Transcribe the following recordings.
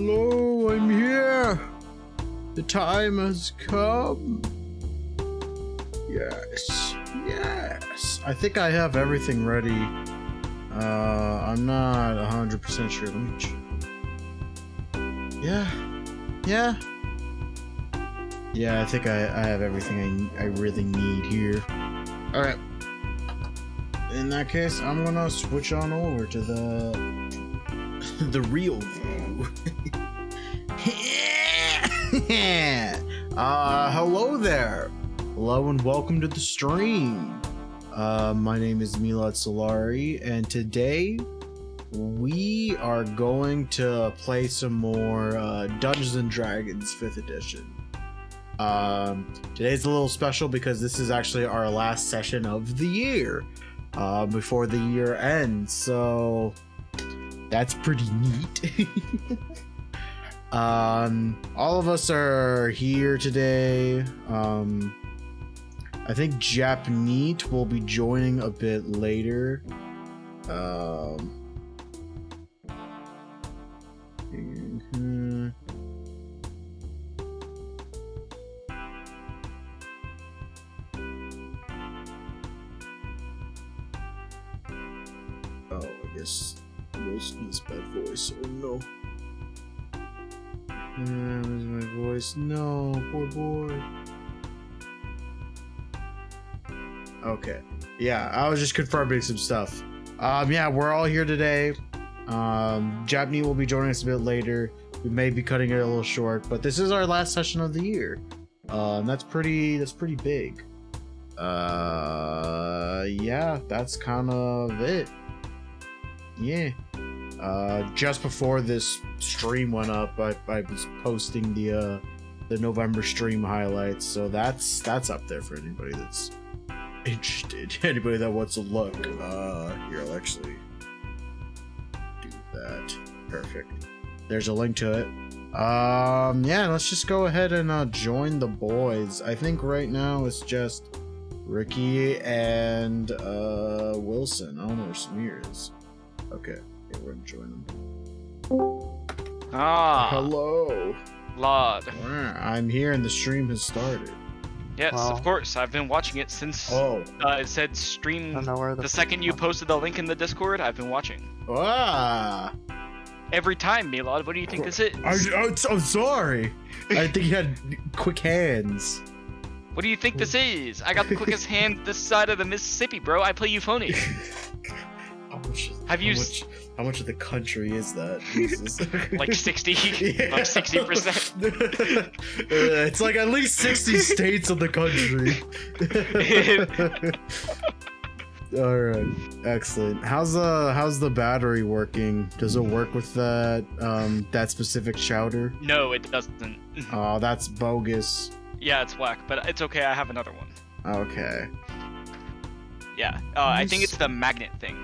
Hello, I'm here. The time has come. Yes, yes. I think I have everything ready. I'm not 100% sure. Let me check. Yeah, I think I have everything I really need here. Alright. In that case, I'm gonna switch on over to the real view. Hello there. Hello and welcome to the stream. My name is Milad Solari, and today we are going to play some more Dungeons and Dragons 5th edition. Today's a little special because this is actually our last session of the year before the year ends, so that's pretty neat. All of us are here today. I think Japneet will be joining a bit later. Oh, I guess Wilson's bad voice. Oh no. Where's my voice? No, poor boy. Okay. Yeah, I was just confirming some stuff. Yeah, we're all here today. Japneet will be joining us a bit later. We may be cutting it a little short, but this is our last session of the year. That's pretty big. Yeah, that's kind of it. Yeah. Just before this stream went up, I was posting the November stream highlights, so that's up there for anybody that's interested. Anybody that wants to look. Here, I'll actually do that. Perfect. There's a link to it. Yeah, let's just go ahead and join the boys. I think right now it's just Ricky and Wilson. I don't know where Samir is. Okay, we're gonna join them. Hello. Lord. I'm here and the stream has started. Yes, Wow. Of course. I've been watching it since it said stream. I don't know where the second you posted the link in the Discord, I've been watching. Every time, Milad. What do you think this is? I'm sorry. I think you had quick hands. What do you think this is? I got the quickest hand this side of the Mississippi, bro. I play euphony. How much of the country is that? Jesus. Like 60? Yeah. Like 60%? It's like at least 60 states of the country. Alright, excellent. How's the battery working? Does it work with that specific chowder? No, it doesn't. Oh, that's bogus. Yeah, it's whack, but it's okay. I have another one. Okay. Yeah, I think it's the magnet thing.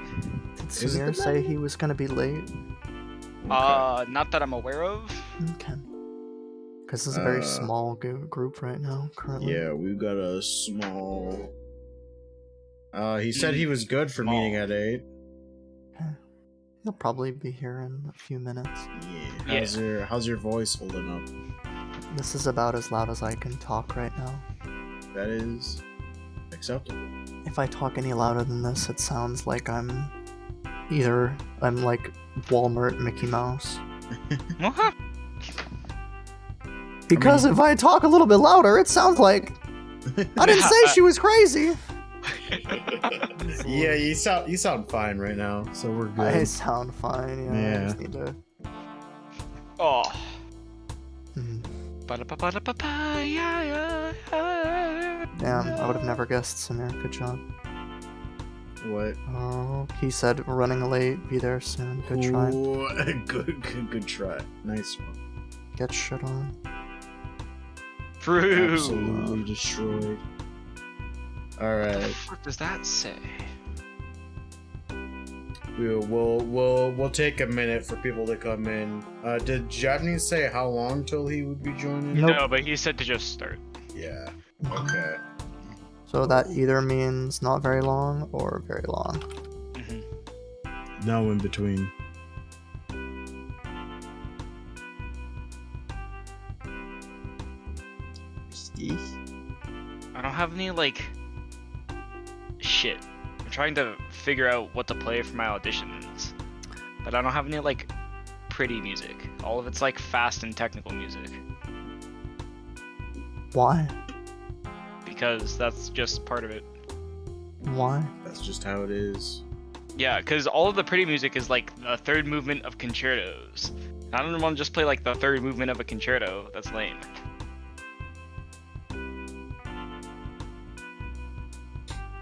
Did Samir say he was gonna be late? Not that I'm aware of. Okay. Because it's a very small group right now, currently. Yeah, we've got a small... he said he was good for meeting at 8. Okay. He'll probably be here in a few minutes. Yeah. How's your voice holding up? This is about as loud as I can talk right now. That is acceptable. If I talk any louder than this, it sounds like I'm like Walmart Mickey Mouse. What? Because if I talk a little bit louder, it sounds like I didn't say she was crazy. Yeah, you sound fine right now, so we're good. I sound fine. Yeah. I just need to... Oh. Damn, I would have never guessed, Samir. Good job. What? Oh, he said running late, be there soon. Good try. Good try. Nice one. Get shit on. True. Absolutely destroyed. Alright. What the fuck does that say? We'll take a minute for people to come in. Did Japneet say how long till he would be joining? Nope. No, but he said to just start. Yeah. Okay. So that either means not very long or very long. No in between. have any like shit. I'm trying to figure out what to play for my auditions, but I don't have any like pretty music. All of it's like fast and technical music. Why? Because that's just part of it. Why? That's just how it is. Yeah, because all of the pretty music is like the third movement of concertos. I don't want to just play like the third movement of a concerto. That's lame.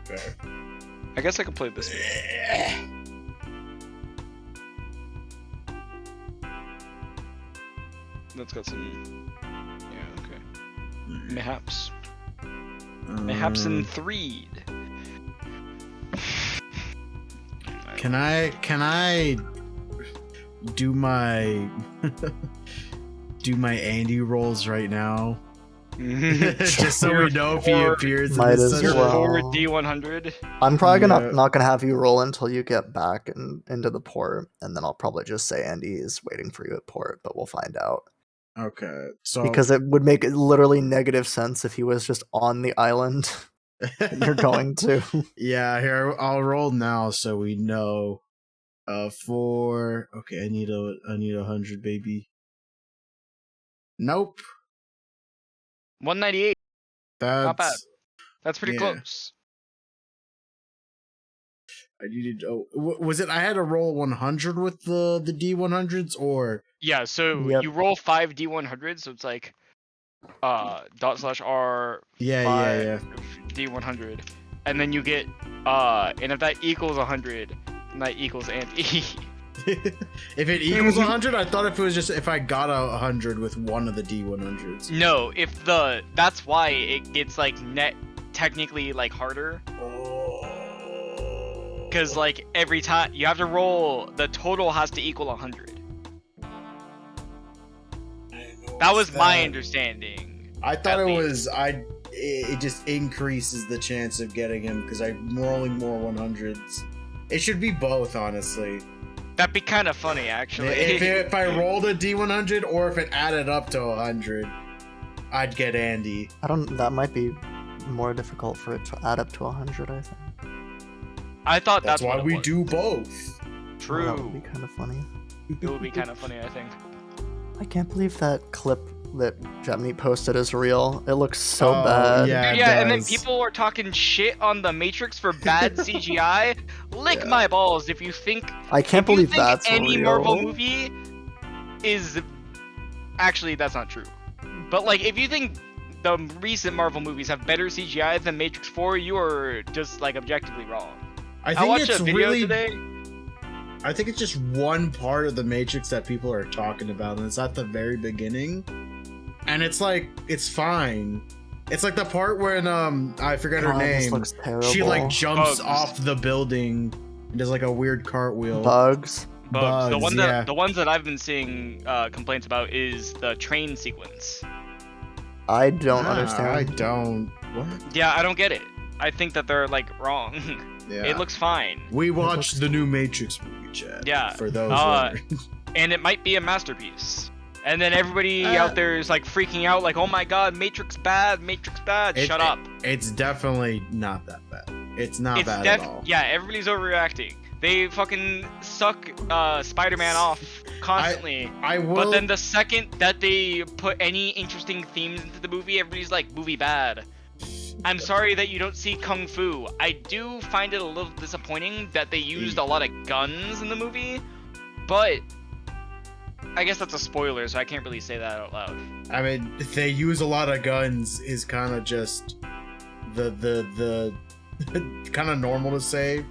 Fair. I guess I could play this one. That's got some. Yeah, okay. Mayhaps. Mayhaps in Threed. Can I do my do my Andy rolls right now? Just so we know if he appears Might in this as session. well. Forward D100. I'm probably Yeah. not gonna have you roll until you get back into the port, and then I'll probably just say Andy is waiting for you at port, but we'll find out. Okay, so Because it would make literally negative sense if he was just on the island you're going to. yeah, here I'll roll now so we know. For okay, I need 100, baby. Nope. 198. That's Not bad. That's pretty yeah. close. I needed. Oh, was it? I had to roll 100 with the D100s, or Yeah, so Yep. you roll 5 D100s, so it's like /R yeah, 5 D100, and then you get and if that equals 100, then that equals Andy. if it equals 100, I thought if it was just if I got 100 with one of the D100s. No, if that's why it gets like net technically like harder. Because like every time you have to roll, the total has to equal 100. That was my understanding. I thought at it least. was it just increases the chance of getting him because I'm rolling more 100s. It should be both, honestly. That'd be kind of funny, actually. If I rolled a D100 or if it added up to 100, I'd get Andy. That might be more difficult for it to add up to 100, I think. I thought That's why what it we was. do both. True. Well, that would be kind of funny. It would be kind of funny, I think. I can't believe that clip that Gemini posted is real. It looks so Oh, bad. yeah. It Yeah, and then does. people are talking shit on the Matrix for bad CGI. Lick my balls if you think I can't you believe think that's any real. Marvel movie is actually that's not true. But like if you think the recent Marvel movies have better CGI than Matrix 4, you are just like objectively wrong. I I think watched it's a video really. today. I think it's just one part of the Matrix that people are talking about, and it's at the very beginning. And it's like it's fine. It's like the part when I forget her God, this name. looks terrible. She like jumps Bugs. off the building and does like a weird cartwheel. Bugs. Bugs. yeah. The ones that I've been seeing complaints about is the train sequence. I don't Ah, understand. I don't. What? Yeah, I don't get it. I think that they're like wrong. Yeah. It looks fine. We watched the new Matrix movie, Chad. Yeah, For those wondering. And it might be a masterpiece. And then everybody Ah. out there is like freaking out, like, "Oh my God, Matrix bad, Matrix bad." Shut up. It's definitely not that bad. It's not bad at all. Yeah, everybody's overreacting. They fucking suck Spider-Man off constantly. I will. But then the second that they put any interesting themes into the movie, everybody's like, "Movie bad." I'm sorry that you don't see Kung Fu. I do find it a little disappointing that they used a lot of guns in the movie, but I guess that's a spoiler, so I can't really say that out loud. I mean, if they use a lot of guns is kind of just the kind of normal to say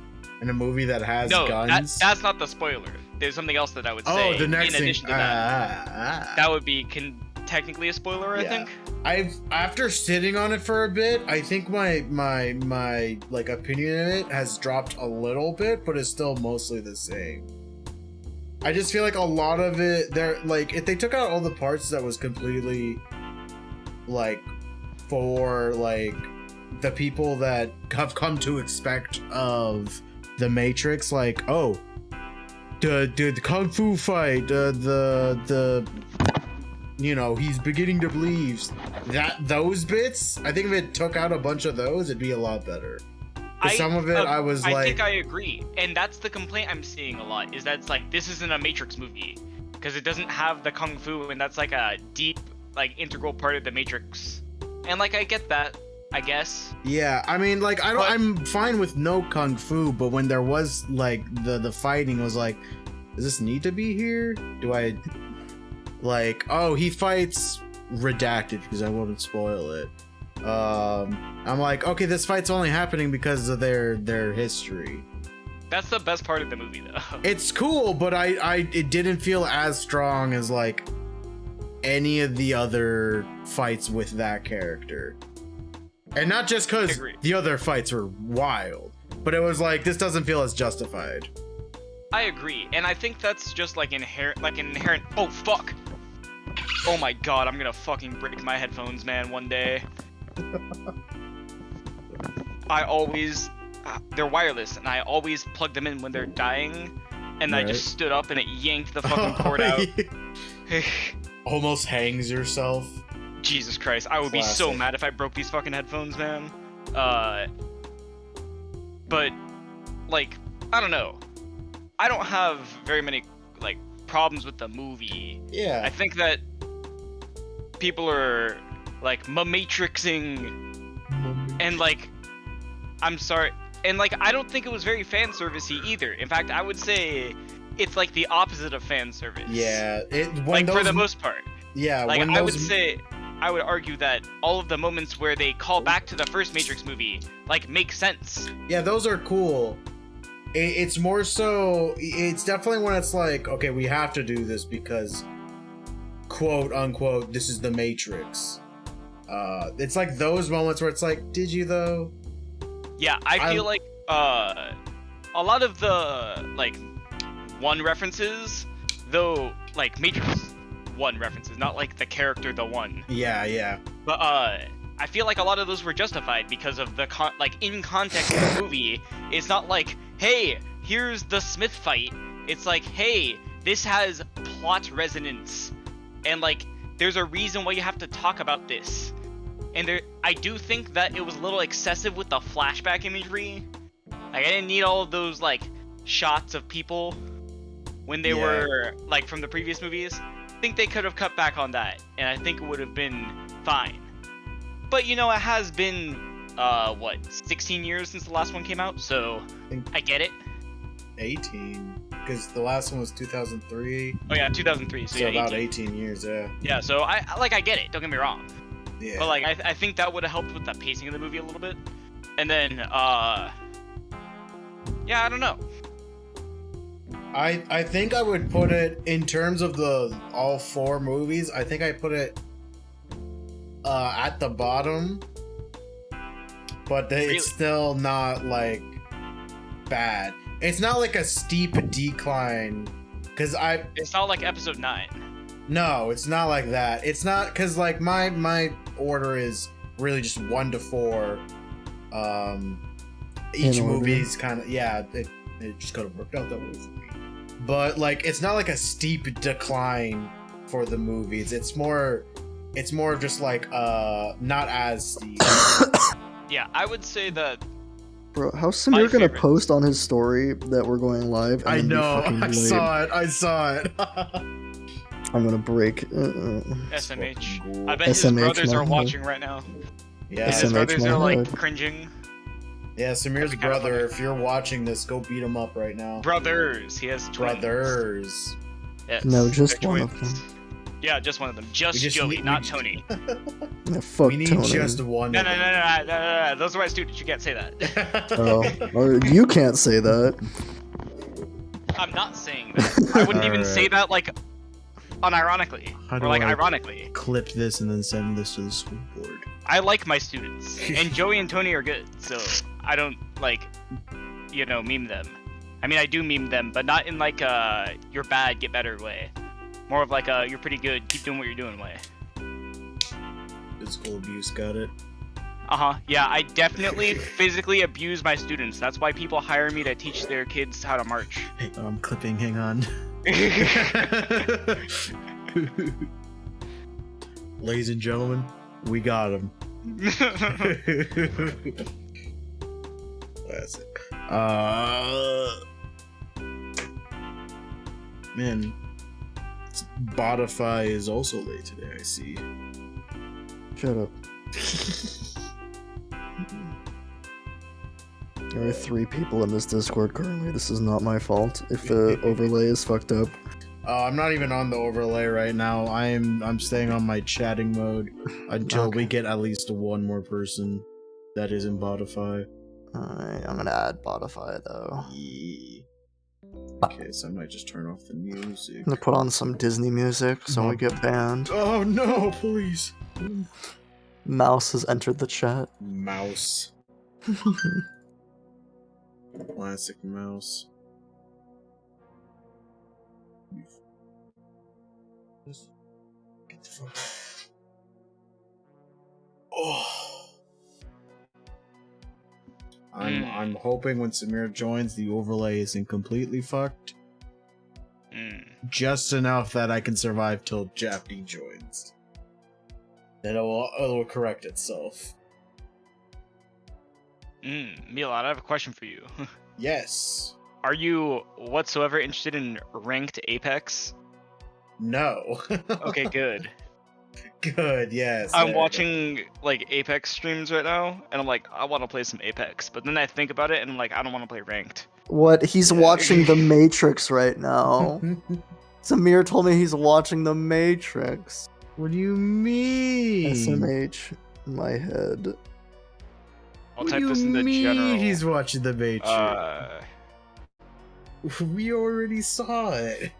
in a movie that has No, guns. that's not the spoiler. There's something else that I would say. Oh, the next in thing. addition to that. That would be technically a spoiler, I Yeah. think. After sitting on it for a bit, I think my like opinion of it has dropped a little bit, but it's still mostly the same. I just feel like a lot of it, they're like, if they took out all the parts that was completely like for like the people that have come to expect of the Matrix, like, oh, the kung fu fight, the you know, he's beginning to believe those bits. I think if it took out a bunch of those, it'd be a lot better. Some of it, I was like, I think I agree, and that's the complaint I'm seeing a lot. Is that it's like this isn't a Matrix movie because it doesn't have the kung fu, and that's like a deep, like integral part of the Matrix. And like I get that, I guess. Yeah, I mean, like I'm fine with no kung fu, but when there was like the fighting, I was like, does this need to be here? Do I like? Oh, he fights redacted because I won't spoil it. I'm like, okay, this fight's only happening because of their history. That's the best part of the movie, though. It's cool, but it didn't feel as strong as like any of the other fights with that character. And not just because the other fights were wild, but it was like, this doesn't feel as justified. I agree, and I think that's just like inherent. Oh fuck! Oh my god, I'm gonna fucking break my headphones, man, one day. They're wireless, and I always plug them in when they're dying, and I just stood up and it yanked the fucking cord out. Almost hangs yourself. Jesus Christ, I would be so mad if I broke these fucking headphones, man. But, like, I don't know. I don't have very many, like, problems with the movie. Yeah. I think that people are, like, matrixing, and, like, I'm sorry, and, like, I don't think it was very fan servicey either. In fact, I would say it's, like, the opposite of fan service. Yeah. For the most part. Yeah. Like, I would argue that all of the moments where they call back to the first Matrix movie, like, make sense. Yeah, those are cool. It's more so, it's definitely when it's like, okay, we have to do this because, quote unquote, this is the Matrix. It's like those moments where it's like, did you though? Yeah, I feel like a lot of the like one references, though, like Matrix one references, not like the character the one. Yeah. But I feel like a lot of those were justified because of the in context of the movie. It's not like, hey, here's the Smith fight. It's like, hey, this has plot resonance, and like there's a reason why you have to talk about this. And I do think that it was a little excessive with the flashback imagery. Like, I didn't need all of those like shots of people when they were like from the previous movies. I think they could have cut back on that, and I think it would have been fine. But you know, it has been 16 years since the last one came out, so I get it. 18, because the last one was 2003. Oh yeah, 2003. So yeah, about 18 years. Yeah. Yeah, so I get it. Don't get me wrong. Yeah. But like, I think that would have helped with the pacing of the movie a little bit. And then, yeah, I don't know. I think I would put it in terms of all four movies. I think I put it at the bottom, but it's still not like bad. It's not like a steep decline, because it's not like episode 9. No, it's not like that. It's not, because like my order is really just 1 to 4. Each movie's kind of, yeah, it just could have worked out that way for me. But like, it's not like a steep decline for the movies. It's more just like not as steep. Yeah, I would say that. Bro, how's Samir gonna post on his story that we're going live? I know, I saw it. I'm gonna break. SMH. I bet his brothers are watching right now. Yeah, his brothers are like cringing. Yeah, Samir's brother, if you're watching this, go beat him up right now. Brothers, he has twins. Brothers. Yes, no, just one of them. Yeah, just one of them. Just Joey, not Tony. Yeah, fuck we need Tony. Just one. No. Those are my students. You can't say that. Or you can't say that. I'm not saying that. I wouldn't even say that like unironically, or like ironically. Clip this and then send this to the school board. I like my students, and Joey and Tony are good, so I don't like, meme them. I mean, I do meme them, but not in like a you're bad, get better way. More of like a you're pretty good, keep doing what you're doing way. Physical abuse, got it. Yeah, I definitely physically abuse my students. That's why people hire me to teach their kids how to march. Hey, I'm clipping, hang on. Ladies and gentlemen, we got him. Classic. Man, Spotify is also late today, I see. Shut up. There are 3 people in this Discord currently. This is not my fault if the overlay is fucked up. I'm not even on the overlay right now. I'm staying on my chatting mode until we get at least 1 more person that is in Spotify. Alright, I'm gonna add Spotify though. Yeah. Okay, so I might just turn off the music. I'm gonna put on some Disney music so we get banned. Oh no, please. Mouse has entered the chat. Mouse. Classic mouse. Get the fuck. Oh. I'm hoping when Samir joins, the overlay isn't completely fucked. Just enough that I can survive till Japney joins. Then it'll correct itself. Milan, I have a question for you. Yes. Are you whatsoever interested in ranked Apex? No. Okay, good. Good, yes. I'm watching like Apex streams right now, and I'm like, I want to play some Apex, but then I think about it, and I'm like, I don't want to play ranked. What? He's watching The Matrix right now. Samir told me he's watching The Matrix. What do you mean? SMH in my head. I'll type this in the general. He's watching The Matrix. We already saw it.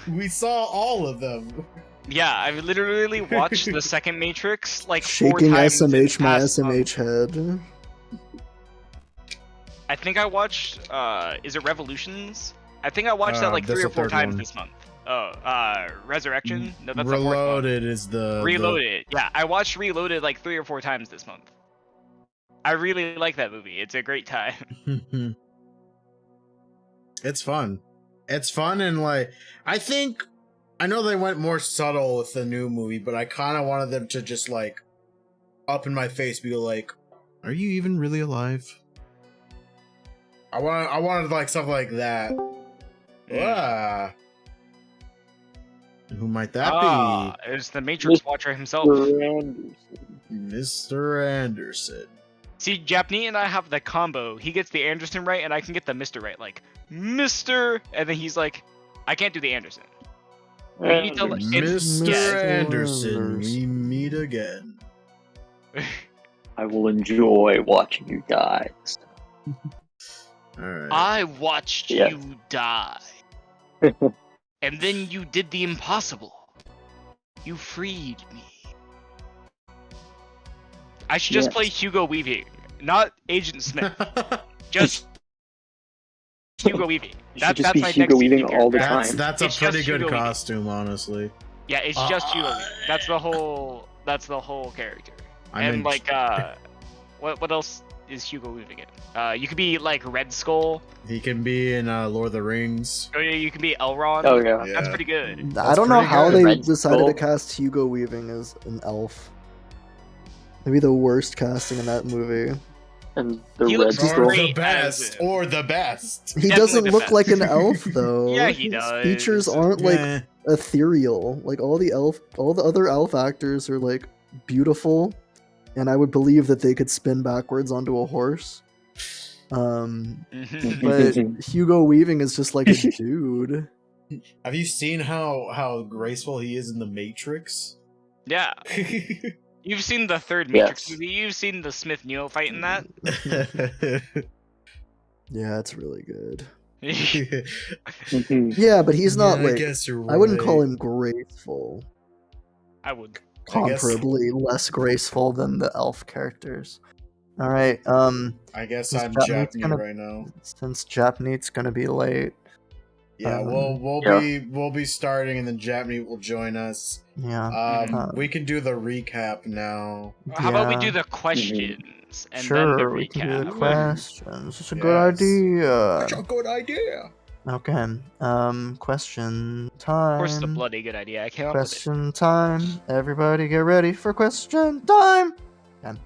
We saw all of them. Yeah, I've literally watched the second Matrix like 4 Shaking times. SMH my past SMH head. I think I watched. Is it Revolutions? I think I watched that like 3 or 4 times this month. Oh, Resurrection? No, that's Reloaded is the Reloaded. Yeah, I watched Reloaded like 3 or 4 times this month. I really like that movie. It's a great time. It's fun. It's fun, and like I know they went more subtle with the new movie, but I kind of wanted them to just like up in my face be like, "Are you even really alive?" I wanted like stuff like that. Ah. And who might that be? It's the Matrix Watcher himself. Mr. Anderson. See, Japney and I have the combo. He gets the Anderson right, and I can get the Mr. right. Like, Mr. And then he's like, I can't do the Anderson. Mr. Anderson, we meet again. I will enjoy watching you die. Alright. I watched you die. And then you did the impossible. You freed me. I should just play Hugo Weaving, not Agent Smith. Just Hugo Weaving. That's my Hugo Weaving all the time. That's a pretty good costume, honestly. Yeah, it's just Hugo Weaving. That's the whole character. What else is Hugo Weaving in? You could be like Red Skull. He can be in Lord of the Rings. Oh yeah, you can be Elrond. Oh yeah. That's pretty good. I don't know how they Red decided Skull. to cast Hugo Weaving as an elf. Maybe the worst casting in that movie. And the He Red looks Skull. great. Or the best. He Definitely doesn't the look best. like an elf though. Yeah, he His does. features aren't like ethereal. Like all the other elf actors are like beautiful, and I would believe that they could spin backwards onto a horse. But Hugo Weaving is just like a dude. Have you seen how graceful he is in The Matrix? Yeah. You've seen the third Matrix movie. You've seen the Smith-Neo fight in that. Yeah, it's really good. Mhm. Yeah, but he's not Yeah, I like guess you're I wouldn't right. call him graceful. I would. I guess- Comparably less graceful than the elf characters. All right. I guess Since I'm Japanese Japanese gonna- right now. Since Japneet's gonna be late. Yeah, we'll be starting, and then Japanese will join us. Yeah. We can do the recap now. How about we Yeah. do the questions and Sure, then the we can do the recap? questions. It's a good Yes. idea. That's a good idea. Okay. Question time. Of course, it's a bloody good idea. I came up with it. Question time. Everybody get ready for question time. Okay.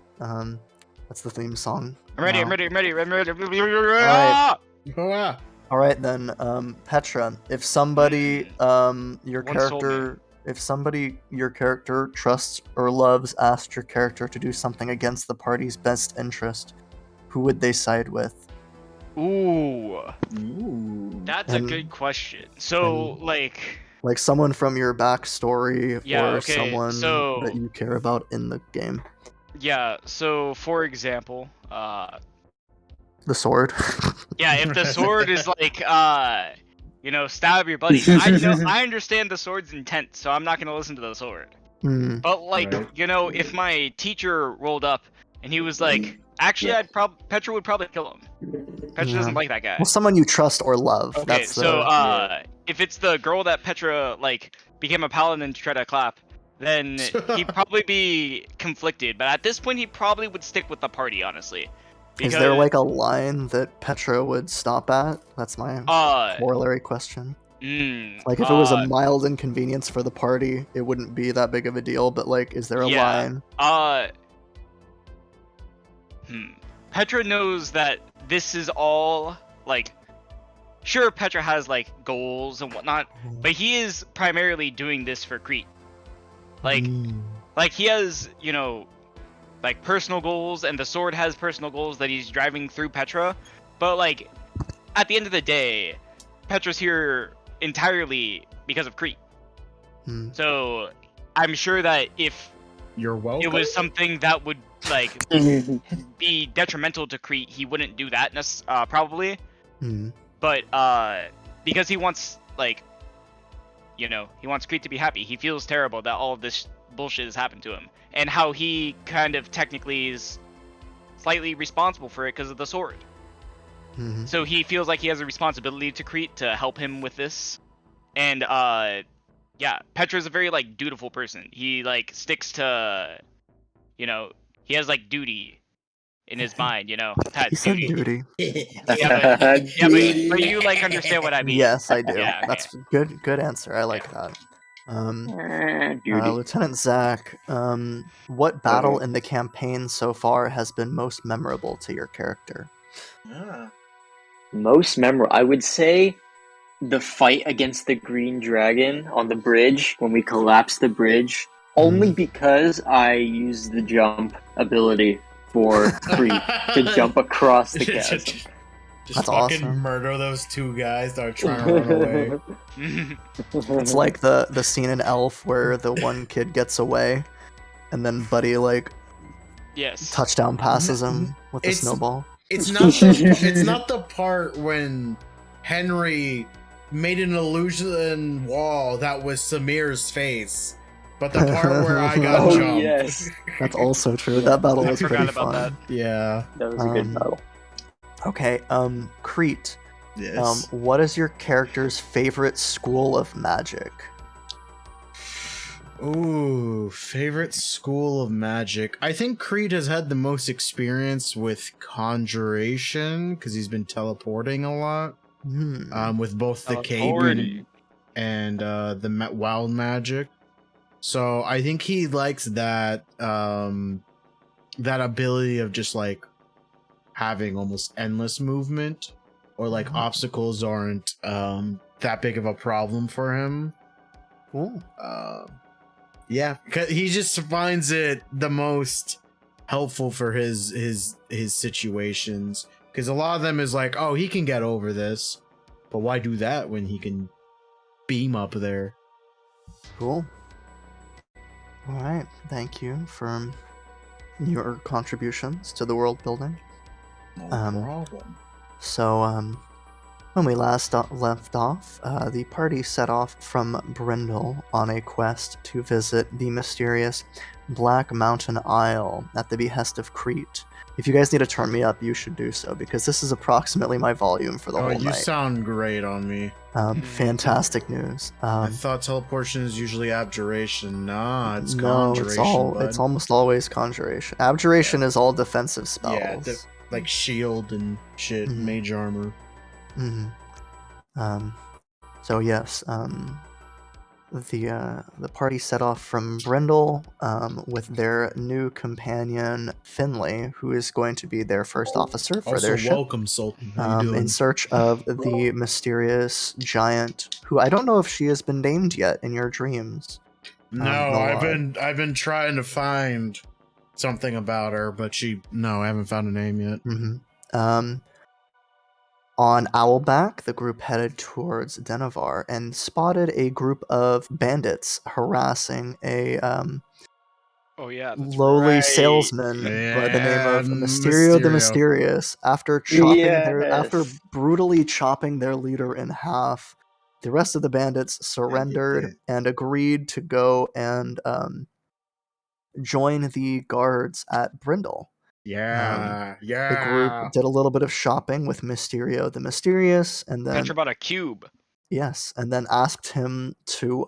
That's the theme song. I'm ready. now. I'm ready. I'm ready. I'm ready. right. Oh, yeah. All right then, Petra. If somebody, your One soul character, if somebody your character trusts or loves asked your character to do something against the party's best interest, who would they side with? Ooh, Ooh. that's a good question. So, like, Like someone from your backstory Yeah, or okay, someone so- that you care about in the game. yeah. So, for example, The sword. yeah, if the sword is like, stab your buddy. I understand the sword's intent, so I'm not gonna listen to the sword. Hmm. But like, Right. if my teacher rolled up and he was like, actually, Petra would probably kill him. Petra doesn't like that guy. Well, someone you trust or love. Okay, That's the. so if it's the girl that Petra like became a paladin to try to clap, then he'd probably be conflicted. But at this point, he probably would stick with the party, honestly. Is there like a line that Petra would stop at? That's my corollary question. Like if it was a mild inconvenience for the party, it wouldn't be that big of a deal. But like, is there a line? Petra knows that this is all like. Sure, Petra has like goals and whatnot, but he is primarily doing this for Crete. Like he has, like personal goals, and the sword has personal goals that he's driving through Petra. But like, at the end of the day, Petra's here entirely because of Crete. So I'm sure that if You're welcome. it was something that would like be detrimental to Crete, he wouldn't do that probably. But because he wants he wants Crete to be happy. He feels terrible that all of this bullshit has happened to him, and how he kind of technically is slightly responsible for it because of the sword. So he feels like he has a responsibility to Crete to help him with this. And Petra's a very like dutiful person. He like sticks to, he has like duty in his mind, He said duty. but you like understand what I mean. Yes, I do. Yeah, okay. That's good answer. I like that. Duty. Lieutenant Zach, what battle in the campaign so far has been most memorable to your character? Most memorable, I would say, the fight against the green dragon on the bridge when we collapsed the bridge. Only because I used the jump ability for Crete to jump across the chasm. Just That's fucking awesome. murder those two guys that are trying to run away. It's like the scene in Elf where the one kid gets away, and then Buddy like Yes. touchdown passes him with the snowball. It's not the part when Henry made an illusion wall that was Samir's face, but the part where I got jumped. Yes. That's also true. That battle was pretty forgot about fun. Yeah. That was a good battle. Okay, Crete. Yes. What is your character's favorite school of magic? Ooh, favorite school of magic. I think Creed has had the most experience with conjuration because he's been teleporting a lot. With both the cave and the wild magic. So I think he likes that that ability of just like having almost endless movement, or like obstacles aren't that big of a problem for him. Cool. Yeah, 'cause he just finds it the most helpful for his situations, because a lot of them is like, oh, he can get over this, but why do that when he can beam up there? Cool. All right. Thank you for your contributions to the world building. No problem. So, when we last left off, the party set off from Brindle on a quest to visit the mysterious Black Mountain Isle at the behest of Crete. If you guys need to turn me up, you should do so, because this is approximately my volume for the whole You night. sound great on me. Fantastic news. I thought teleportation is usually abjuration. Nah, it's No, conjuration. it's almost always conjuration. Abjuration is all defensive spells. Yeah, like shield and shit, mage armor. So yes, the party set off from Brindle with their new companion Finley, who is going to be their first officer for Also, their ship, welcome, Sultan. How you doing? in search of the mysterious giant, who I don't know if she has been named yet in your dreams. No, Malad. I've been trying to find something about her, but I haven't found a name yet. On Owlback, the group headed towards Denevar and spotted a group of bandits harassing a Oh yeah, that's lowly right. salesman by the name of Yeah, Mysterio the Mysterio. Mysterious. After Yes. brutally chopping their leader in half, the rest of the bandits surrendered and agreed to go and join the guards at Brindle. Yeah, The group yeah. did a little bit of shopping with Mysterio the Mysterious, and then Petra bought a cube. yes, and then asked him to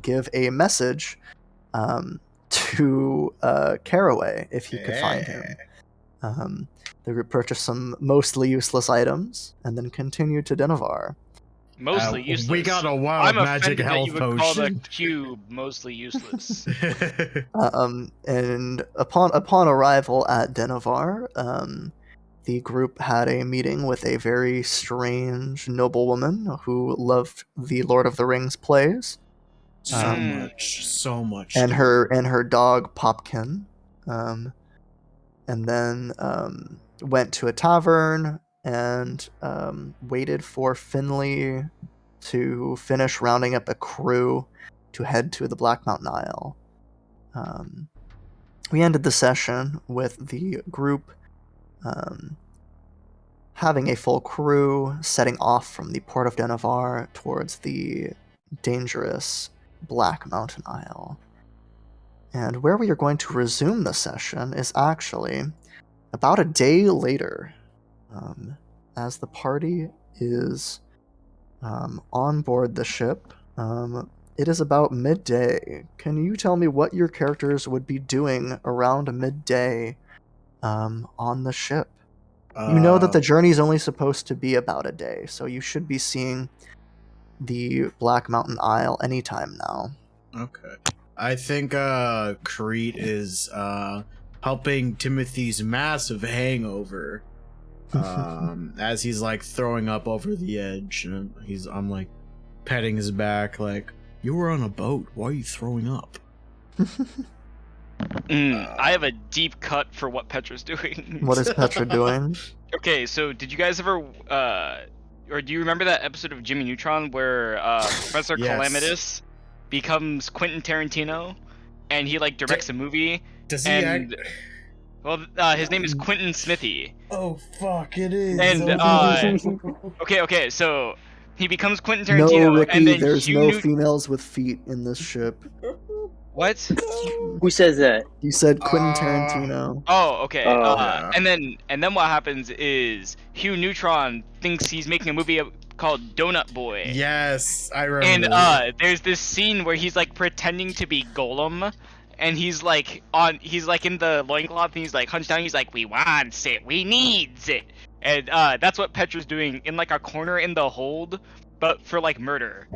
give a message to Caraway if he could find him. The group purchased some mostly useless items and then continued to Denevar. Mostly useless. We got a wild I'm magic offended that health you would call the potion. cube mostly useless. And upon arrival at Denevar, the group had a meeting with a very strange noblewoman who loved the Lord of the Rings plays. So much. And her dog Popkin, and then went to a tavern and waited for Finley to finish rounding up a crew to head to the Black Mountain Isle. We ended the session with the group having a full crew setting off from the port of Denevar towards the dangerous Black Mountain Isle. And where we are going to resume the session is actually about a day later, as the party is on board the ship. It is about midday. Can you tell me what your characters would be doing around midday on the ship? You know that the journey is only supposed to be about a day, so you should be seeing the Black Mountain Isle anytime now. Okay. I think Crete is helping Timothy's massive hangover as he's like throwing up over the edge, and I'm like petting his back like, you were on a boat, why are you throwing up? I have a deep cut for what Petra's doing. What is Petra doing? Okay, so did you guys ever or do you remember that episode of Jimmy Neutron where Professor Yes. Calamitous becomes Quentin Tarantino and he like directs a movie? Does he and well, his name is Quentin Smithy. Oh fuck, it is. And okay, so he becomes Quentin Tarantino, No, Ricky, and then there's Hugh no Newt- females with feet in this ship. What? Who says that? You said Quentin Tarantino. Oh, okay. yeah. And then what happens is Hugh Neutron thinks he's making a movie called Donut Boy. Yes, I remember. And there's this scene where he's like pretending to be Golem, and he's like in the loincloth, and he's like hunched down. He's like, "We wants it, we needs it," and that's what Petra's doing in like a corner in the hold, but for like murder.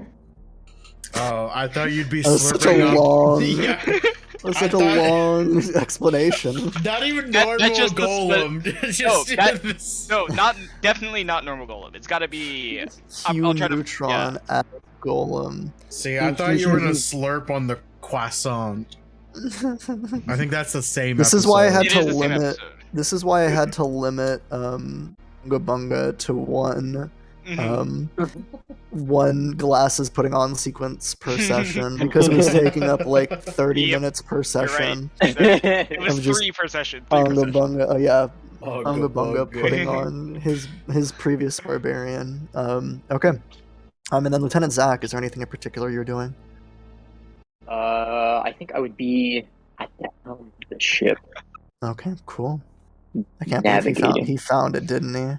Oh, I thought you'd be That was such slurping a up. long, Yeah. that was such a thought- long explanation. Not even That- normal that's just the golem. No, definitely not normal Golem. It's got to be. Hugh I'll try to- Neutron as Golem. See, I thought you were gonna slurp on the croissant. I think that's the same. This is why I had It to is the same limit. episode. This is why I had to limit Bunga Bunga to one. One glasses putting on sequence per session because it was taking up like 30 Yep, minutes per session. It was I'm just 3 per session. Bunga Bunga, oh yeah, Bunga Bunga Bunga putting on his previous barbarian. Okay. And then Lieutenant Zach, is there anything in particular you're doing? I think I would be at the helm of the ship. Okay, cool. I can't believe Navigating. he found it, didn't he?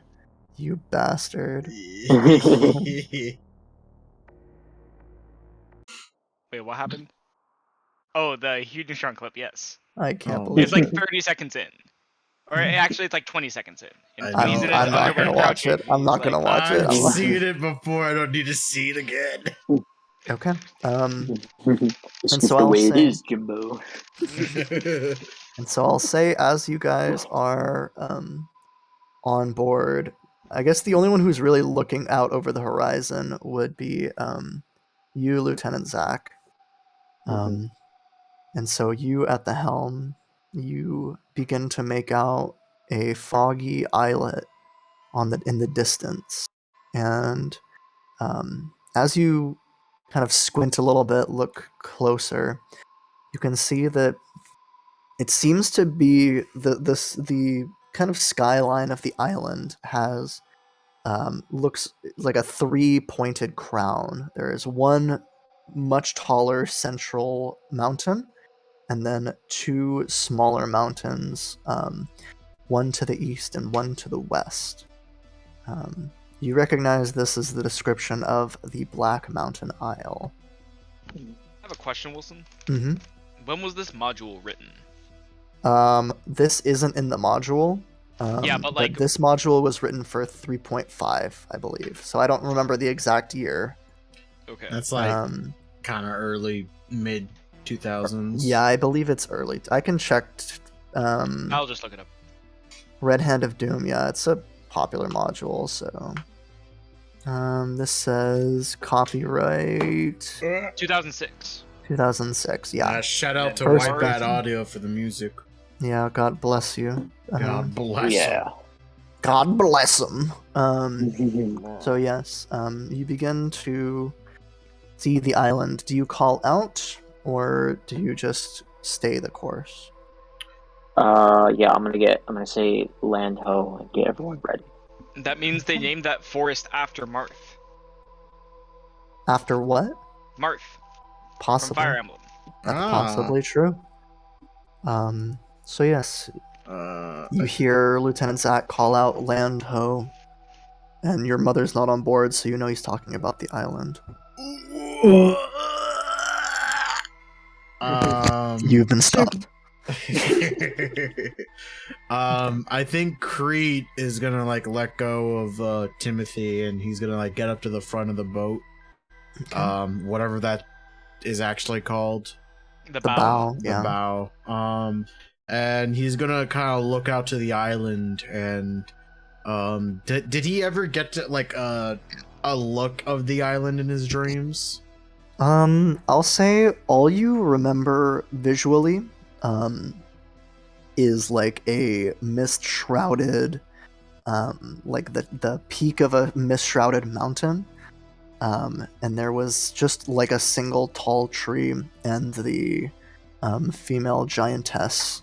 You bastard. Wait, what happened? Oh, the Hugh Neutron clip. Yes, I can't Oh. believe it's like 30 seconds in. Or actually, it's like 20 seconds in. I When know. he's in his I'm not underwear gonna watch crouching, it. I'm he's not like, gonna watch it. I've I'm not- seen it before. I don't need to see it again. Okay. It's And just so the I'll way say- it is, Jimbo. And so I'll say, as you guys are on board, I guess the only one who's really looking out over the horizon would be you, Lieutenant Zach. And so you at the helm, you begin to make out a foggy islet in the distance, and as you kind of squint a little bit, look closer, you can see that it seems to be the kind of skyline of the island has looks like a three-pointed crown. There is one much taller central mountain, and then two smaller mountains, one to the east and one to the west. You recognize this as the description of the Black Mountain Isle. I have a question, Wilson. Mm-hmm. When was this module written? This isn't in the module. Yeah, but, like- this module was written for 3.5, I believe. So I don't remember the exact year. Okay. That's like Um, kind of early, mid 2000s. yeah, I believe it's early. I can check. I'll just look it up. Red Hand of Doom. Yeah, it's a popular module. So, this says copyright 2006. 2006. Yeah, Shout out to First White Bat person. Audio for the music. yeah. God bless you. God bless Yeah. him. God bless them. So yes, you begin to see the island. Do you call out, or do you just stay the course? Yeah, I'm gonna say land ho and get everyone ready. That means they named that forest after Marth. After what? Marth from Possibly. Fire Emblem. That's Ah. possibly true. So yes, you hear Lieutenant Zach call out land ho, and your mother's not on board, so you know he's talking about the island. You've been stopped. I think Creed is gonna like let go of Timothy, and he's gonna like get up to the front of the boat. Okay. Whatever that is actually called. The The bow. bow, yeah. The bow. And he's gonna kind of look out to the island, and did he ever get to like a look of the island in his dreams? I'll say all you remember visually, is like a mist shrouded, like the peak of a mist shrouded mountain. And there was just like a single tall tree and the female giantess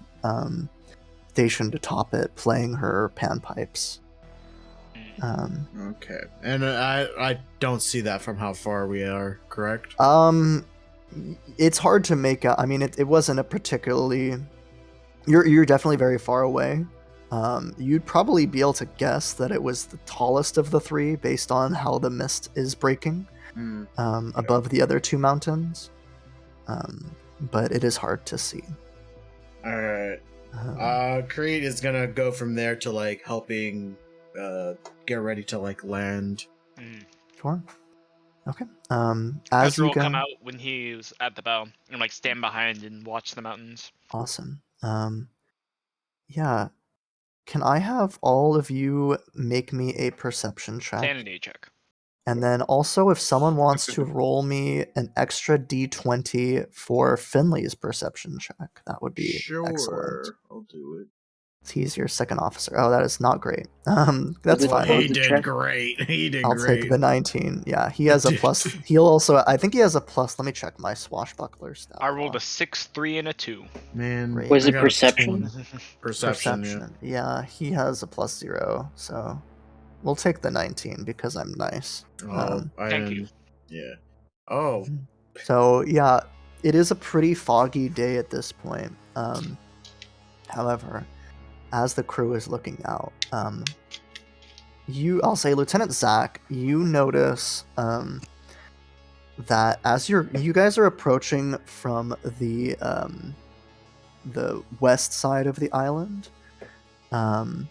stationed atop it playing her panpipes. Okay, and I don't see that from how far we are. Correct. It's hard to make out. I mean, it wasn't a particularly. You're definitely very far away. You'd probably be able to guess that it was the tallest of the three based on how the mist is breaking above the other two mountains. But it is hard to see. All right. Creed is gonna go from there to like helping get ready to like land. Sure. Okay. Ezra As you will go, come out when he's at the bow and like stand behind and watch the mountains. awesome. Yeah. Can I have all of you make me a perception check? Sanity check. And then also, if someone wants to roll me an extra d20 for Finley's perception check, that would be excellent. I'll do it. He's your second officer. Oh, that is not great. That's Well, fine. what He was the did check? great. He did I'll great. take the 19. Yeah, he has a Dude. plus. He'll also. I think he has a plus. Let me check my swashbuckler stat. I rolled a 6, 3, and a 2. Man, Great. Was I it got a perception? 20. Perception. Yeah. Perception. Yeah, he has a plus 0. So we'll take the 19 because I'm nice. Oh, Thank you. Yeah. Oh. So yeah, it is a pretty foggy day at this point. However, as the crew is looking out, I'll say Lieutenant Zach, you notice that as you guys are approaching from the west side of the island, And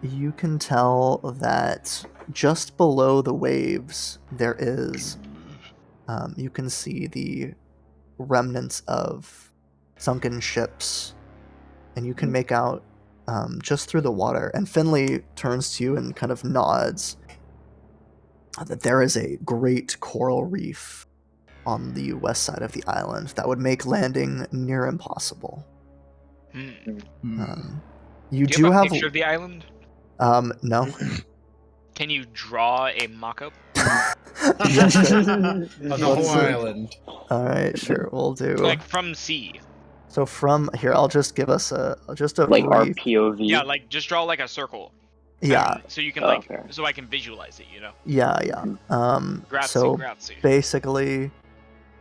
you can tell that just below the waves there is, you can see the remnants of sunken ships, and you can make out just through the water. And Finley turns to you and kind of nods that there is a great coral reef on the west side of the island that would make landing near impossible. You Do do you have a have picture of the island? no. Can you draw a mock-up? Yes, sir. Of the whole Let's see. island. All right, sure, we'll do. Like from sea. So from here, I'll just give us a Like our brief. POV. Yeah, like just draw like a circle. Yeah, So you can Oh, like, okay. so I can visualize it, you know? yeah. Grazie, So grazie. basically,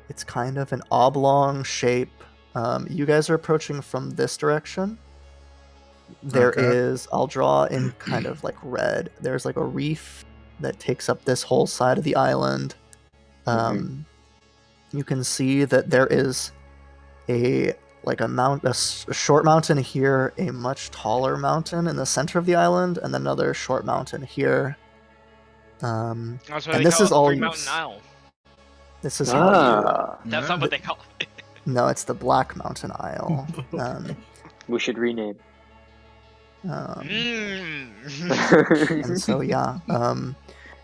it's kind of an oblong shape. You guys are approaching from this direction. There is, Okay. I'll draw in kind of like red. There's like a reef that takes up this whole side of the island. You can see that there is a short mountain here, a much taller mountain in the center of the island, and another short mountain here. That's why And they this call is it all Three you. Mountain Isle. This is all you. Ah, That's not what they call it. No, it's the Black Mountain Isle. we should rename. And so yeah.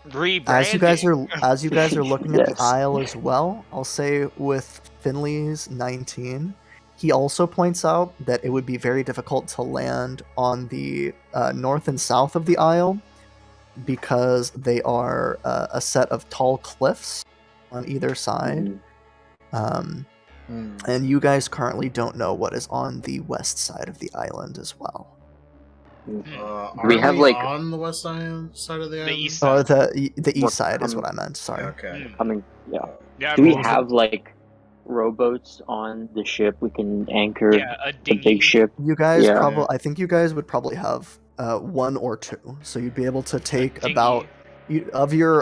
Rebranding. As you guys are looking at the Yes. isle as well, I'll say with Finley's 19, he also points out that it would be very difficult to land on the north and south of the isle because they are a set of tall cliffs on either side. And you guys currently don't know what is on the west side of the island as well. We have like on the west side of the island. east Oh, side. the east What side is com- what I meant. Sorry. Okay. coming. Yeah. Yeah, Do we well, have like rowboats on the ship? We can anchor yeah, a the dinghy. big ship. You guys Yeah. probably, I think you guys would probably have one or two, so you'd be able to take dinghy. about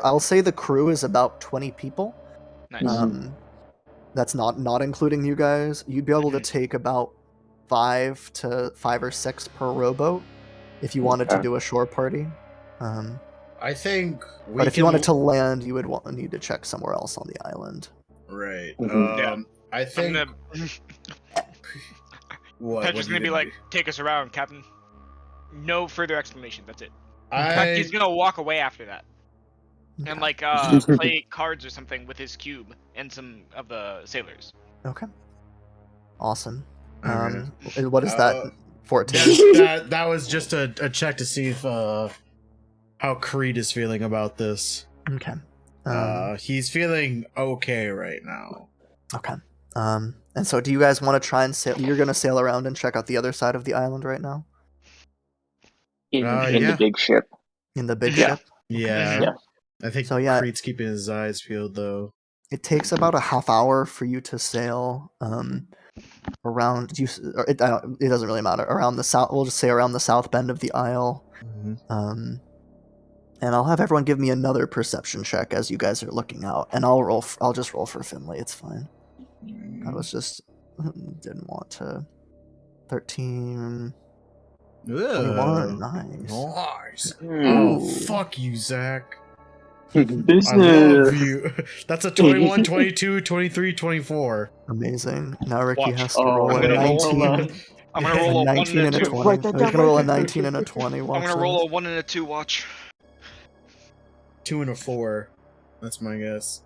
I'll say the crew is about 20 people. Nice. That's not including you guys. You'd be able to Mhm. take about 5 or 6 per rowboat if you wanted to Okay. do a shore party. I think we But if you can- wanted to land, you would need to check somewhere else on the island. Right. Yeah. I I'm think gonna, what Petra's are you gonna be gonna like, do? take us around, Captain. No further explanation. That's it. In I fact, he's gonna walk away after that and like play cards or something with his cube and some of the sailors. Okay. Awesome. Alright. What is that? 14. that was just a check to see if how Creed is feeling about this. Okay. He's feeling okay right now. Okay. And so do you guys want to try and sail? You're going to sail around and check out the other side of the island right now? In yeah. the big ship. In the big Yeah. ship? Yeah. Yeah. I think So, yeah. Creed's keeping his eyes peeled though. It takes about a half hour for you to sail around. It doesn't really matter. Around the south, we'll just say around the south bend of the isle. And I'll have everyone give me another perception check as you guys are looking out, and I'll just roll for Finley. It's fine. I was just didn't want to. 13, 21, nice. Nice. Hmm. Oh, fuck you, Zach. Business. I love you. That's a 21, 22, 23, 24. Amazing. Now Ricky Watch. has to Oh, roll I'm a gonna roll 19. I'm gonna roll a 1 19 and and a a 2. 20. Write that He's down, gonna roll a write that 19 and a 20. I'm Watch gonna this. roll a 1 and a 2. Watch. 2 and a 4. That's my guess.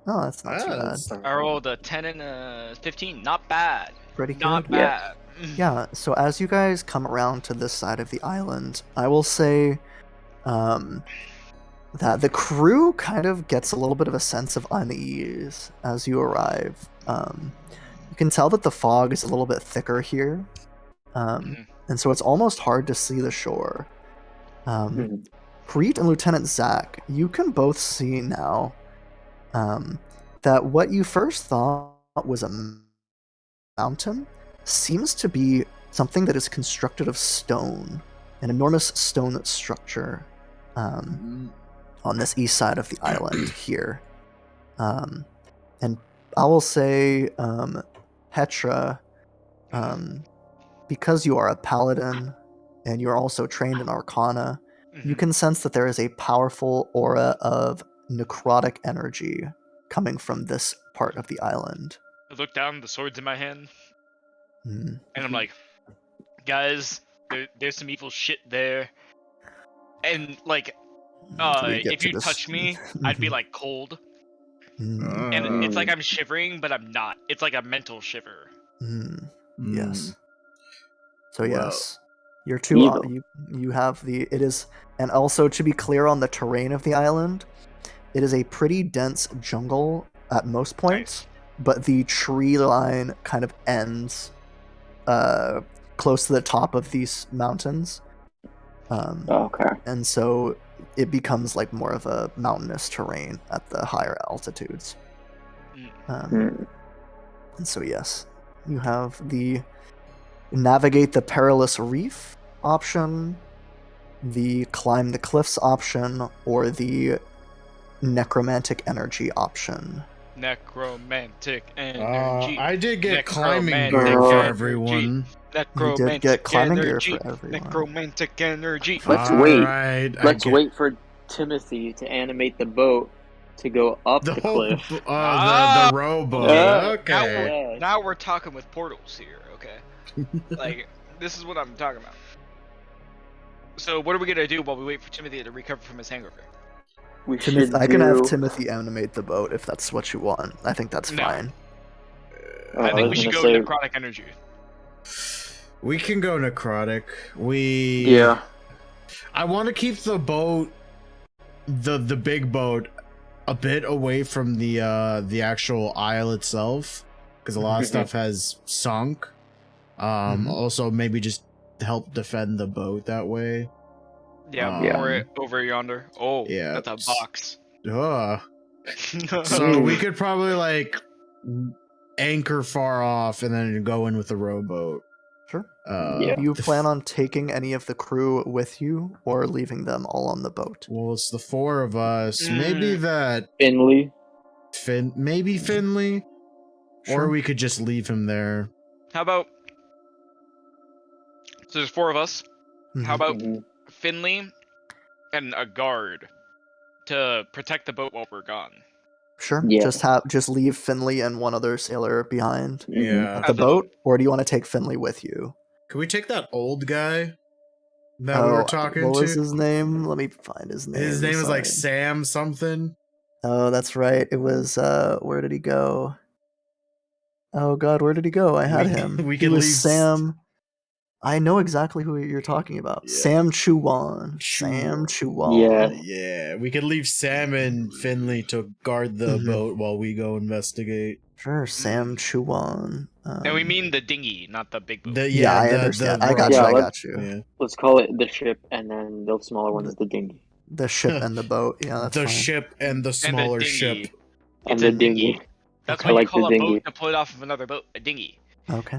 Oh, that's not too bad. That's- I rolled a 10 and a 15. Not bad. Pretty good. Not Yeah. bad. Yeah, so as you guys come around to this side of the island, I will say that the crew kind of gets a little bit of a sense of unease as you arrive. You can tell that the fog is a little bit thicker here, and so it's almost hard to see the shore. Preet and Lieutenant Zach, you can both see now that what you first thought was a mountain seems to be something that is constructed of stone, an enormous stone structure on this east side of the island here. And I will say, Petra, because you are a paladin and you're also trained in Arcana, you Mhm. can sense that there is a powerful aura of necrotic energy coming from this part of the island. I look down, the sword's in my hand, Hmm. and I'm like, guys, there's some evil shit there. And like, Do we get if to you this? touch me, I'd be like cold. Hmm. And it's like Mm. I'm shivering, but I'm not. It's like a mental shiver. Hmm. Mm. Yes. So Well, yes, your two Evil. you have the it is, and also to be clear on the terrain of the island, it is a pretty dense jungle at most points, but the tree line kind of ends close to the top of these mountains, Okay. and so it becomes like more of a mountainous terrain at the higher altitudes. Mm. And so yes, you have the navigate the perilous reef option, the climb the cliffs option, or the necromantic energy option. Necromantic energy. I did get climbing Necromantic gear for energy. everyone. You did get Necromantic climbing gear energy. for everyone. Necromantic energy. Let's All wait. right, Let's wait for Timothy to animate the boat to go up The the whole, cliff. the rowboat. Yeah. Okay. Now we're talking with portals here, okay? Like, this is what I'm talking about. So what are we gonna do while we wait for Timothy to recover from his hangover? We should I can have do. Timothy animate the boat if that's what you want. I think that's No. fine. Oh, I think we was should go gonna say- necrotic energy. We can go necrotic. Yeah. I want to keep the boat, the big boat, a bit away from the actual isle itself, because a lot of stuff has sunk. Also maybe just help defend the boat that way. Yeah, Yeah. over yonder. Oh, Yeah. that's a box. So we could probably like anchor far off and then go in with the rowboat. Sure. Yeah. Do you plan on taking any of the crew with you or leaving them all on the boat? Well, it's the four of us. Maybe that Finley. maybe Finley, Sure. or we could just leave him there. How about? So there's four of us. How Mhm. about Mhm. Finley and a guard to protect the boat while we're gone? Sure. Yeah. Just leave Finley and one other sailor behind Yeah. at the boat, or do you want to take Finley with you? Can we take that old guy that we were talking what to? was his name? Let me find his name. His name is like Sorry. Sam something. Oh, that's right. It was where did he go? Oh god, where did he go? I had him. We He could was leave Sam. I know exactly who you're talking about. Yeah. Sam Chuan. Sam Chuan. Yeah. Yeah, we could leave Sam and Finley to guard the Mhm. boat while we go investigate. Sure, Sam Chuan. And we mean the dinghy, not the big boat. Yeah, I understand. I got you. Yeah, I let- got you. Yeah. Let's call it the ship, and then the smaller one is the dinghy. The ship and the boat. Yeah, that's The fine. ship and the And smaller the ship. dinghy. And It's the a dinghy. dinghy. That's Okay. what I you like call the a dinghy. boat deployed off of another boat. A dinghy. Okay.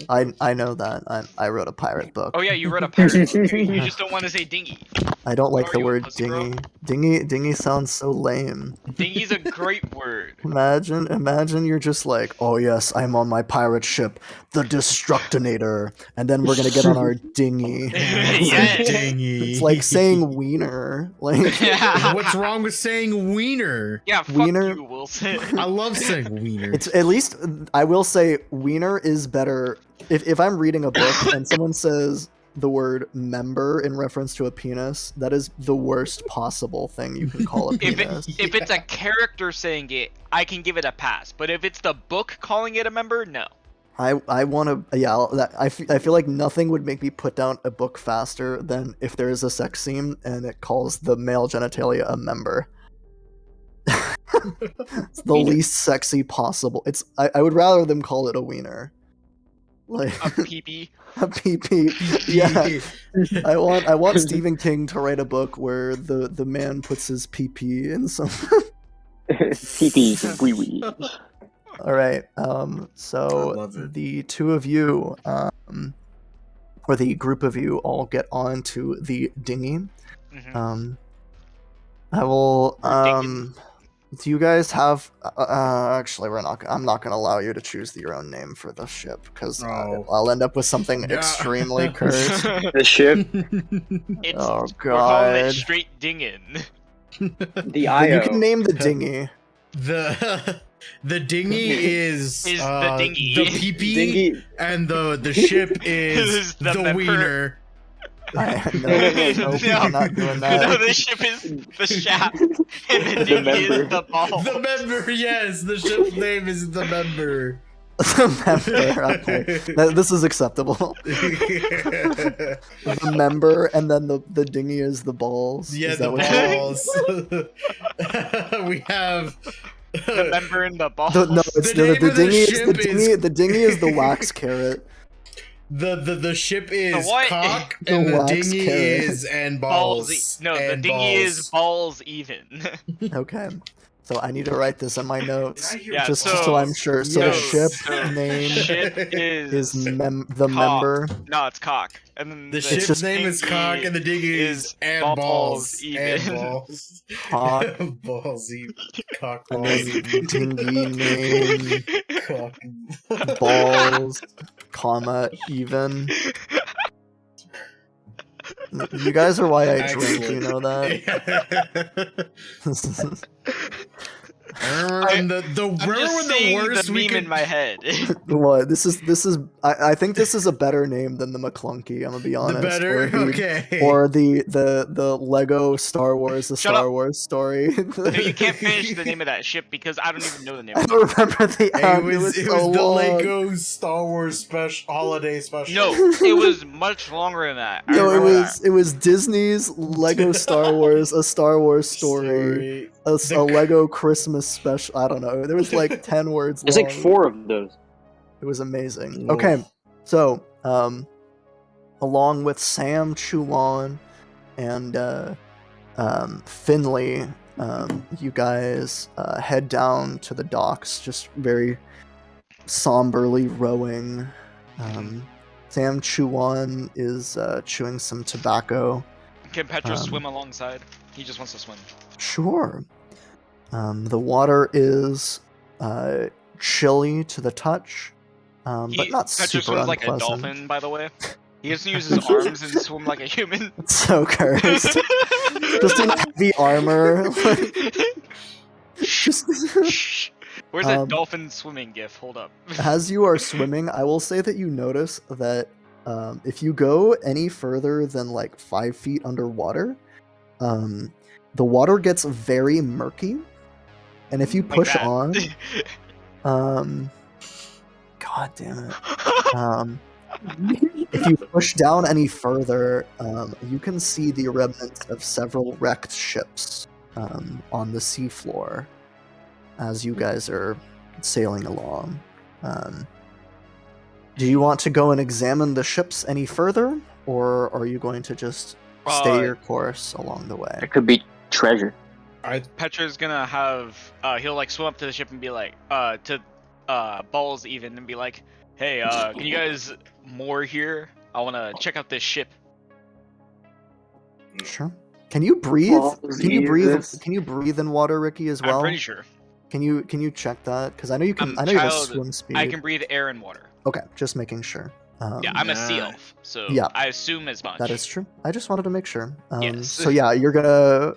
I know that. I wrote a pirate book. Oh yeah, you read a pirate book. You just don't want to say dinghy. I don't like Are the you a word pussy girl? dinghy. Dinghy sounds so lame. Dinghy's a great word. Imagine you're just like, oh yes, I'm on my pirate ship, the Destructinator, and then we're gonna get on our dinghy. Yes. Dinghy. It's like saying wiener. Like What's wrong with saying wiener? Yeah, fuck Wiener- you, Wilson. I love saying wiener. it's at least I will say wiener is better if I'm reading a book and someone says the word member in reference to a penis, that is the worst possible thing you can call a If penis. if it's a character saying it, I can give it a pass. But if it's the book calling it a member, no. I want to, yeah, I feel like nothing would make me put down a book faster than if there is a sex scene and it calls the male genitalia a member. It's the least sexy possible. I would rather them call it a wiener. Like A peepee. a pee. Yeah. I want Stephen King to write a book where the man puts his pee in some. Pee-pee, wee-wee. All right. I So love it. the two of you, or the group of you, all get onto the dinghy. Mhm. I will. We're dinging. Do you guys have? Actually, I'm not gonna allow you to choose your own name for the ship because Oh. I'll end up with something Yeah. extremely cursed. The ship, It's Oh we're calling it god. straight dingin. the Then you IO. can name the dinghy. The dinghy is the dinghy. the pee-pee, Dinghy. and the ship is Is the the member. wiener. No, No, I'm not doing No, that. the ship is the shaft, and the The dinghy is member. the ball. The member, yes, the ship's name is the member. The member. Okay, this is acceptable. The member, and then the dinghy is the balls. Yeah, Is the that what balls. We have The member and the ball. No, it's The name the of the dinghy. ship is- The dinghy is the wax carrot. the ship is what? cock, The and the wax dinghy carrot. is and balls. No, the and dinghy is balls. balls even. Okay, so I need to write this in my notes, Yeah, just so- so I'm sure. So the Yes. ship So name ship is is the cock. member. No, it's cock. And then The It's ship's just name is cock, and the dinghy is is and balls balls. even. And balls. Cock, Balls even. Cock and balls. then dinghy name Cock. balls, comma even. You guys are why I drink. You know that. Remember I'm remember just when the seeing worst the we meme could in my head. What? This is. I think this is a better name than the McClunky. I'm gonna be the honest. better Or the, okay or the Lego Star Wars, the Shut Star up. Wars story. No, you can't finish the name of that ship because I don't even know the name I of it. don't remember the it end. was so the long. Lego Star Wars special holiday special. No, it was much longer than that. I No, it remember was it was Disney's Lego Star Wars, a Star Wars story, a The- Lego Christmas special. I don't know. There was like 10 words There's long. like 4 of those. It was amazing. Whoa. Okay, so along with Sam Chuan and Finley, you guys head down to the docks, just very somberly rowing. Sam Chuan is chewing some tobacco. Can Petra Um, swim alongside? He just wants to swim. Sure. The water is chilly to the touch, but not Petra super swims like a unpleasant. dolphin, by the way. He doesn't use his arms and swim like a human. It's so cursed. Just in heavy armor. Just Shh. Where's that Um, dolphin swimming gif? Hold up. as you are swimming, I will say that you notice that if you go any further than like 5 feet underwater, the water gets very murky, and if you Like push that. on, god damn it, if you push down any further, you can see the remnants of several wrecked ships on the seafloor as you guys are sailing along. Do you want to go and examine the ships any further, or are you going to just stay your course along the way? It could be treasure. Petra's gonna have he'll like swim up to the ship and be like to balls even and be like, hey, can you guys moor here? I wanna check out this ship. Sure. Can you breathe? Well, Can you breathe? Jesus. Can you breathe in water, Ricky, as well? I'm pretty sure. Can you check that? Because I know you can. I'm I know you have child, swim speed. I can breathe air and water. Okay, just making sure. Yeah, I'm a sea Nah. elf, so Yeah. I assume as much. That is true. I just wanted to make sure. Yes. So yeah, you're gonna.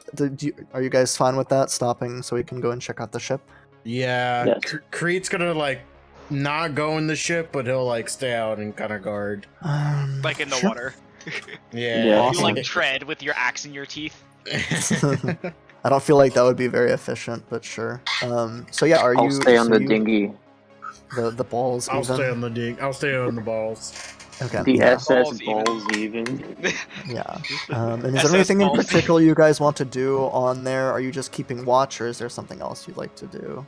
Are you guys fine with that? Stopping so we can go and check out the ship. Yeah, Yes. Creed's gonna like not go in the ship, but he'll like stay out and kind of guard. Like in the sure. water. Yeah, Yeah. You Awesome. like tread with your axe in your teeth. I don't feel like that would be very efficient, but sure. So yeah, are I'll you? stay on so the you- dinghy. The balls I'll even. stay on the dig. I'll stay on the balls. Okay. The yeah. SS Balls even. balls even. Yeah. And is SS there anything in balls. particular you guys want to do on there? Are you just keeping watch, or is there something else you'd like to do?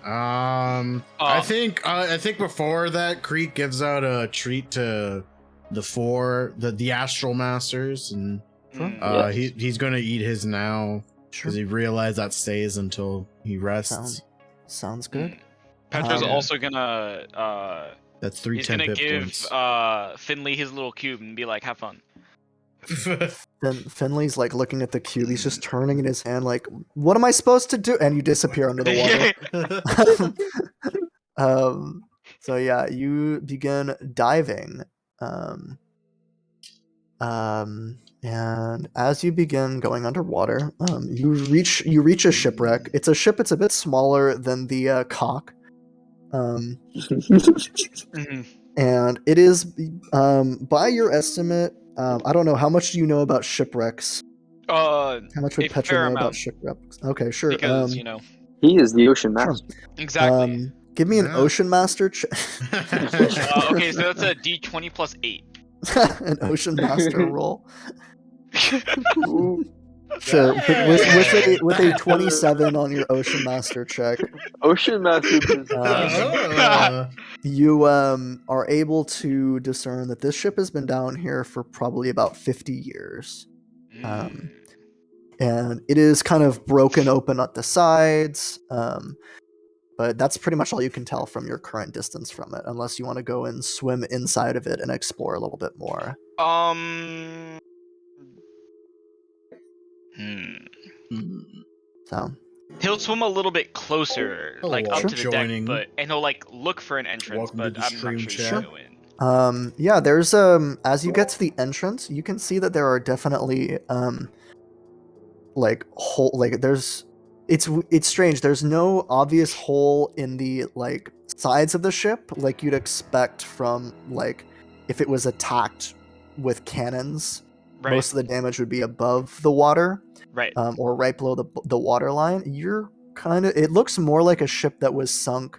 I think before that, Creed gives out a treat to the Astral Masters, and Mm. Yes. he's gonna eat his now Sure. because he realized that stays until he rests. Sounds good. Petra's Um, also gonna That's three he's 10 gonna hit give points. Finley his little cube and be like, have fun. Finley's like looking at the cube. He's just turning in his hand, like, "What am I supposed to do?" And you disappear under the water. So yeah, you begin diving. And as you begin going underwater, you reach a shipwreck. It's a ship. It's a bit smaller than the cock. Mhm. And it is, by your estimate, I don't know, how much do you know about shipwrecks? How much A would Petra fair know about amount, shipwrecks? Okay, sure. because He is the ocean Sure. master. exactly. Give me an Yeah. ocean master Okay, so that's a D20 plus 8. an ocean master roll. Ooh, Sure. Hey! With a 27 on your ocean master check, ocean master business. you are able to discern that this ship has been down here for probably about 50 years. And it is kind of broken open at the sides. But that's pretty much all you can tell from your current distance from it, unless you want to go and swim inside of it and explore a little bit more. So He'll swim a little bit closer, like up Hello, to the joining. deck, and he'll like look for an entrance, Welcome to but the I'm not stream sure he's chat. gonna go in. yeah, there's as you get to the entrance, you can see that there are definitely like there's it's strange. There's no obvious hole in the like sides of the ship like you'd expect from like if it was attacked with cannons. Right. Most of the damage would be above the water. Right. Or right below the water line. It looks more like a ship that was sunk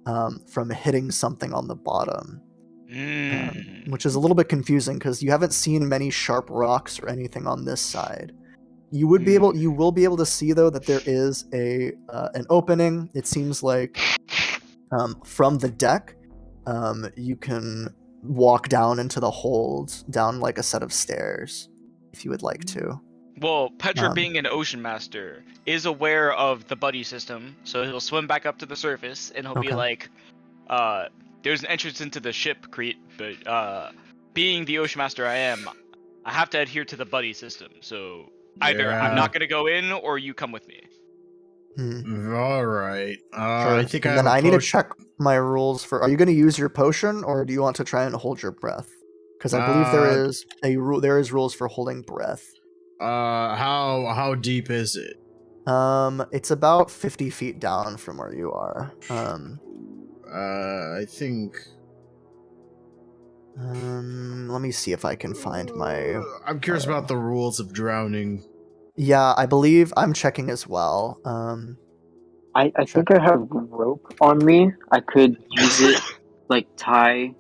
from hitting something on the bottom, which is a little bit confusing because you haven't seen many sharp rocks or anything on this side. You will be able to see though that there is an opening. It seems like from the deck, you can walk down into the hold down like a set of stairs if you would like to. Well, Petra, being an ocean master, is aware of the buddy system, so he'll swim back up to the surface and he'll be like, there's an entrance into the ship, Crete, but being the ocean master I am, I have to adhere to the buddy system, so either I'm not going to go in or you come with me. All right. Sure. I think and then I need to check my rules for. Are you going to use your potion, or do you want to try and hold your breath? Because I believe there is a rule. There is rules for holding breath. How deep is it? It's about 50 feet down from where you are. I think. Let me see if I can find my. I'm curious about the rules of drowning. Yeah, I believe I'm checking as well. I think I have rope on me. I could use it, like tie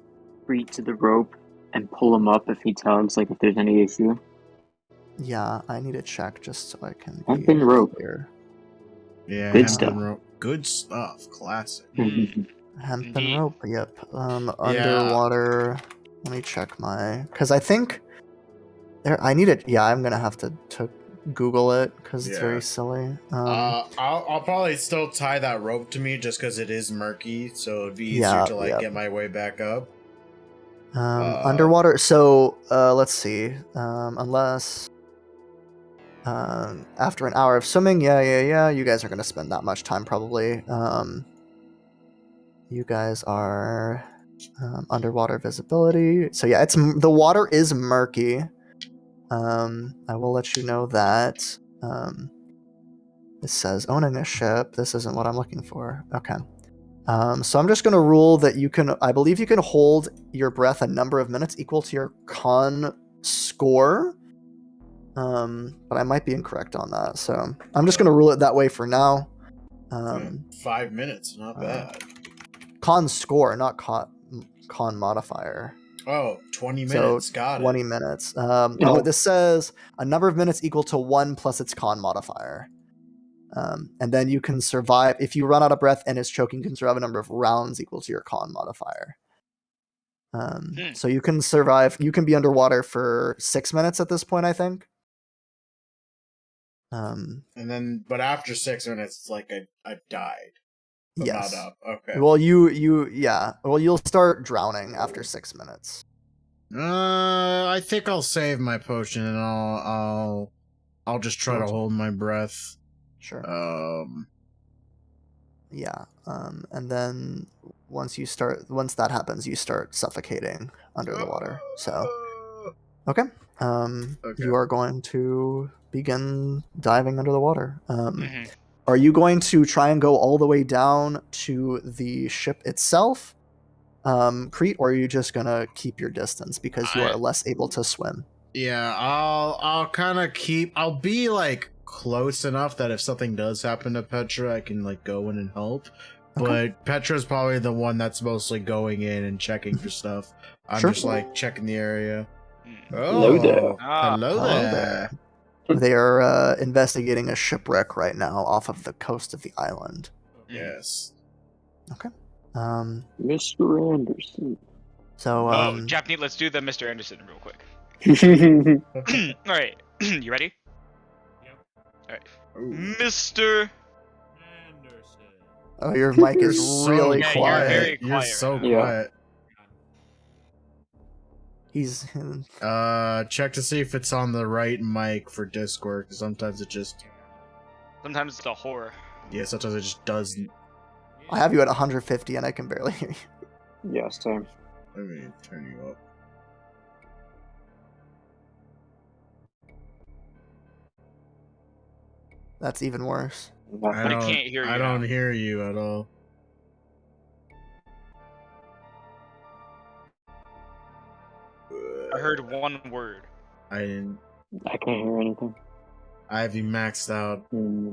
Crete to the rope and pull him up if he tugs, like if there's any issue. Yeah, I need to check just so I can. Hempen rope. Clear. Yeah, Good stuff. rope. Good stuff. Classic. Hempen rope. Yep. Underwater. Let me check my. Because I think there. I need it. Yeah, I'm gonna have to Google it because it's very silly. I'll probably still tie that rope to me just because it is murky, so it'd be easier to get my way back up. Underwater. So let's see. Unless after an hour of swimming, you guys are gonna spend that much time probably. You guys are underwater visibility. So yeah, the water is murky. I will let you know that. This says owning a ship. This isn't what I'm looking for. Okay. So I'm just going to rule that I believe you can hold your breath a number of minutes equal to your con score. But I might be incorrect on that. So I'm just going to rule it that way for now. 5 minutes, not bad. Con score, not con modifier. Oh, 20 minutes. So got 20 it. minutes. This says a number of minutes equal to 1 plus its con modifier. And then you can survive. If you run out of breath and it's choking, you can survive a number of rounds equal to your con modifier. So you can survive. You can be underwater for 6 minutes at this point, I think. And then, but after 6 minutes, it's like I've died. But yes. not up. Okay. Well, you'll start drowning after 6 minutes. I think I'll save my potion and I'll just try to hold my breath. Sure. Um. Yeah. And then once that happens, you start suffocating under the water. So, okay. Okay. You are going to begin diving under the water. Mhm. Are you going to try and go all the way down to the ship itself, Crete, or are you just gonna keep your distance because you are less able to swim? Yeah, I'll kind of I'll be like close enough that if something does happen to Petra, I can like go in and help. Okay. But Petra's probably the one that's mostly going in and checking for stuff. I'm Sure. just like checking the area. Hello there. Oh, hello Hello there. They are investigating a shipwreck right now off of the coast of the island. Yes. Mr. Anderson. So, Japanese, let's do the Mr. Anderson real quick. All right, you ready? Ooh. Mr. oh, your mic You're is so really Yeah, quiet. you're very You're quiet so right now. Yeah. quiet. He's Check to see if it's on the right mic for Discord, because sometimes it just, Sometimes it's a horror. yeah, sometimes it just doesn't. I have you at 150 and I can barely hear you. Yeah, same. Let me turn you up. That's even worse. I I don't, can't hear you I don't now. hear you at all. I heard one word. I didn't. I can't hear anything. I have you maxed out. Hmm.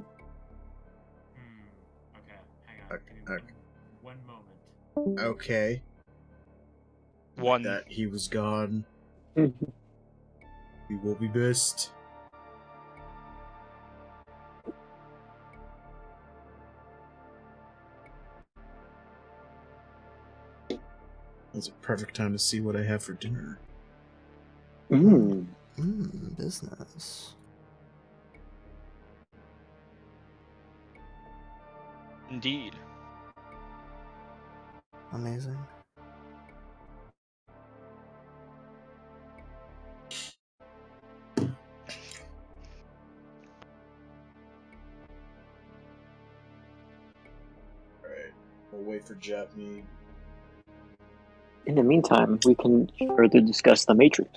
Okay, hang on. Okay, Give me okay. one moment. Okay. One. That he was gone. Mhm. We will be missed. It's a perfect time to see what I have for dinner. Mm. Business. Indeed. Amazing. Alright. We'll wait for Japanese. In the meantime, we can further discuss the Matrix.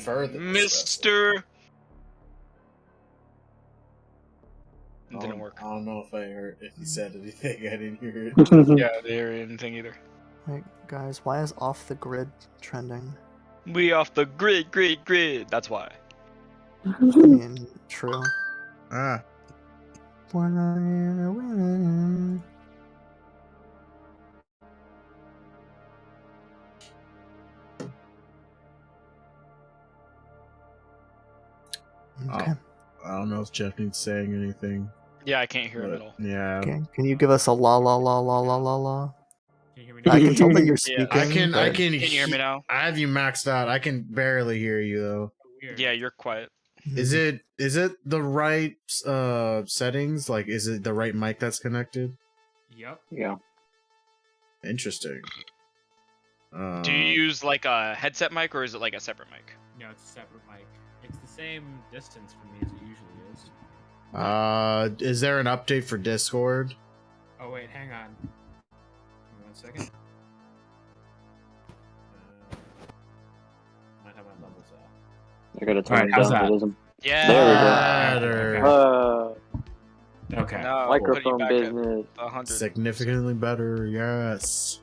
Further Mr. It I didn't don't- work. I don't know if he said anything. I didn't hear it. Yeah, they didn't anything either. Hey, guys, why is off the grid trending? We off the grid. That's why. I mean, true. Ah. Okay. I don't know if Japanese's saying anything. Yeah, I can't hear him at But, all. yeah. Okay. Can you give us a la la la la la la la? Can you hear me now? I can tell that you're Yeah. speaking. I but- can. Can you hear me now? I have you maxed out. I can barely hear you though. Weird. Yeah, you're quiet. Is it the right settings? Like, is it the right mic that's connected? Yep. Yeah. Interesting. Do you use like a headset mic or is it like a separate mic? No, it's a separate mic. It's the same distance from me as it usually is. Is there an update for Discord? Oh wait, hang on. Give me 1 second. Might have my levels up. I gotta turn Alright, it how's down. that? It doesn't. Yeah. There we go. Better. Okay. No, Microphone put you back at business. 100. Significantly better. Yes.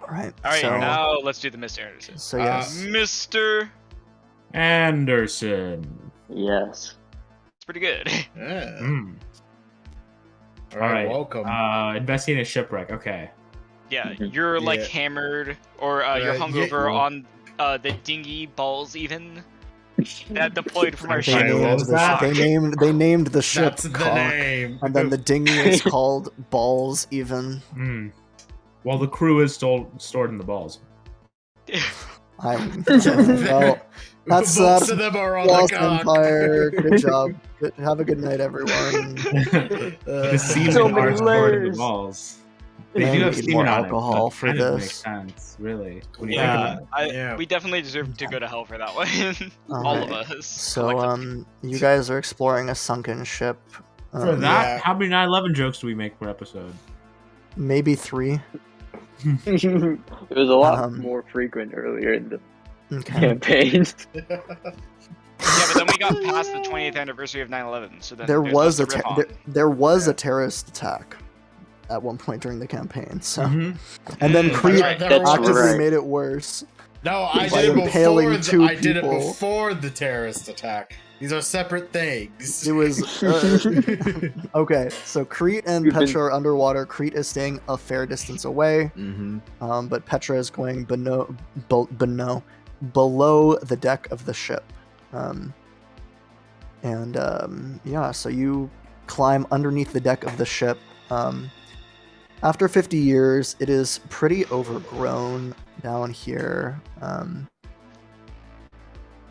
All right. All right, so, now let's do the Mr. Anderson. So yes. Mr. Anderson. Yes. It's pretty good. Yeah. Mm. All right. Alright. Welcome. Investigating a shipwreck. Okay. Yeah, Mhm. you're like Yeah. hammered or you're Yeah, hungover well- on the dinghy balls even that deployed from our They Sorry, ship. what named, was the that? they named the ship That's the Cock, name. and then the dinghy is called Balls. Even Hmm. Well, the crew is stored in the balls. I'm well. Most That's of them are on Lost the cock. Empire. Good job. Have a good night, everyone. The seamen So are many stored in the layers. balls. They I do have need semen more on alcohol it, so for it kind of this. makes sense, really. When you Yeah. think about Yeah. We definitely deserve to go to hell for that one. All of us. So, collectively. you guys are exploring a sunken ship. it. For that, Yeah. how many 9/11 jokes do we make per episode? Maybe 3. It was a lot Um, more frequent earlier in the Okay. campaign. Yeah, but then we got past the 20th anniversary of 9/11, so then There there's was less a to riff on. there was Yeah. a terrorist attack at one point during the campaign. So, Mhm. and then Mm, Creed right. That's actively right. made it worse. No, I By did it impaling before. two I did it people. before the terrorist attack. These are separate things. It was okay. So Crete and You've been- Petra are underwater. Crete is staying a fair distance away, Mm-hmm. but Petra is going below the deck of the ship. Yeah, so you climb underneath the deck of the ship. After 50 years, it is pretty overgrown down here.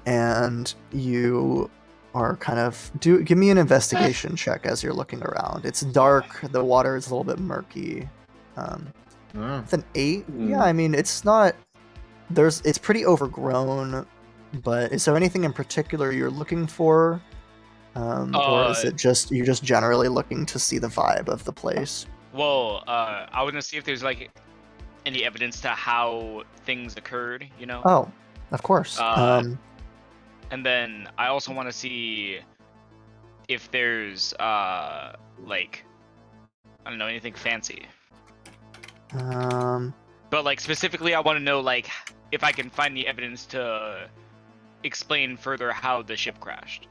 And you are kind of give me an investigation check as you're looking around. It's dark, the water is a little bit murky. With an 8, yeah, I mean it's not it's pretty overgrown, but is there anything in particular you're looking for? Or is it just you're just generally looking to see the vibe of the place? Well, I was gonna see if there's like any evidence to how things occurred, you know? Oh, of course. And then I also want to see if there's like I don't know, anything fancy. But like specifically, I want to know like if I can find the evidence to explain further how the ship crashed.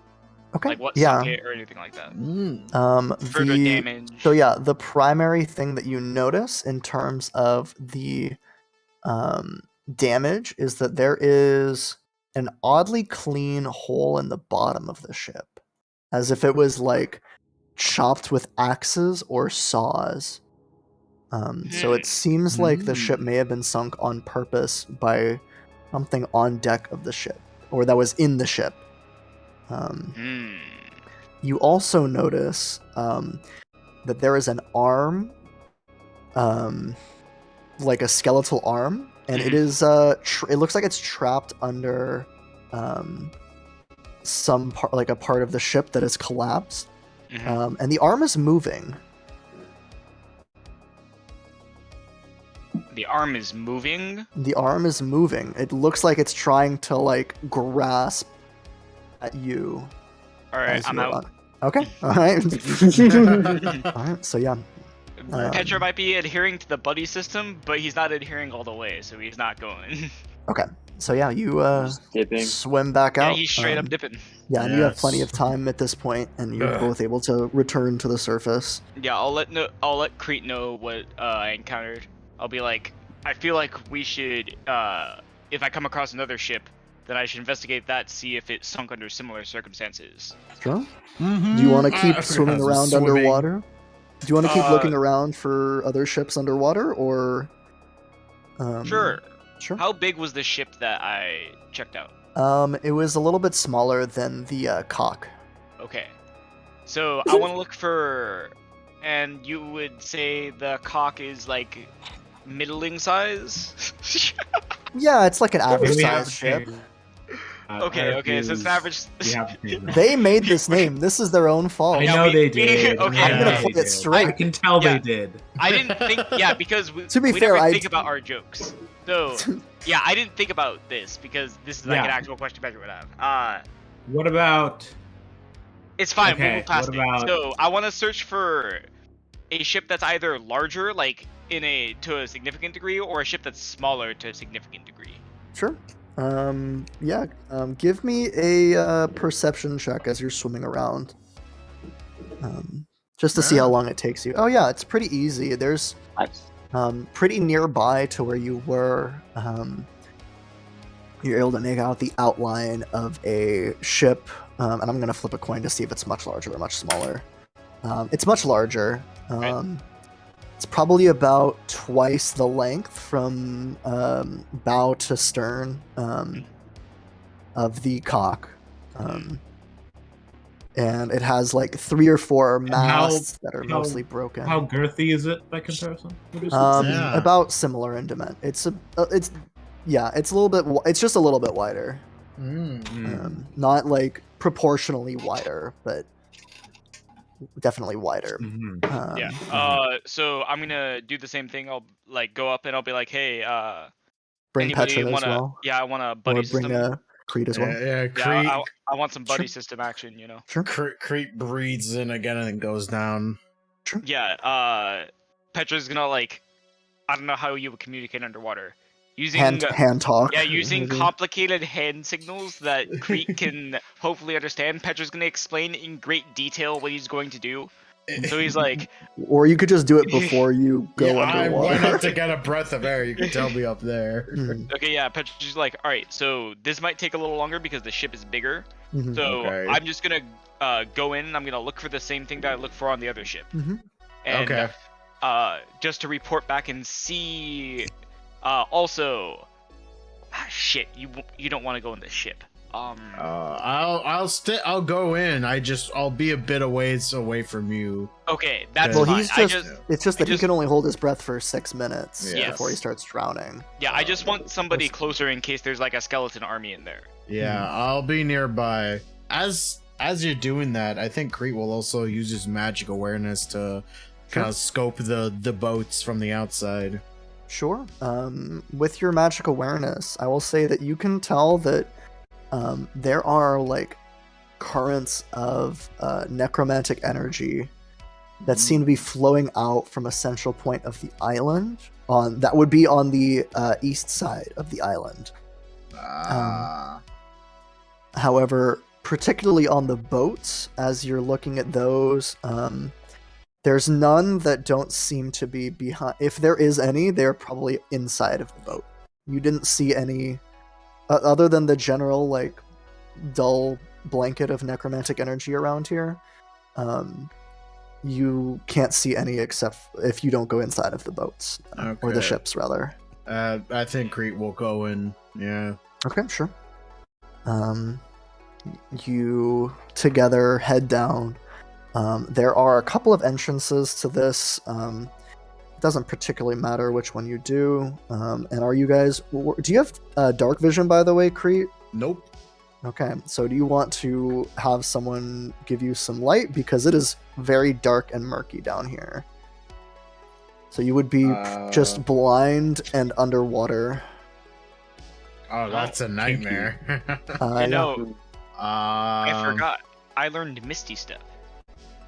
Okay. Like what Yeah. sunk it or anything like that. Further The damage. so yeah, the primary thing that you notice in terms of the damage is that there is an oddly clean hole in the bottom of the ship, as if it was like chopped with axes or saws. So it seems like the ship may have been sunk on purpose by something on deck of the ship, or that was in the ship. You also notice that there is an arm, like a skeletal arm, and it is it looks like it's trapped under some part, like a part of the ship that has collapsed, and the arm is moving. The arm is moving. The arm is moving. It looks like it's trying to like grasp at you. All right, as I'm you're out. Okay. All right. All right. So yeah. Petra might be adhering to the buddy system, but he's not adhering all the way, so he's not going. Okay. So yeah, you Just dipping. swim back Yeah, out. he's straight up dipping. Yeah, and you have Yes. plenty of time at this point, and you're both able to return to the surface. Yeah, I'll let Crete know what I encountered. I'll be like, I feel like we should, if I come across another ship, then I should investigate that, see if it sunk under similar circumstances. Sure. Do you want to keep swimming around underwater? Do you want to keep looking around for other ships underwater, or? Sure. Sure. How big was the ship that I checked out? It was a little bit smaller than the cock. Okay. So I want to look for, and you would say the cock is like middling size? Yeah, it's like an average We have size to ship. change- Okay, so it's an average. We have to change that. They made this name. This is their own fault. I Yeah, know we- they we- did. okay, I know I'm gonna they play it did. straight. I can tell Yeah. they did. I didn't think, yeah, because To be we fair, never I think d- about our jokes. So, yeah, I didn't think about this because this is like Yeah. an actual question Patrick would have. What about? It's fine. We'll Okay, move past what it. about- So I want to search for a ship that's either larger, like to a significant degree, or a ship that's smaller to a significant degree. Sure. Yeah. Give me a perception check as you're swimming around. Just to see how long it takes you. Oh yeah, it's pretty easy. There's Nice. pretty nearby to where you were. You're able to make out the outline of a ship, and I'm gonna flip a coin to see if it's much larger or much smaller. It's much larger. It's probably about twice the length from bow to stern of the cock. and it has like 3 or 4 And how- masts that are how- mostly broken. How girthy is it by comparison? Would you say? Yeah. About similar in dimension. It's it's a little bit. It's just a little bit wider. Not like proportionally wider, but definitely wider. Mhm. Yeah. So I'm gonna do the same thing. I'll like go up and I'll be like, hey, Bring anybody Petra as wanna? well, Yeah, I want a buddy or bring system. Creed as well. Yeah, Yeah, Crete, I want some buddy Sure. system action. You know. Sure. Crete breathes in again and then goes down. Yeah. Petra's gonna like, I don't know how you would communicate underwater. Using Hand talk. Yeah, using maybe. complicated hand signals that Crete can hopefully understand. Petra's gonna explain in great detail what he's going to do. So he's like, Or you could just do it before you go Yeah, underwater. why not to get a breath of air? You can tell me up there. Mhm, okay, yeah, Petra's like, all right, so this might take a little longer because the ship is bigger. mhm. So Okay. I'm just gonna go in and I'm gonna look for the same thing that I look for on the other ship. Mhm. And Okay. just to report back and see. Also, shit, you don't want to go in this ship. I'll go in. I'll be a bit away from you. Okay, that's Well, fine. he's I just. It's just that he just- can only hold his breath for 6 minutes Yes. before he starts drowning. Yeah, I just want somebody closer in case there's like a skeleton army in there. Yeah, I'll be nearby. As you're doing that, I think Crete will also use his magic awareness to kind of scope the boats from the outside. Sure. With your magic awareness, I will say that you can tell that there are like currents of necromantic energy that seem to be flowing out from a central point of the island. That would be on the east side of the island. However, particularly on the boats, as you're looking at those, there's none that don't seem to be behind. If there is any, they're probably inside of the boat. You didn't see any, other than the general, like, dull blanket of necromantic energy around here. You can't see any except if you don't go inside of the boats, or the Okay. ships, rather. I think Crete will go in. Yeah. Okay, sure. You together head down. There are a couple of entrances to this. It doesn't particularly matter which one you do. And are you guys... Do you have dark vision, by the way, Crete? Nope. Okay, so do you want to have someone give you some light? Because it is very dark and murky down here. So you would be just blind and underwater. Oh, that's a nightmare. You know, I I forgot. I learned Misty Step.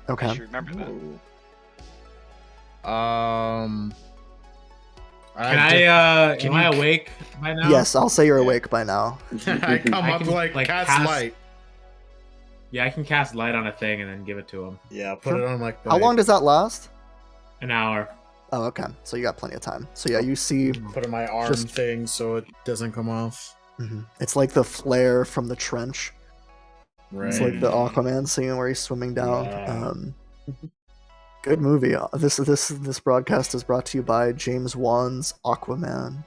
I Okay. should remember that. Can Am I you- awake by now? Yes, I'll say you're awake by now. I come I up can, like like, cat's cast- light. Yeah, I can cast light on a thing and then give it to him. Yeah, put it on like. How long does that last? An hour. Oh, okay. So you got plenty of time. So yeah, you see... Put in my arm Just- thing so it doesn't come off. It's like the flare from the trench. Right. It's like the Aquaman scene where he's swimming down. Yeah. Good movie. This broadcast is brought to you by James Wan's Aquaman.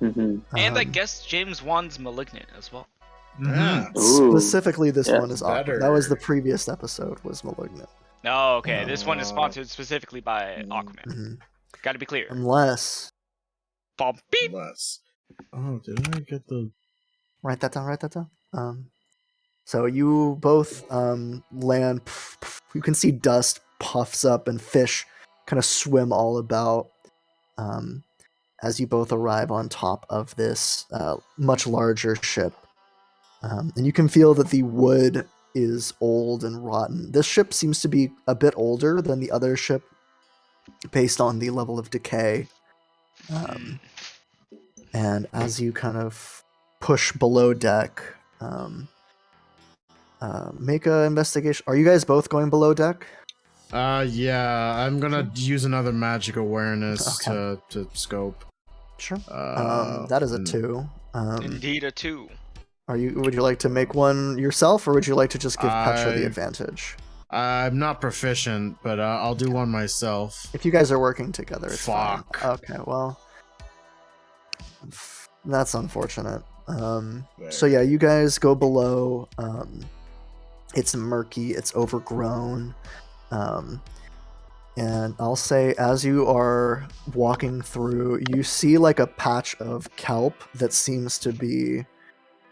Mhm. And I Um, guess James Wan's Malignant as well. Yeah. Ooh. specifically this Yeah, one is better. Aquaman. That was the previous episode, was Malignant. Oh, okay. This one is Oh. sponsored specifically by Aquaman. Mhm. Got to be clear. Unless... Bob beep. Less. Oh, did I get the? Write that down. So you both land. You can see dust puffs up and fish kind of swim all about as you both arrive on top of this much larger ship. And you can feel that the wood is old and rotten. This ship seems to be a bit older than the other ship based on the level of decay. And as you kind of push below deck, make a investigation. Are you guys both going below deck? Yeah, I'm gonna use another magic awareness Okay. to scope. Sure. That is a 2. Indeed, a 2. Would you like to make one yourself, or would you like to just give Petra the I- advantage? I'm not proficient, but I'll do one myself. If you guys are working together, it's fine. Fuck. Okay, well, that's unfortunate. So yeah, you guys go below. It's murky, it's overgrown. And I'll say, as you are walking through, you see like a patch of kelp that seems to be,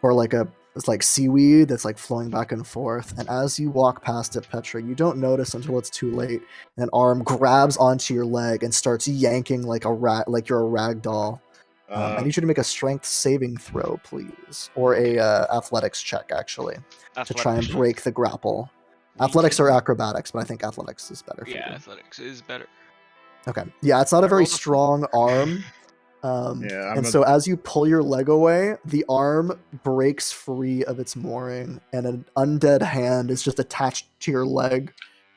or it's like seaweed that's like flowing back and forth. And as you walk past it, Petra, you don't notice until it's too late. An arm grabs onto your leg and starts yanking like like you're a rag doll. I need you to make a strength saving throw, please, or a athletics check actually, to try and break the grapple. Athletics or acrobatics, but I think athletics is better for you. Yeah, athletics is better. Okay. Yeah, it's not a very strong arm. So as you pull your leg away, the arm breaks free of its mooring, and an undead hand is just attached to your leg.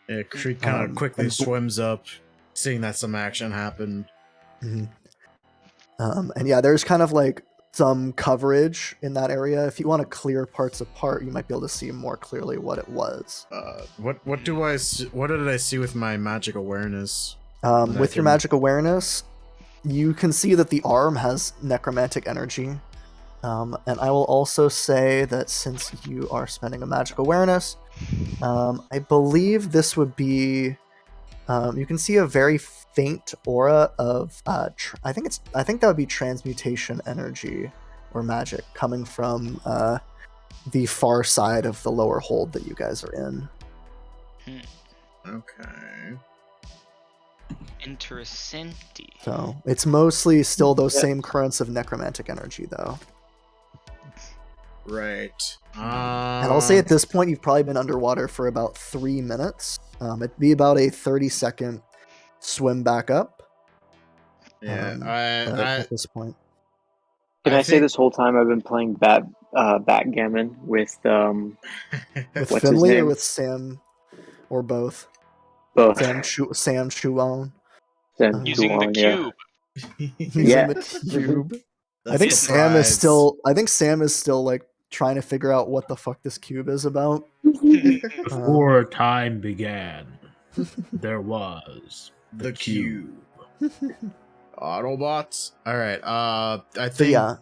It kind of quickly swims up, seeing that some action happened. Mm-hmm. And yeah, there's kind of like some coverage in that area. If you want to clear parts apart, you might be able to see more clearly what it was. What did I see with my magic awareness? With your magic awareness, you can see that the arm has necromantic energy. And I will also say that since you are spending a magic awareness, I believe this would be, you can see a very faint aura of, I think that would be transmutation energy or magic coming from the far side of the lower hold that you guys are in. Okay. Interessanty. So it's mostly still those same currents of necromantic energy, though. Right. And I'll say at this point, you've probably been underwater for about 3 minutes. It'd be about a 30-second swim back up. Yeah, at this point. Can I say this whole time I've been playing backgammon with with what's Finley his name? or with Sam, or both? Both. Sam Chuan. Using the cube. Using the cube. I think Sam is still like trying to figure out what the fuck this cube is about. Before time began, there was the cube. Autobots. All right. I think. Yeah.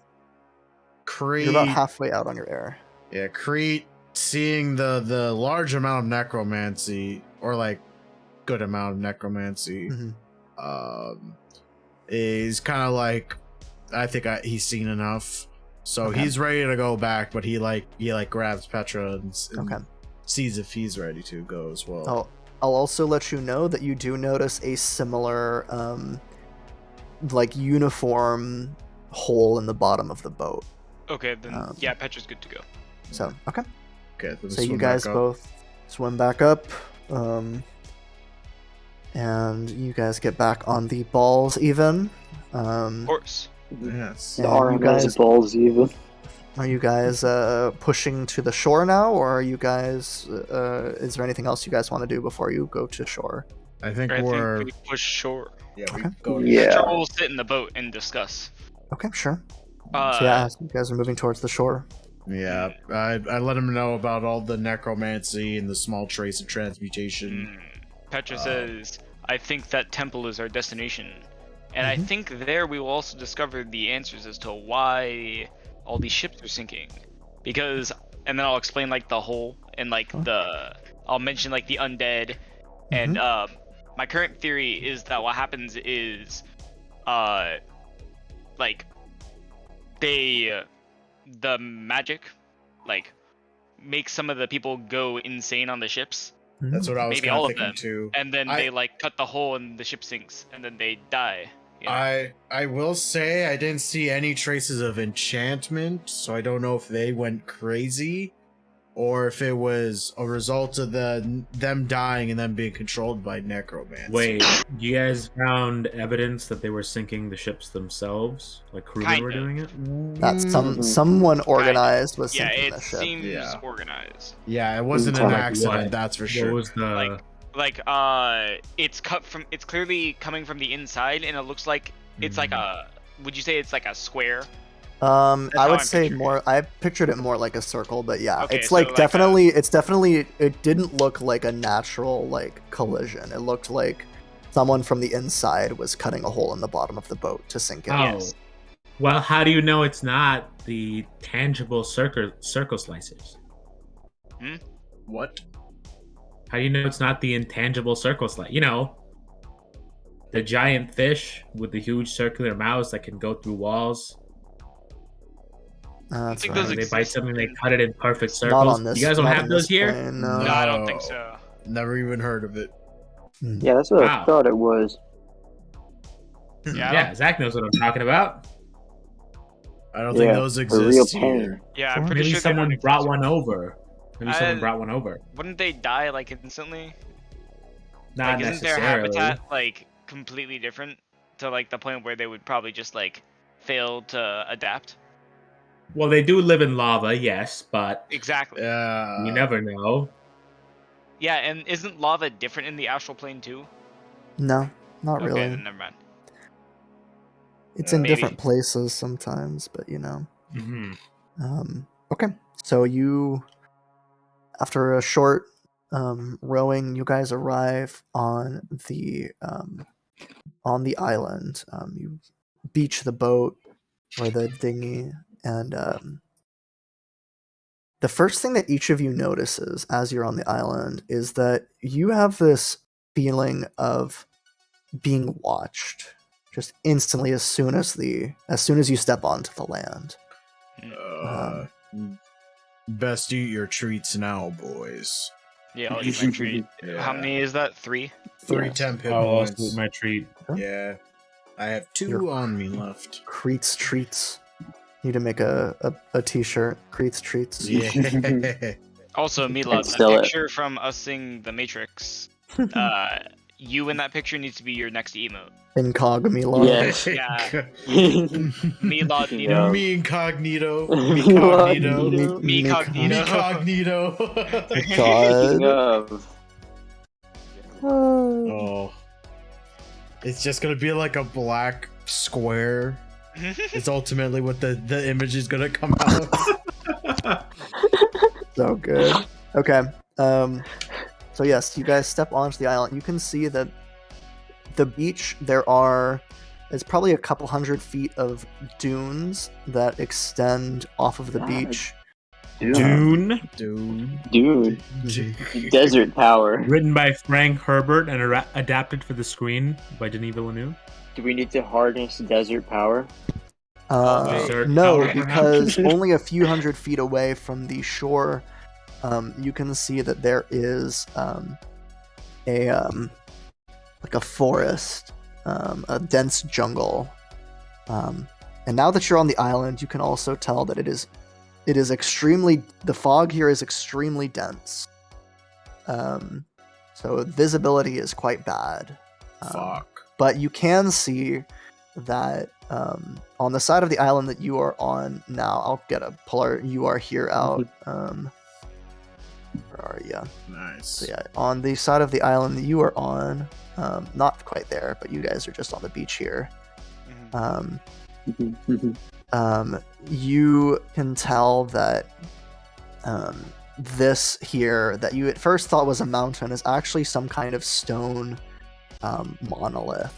Crete, you're about halfway out on your air. Yeah, Crete, seeing the large amount of necromancy, or like good amount of necromancy, is kind of like, I think he's seen enough, so he's ready to go back. But he grabs Petra and sees if he's ready to go as well. I'll also let you know that you do notice a similar like uniform hole in the bottom of the boat. Okay, then Petra's good to go. So okay. So you swim guys back up. both swim back up, and you guys get back on the balls even. Of course. Yes. The RMS balls even. Are you guys pushing to the shore now, or are you guys? Is there anything else you guys want to do before you go to shore? I think we push shore. Yeah, we Okay. go. Petra will sit in the boat and discuss. Okay, sure. So yeah, you guys are moving towards the shore. Yeah, I let him know about all the necromancy and the small trace of transmutation. Petra says, I think that temple is our destination. And I think there we will also discover the answers as to why all these ships are sinking. Because, and then I'll explain like the hole and like I'll mention like the undead. And my current theory is that what happens is, like, the magic, like, makes some of the people go insane on the ships. That's what I was Maybe all of thinking them. too. And then they like cut the hole and the ship sinks, and then they die. You know? I will say I didn't see any traces of enchantment, so I don't know if they went crazy, or if it was a result of them dying and then being controlled by necromancy. Wait, you guys found evidence that they were sinking the ships themselves? Like crewmen were doing it? That's someone organized was Yeah, sinking it the ship. seems organized. Yeah, it wasn't an accident, that's for sure. What was the... It's clearly coming from the inside, and it looks like it's like a. Would you say it's like a square? I would say more. I pictured it more like a circle, but yeah, Okay, it's so like like definitely. It's definitely. It didn't look like a natural like collision. It looked like someone from the inside was cutting a hole in the bottom of the boat to sink it. Oh, well, how do you know it's not the tangible circle slicers? What? How do you know it's not the intangible circle slide? You know, the giant fish with the huge circular mouths that can go through walls. That's think right. those When they bite exist something, they in- cut it in perfect Not circles. on this. You guys don't not have on those this here? plane, No, no. I don't think so. Never even heard of it. Yeah, that's what Wow. I thought it was. Yeah, I Yeah, don't- Zach knows what I'm talking about. I don't think those the exist real here. pain. yeah, I'm pretty Maybe sure they don't someone exist. brought one over. Maybe someone Uh, brought one over. Wouldn't they die like instantly? Not Like, isn't their necessarily. habitat like completely different to like the point where they would probably just like fail to adapt? Well, they do live in lava, yes, but Exactly. you never know. Yeah, and isn't lava different in the astral plane too? No, not Okay, really. then never mind. It's in Maybe. different places sometimes, but you know. Hmm. Okay, so you, after a short rowing, you guys arrive on the island. You beach the boat or the dinghy, and the first thing that each of you notices as you're on the island is that you have this feeling of being watched just instantly as soon as you step onto the land. Best eat your treats now, boys. Yeah, I'll eat my treat. Yeah. How many is that? 3? 3 Yes. temp hit I'll also points. eat my treat. Yeah. I have 2 You're- on me left. Creets treats. Need to make a t-shirt. Creets treats. Yeah. Also, Milad, sell that it. picture from us seeing The Matrix, you in that picture needs to be your next emote. Incognito. Yes. Yeah. Yeah. Milad, Yeah. Me incognito. Me Me cognito. Me cognito. Me cognito. Speaking of, Oh. It's just gonna be like a black square. It's ultimately what the image is gonna come out. So good. Okay. So yes, you guys step onto the island. You can see that the beach, it's probably a couple hundred feet of dunes that extend off of the God. beach. Dune, dude, Desert Power. written by Frank Herbert and adapted for the screen by Denis Villeneuve. Do we need to harness desert power? Desert No, power, because perhaps? only a few hundred feet away from the shore, you can see that there is like a forest, a dense jungle. And now that you're on the island, you can also tell that it is the fog here is extremely dense. So visibility is quite bad. Fuck. But you can see that on the side of the island that you are on now, I'll get a puller. You are here out. Where are you? Nice. So yeah, on the side of the island that you are on, not quite there, but you guys are just on the beach here. You can tell that this here that you at first thought was a mountain is actually some kind of stone monolith.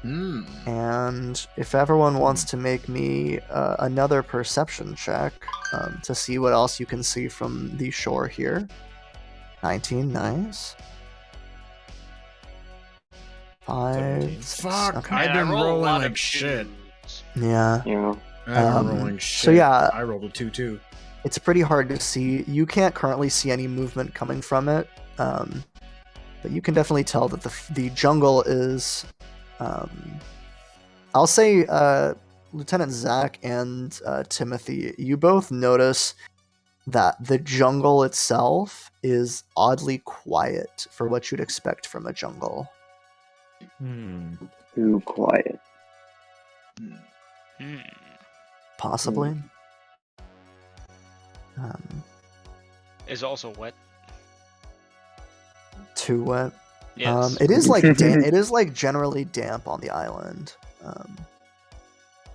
And if everyone wants to make me another perception check to see what else you can see from the shore here. 19, nice. 5. Fuck, okay. I've Man, I been roll a rolling lot like of shit. twos. Yeah. Yeah. I've been Um, rolling shit. so yeah. I rolled a 2-2. It's pretty hard to see. You can't currently see any movement coming from it, but you can definitely tell that the jungle is. I'll say, Lieutenant Zach and Timothy, you both notice that the jungle itself is oddly quiet for what you'd expect from a jungle. Too quiet. Hmm. Possibly. Is also wet. Too wet. Yes. It is like it is like generally damp on the island.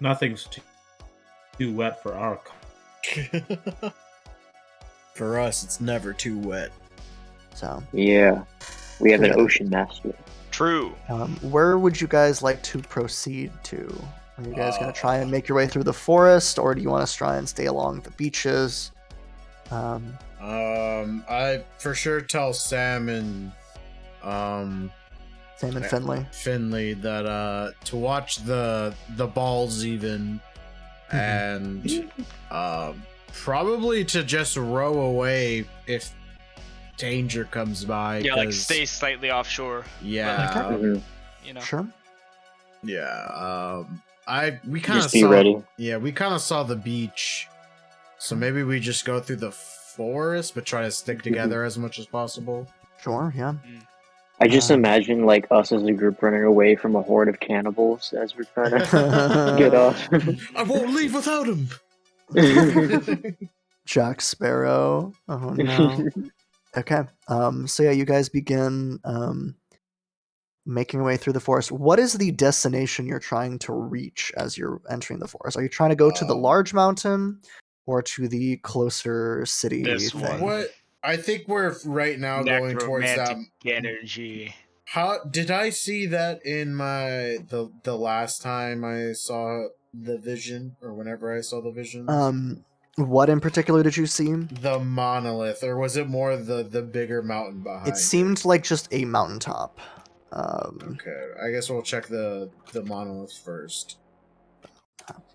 Nothing's too wet for our. For us, it's never too wet. So, Yeah. We have an Yeah. ocean master. True. where would you guys like to proceed to? Are you guys going to try and make your way through the forest, or do you want to try and stay along the beaches? I for sure tell Sam and Finley. Finley that to watch the balls even, and probably to just row away if danger comes by. Yeah, like 'cause- stay slightly offshore. Yeah. Mhm. You know. Sure. Yeah. We kind of Just be saw. ready. Yeah, we kind of saw the beach, so maybe we just go through the forest, but try to stick together as much as possible. Sure. Yeah. I just Um, imagine like us as a group running away from a horde of cannibals as we're trying to get off. I won't leave without him. Jack Sparrow. Oh no. Okay. So yeah, you guys begin making your way through the forest. What is the destination you're trying to reach as you're entering the forest? Are you trying to go to the large mountain or to the closer city This thing? one. What? I think we're right now going towards that. Energy. How did I see that in the last time I saw the vision, or whenever I saw the visions? What in particular did you see? The monolith, or was it more the bigger mountain behind? It seemed like just a mountaintop. Okay, I guess we'll check the monolith first.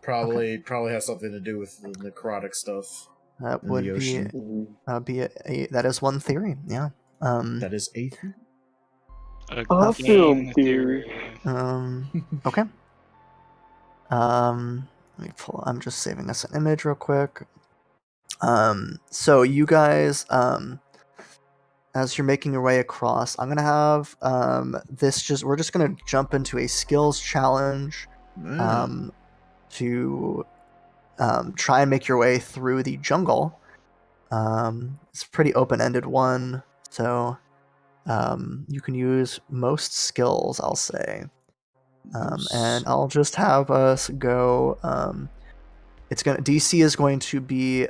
Probably has something to do with the necrotic stuff. That in would the be ocean. that is one theory. Yeah. That is a theory. A film game theory. Okay. Let me pull. I'm just saving us an image real quick. So you guys, as you're making your way across, I'm gonna have we're just gonna jump into a skills challenge, to try and make your way through the jungle. It's a pretty open-ended one, so you can use most skills, I'll say. And I'll just have us go. DC is going to be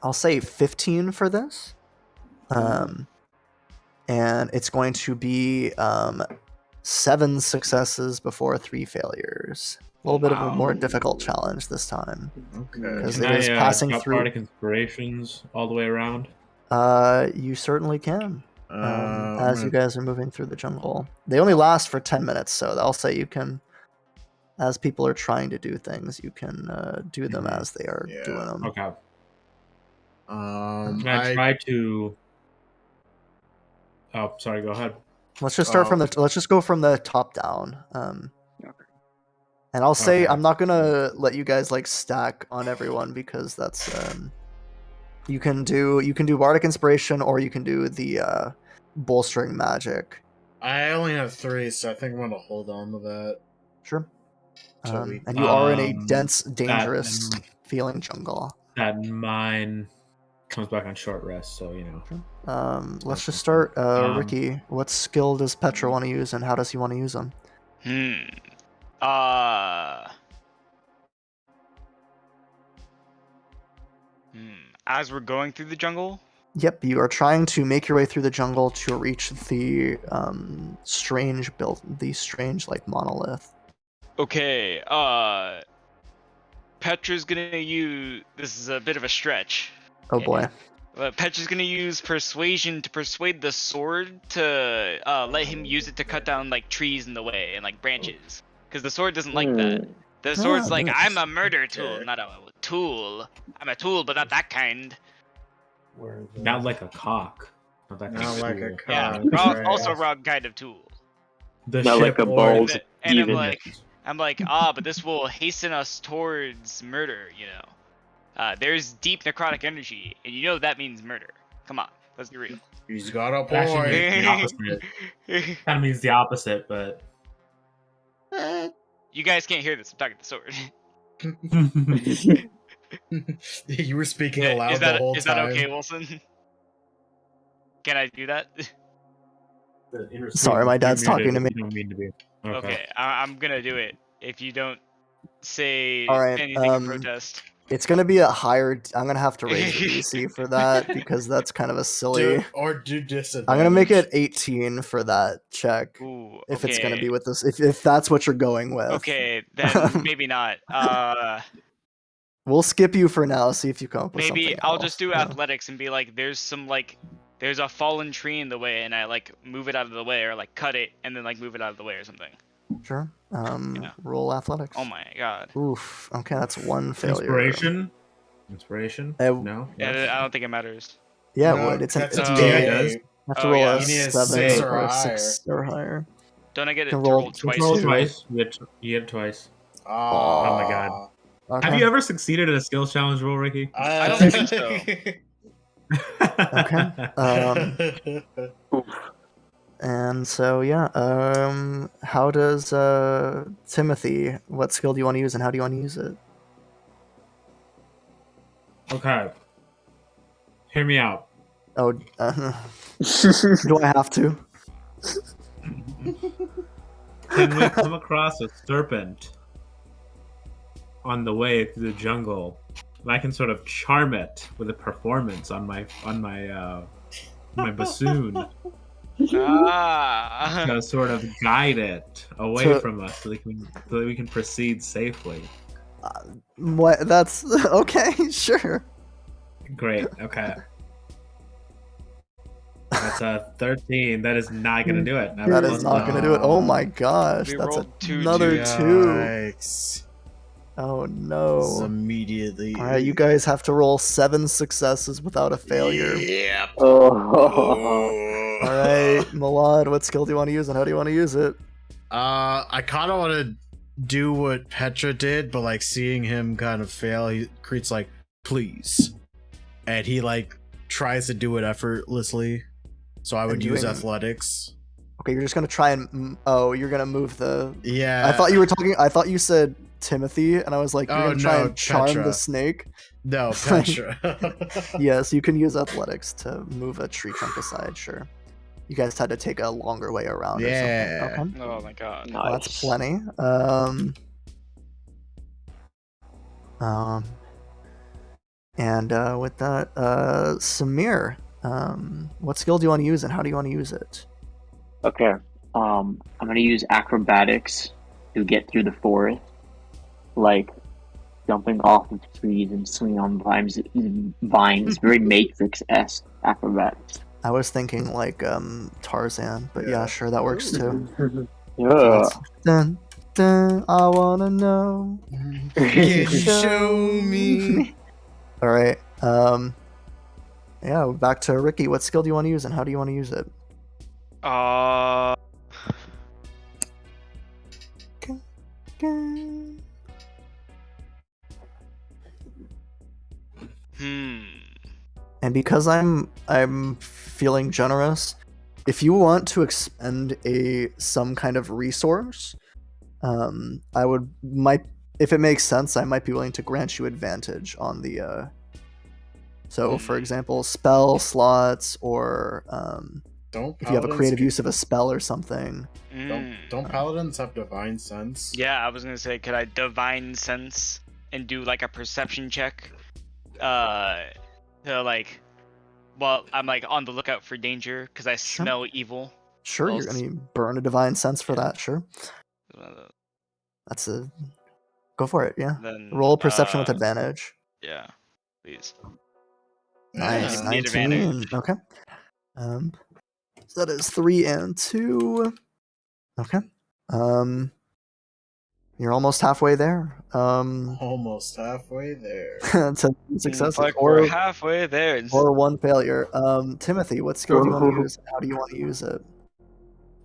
I'll say 15 for this. And it's going to be 7 successes before 3 failures. A little bit of a more difficult challenge this time. Okay. Because Can it is passing drop through. Bardic Inspirations all the way around? You certainly can. I'm As you guys are moving through the jungle, they only last for 10 minutes, so I'll say you can, as people are trying to do things, you can do them as they are doing them. Okay. Can Can I try to? Oh, sorry. Go ahead. Let's just start let's just go from the top down. And I'll say Okay. I'm not gonna let you guys like stack on everyone because that's you can do Bardic Inspiration or you can do the bolstering magic. I only have 3, so I think I'm gonna hold on to that. Sure. So And you are in a dense, dangerous feeling jungle. That mine comes back on short rest, so you know. Let's just start. Ricky, what skill does Petra want to use, and how does he want to use them? As we're going through the jungle. Yep, you are trying to make your way through the jungle to reach the strange like monolith. Okay. Petra's gonna use. This is a bit of a stretch. Oh boy. Petra's gonna use persuasion to persuade the sword to let him use it to cut down like trees in the way and like branches, because the sword doesn't like that. The sword's like, nice. I'm a murder tool, not a tool. I'm a tool, but not that kind. Not like a cock. Not that kind Not of like tool. a cock. Yeah, right. also wrong kind of tool. The Not like a ship balls. And even. I'm like, but this will hasten us towards murder, you know. There's deep necrotic energy, and you know that means murder. Come on, let's be real. He's got a It actually means point. the opposite. Kind of means the opposite, but. You guys can't hear this. I'm talking to the sword. You were speaking aloud the whole time. Is that okay, Wilson? Can I do that? Sorry, my dad's You're talking to me. You don't mean to be. Okay, I'm gonna do it. If you don't say All right, anything in protest. It's gonna be a higher. I'm gonna have to raise the DC for that because that's kind of a silly. Do disadvantage. I'm gonna make it 18 for that check. Ooh, If it's gonna okay. be with this, if that's what you're going with. Okay, then maybe not. We'll skip you for now. See if you come up with something Maybe I'll else. just do Yeah. athletics and be like, there's a fallen tree in the way, and I like move it out of the way, or like cut it and then like move it out of the way or something. Sure. Yeah. Roll athletics. Oh my god. Oof. Okay, that's one failure. Inspiration? Uh, No. Yeah, Less? I don't think it matters. Yeah, No, it would. It's that's a a D8. Yeah, it does. You have to Oh, roll yeah. a You need a 7 6 or or a higher. 6 or higher. Don't I get it Can to roll roll twice? Roll two. twice. You get it twice. Oh my God. Okay. Have you ever succeeded at a skills challenge roll, Ricky? I don't think so. Okay. And so yeah, how does Timothy? What skill do you want to use, and how do you want to use it? Okay. Hear me out. Oh, do I have to? Can we come across a serpent on the way through the jungle? And I can sort of charm it with a performance on my my bassoon Ah. to sort of guide it away So- from us so that we can proceed safely. What? That's okay. Sure. Great. Okay. That's a 13. That is not gonna do it. That is not going to do it. Oh my gosh, We that's rolled two another twos. 2. Yikes. Oh This is no. immediately. All right, you guys have to roll 7 successes without a failure. Yep. Oh. All right, Milad, what skill do you want to use, and how do you want to use it? I kind of want to do what Petra did, but like seeing him kind of fail, Crete's like, please, and he like tries to do it effortlessly. So I would And use doing- athletics. Okay, you're just gonna try and you're gonna move the. Yeah. I thought you were talking. I thought you said Timothy, and I was like, you're Oh, gonna try no, and charm Petra. the snake. No, Petra. Yes, you can use athletics to move a tree trunk aside. Sure. You guys had to take a longer way around. Yeah. Or something. Okay. Oh my god. Well, that's Nice. plenty. And with that, Samir, what skill do you want to use, and how do you want to use it? Okay. I'm gonna use acrobatics to get through the forest, like jumping off of trees and swinging on vines. Very Matrix-esque acrobatics. I was thinking like Tarzan, but yeah, sure, that works too. Yeah. Dun, dun, I wanna know. Can you show me? All right. Yeah, back to Ricky. What skill do you want to use, and how do you want to use it? And because I'm feeling generous, if you want to expend some kind of resource, I might if it makes sense, I might be willing to grant you advantage on the. So, for example, spell slots, or Don't if you have a paladins creative get- use of a spell or something. Don't paladins have divine sense? Yeah, I was gonna say, could I divine sense and do like a perception check? To like, well, I'm like on the lookout for danger because I Sure. smell evil. Sure, Well, you're gonna burn a divine sense for that. Sure, Uh, that's a go for it. Yeah, Then roll perception with advantage. Yeah, please. Nice, Yeah. Need 19. advantage. Okay. So that is 3 and 2. Okay. You're almost halfway there. Almost halfway there. To success Like or we're halfway there. It's- or 1 failure. Timothy, what skill do you want to use? How do you want to use it?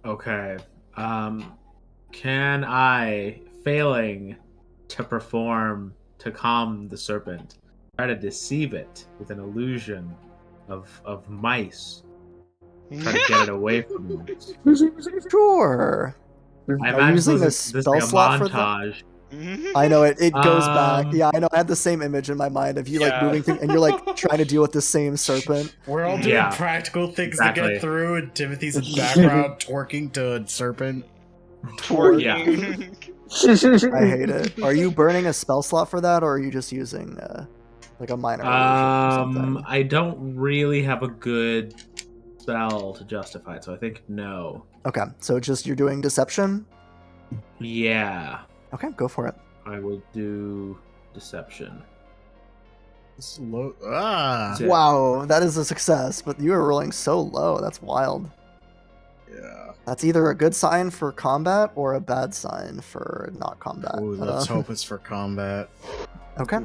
Okay. Can I, failing to perform to calm the serpent, try to deceive it with an illusion of mice? Try to get it away from me. Sure. I Are you imagine using a this is spell like a slot for that? montage. I know it goes back. Um, Yeah, I know. I had the same image in my mind of you like Yeah. moving things, and you're like trying to deal with the same serpent. We're all doing Yeah, practical things to exactly. get through, and Timothy's in the background twerking to a serpent. Yeah. I hate it. Are you burning a spell slot for that, or are you just using like a minor illusion or something? I don't really have a good spell to justify it, so I think no. Okay, so just you're doing deception. Yeah, Okay, go for it. I will do deception. It's low. Ah. Yeah. Wow, that is a success, but you are rolling so low. That's wild. Yeah. That's either a good sign for combat or a bad sign for not combat. Ooh, let's hope it's for combat. Okay.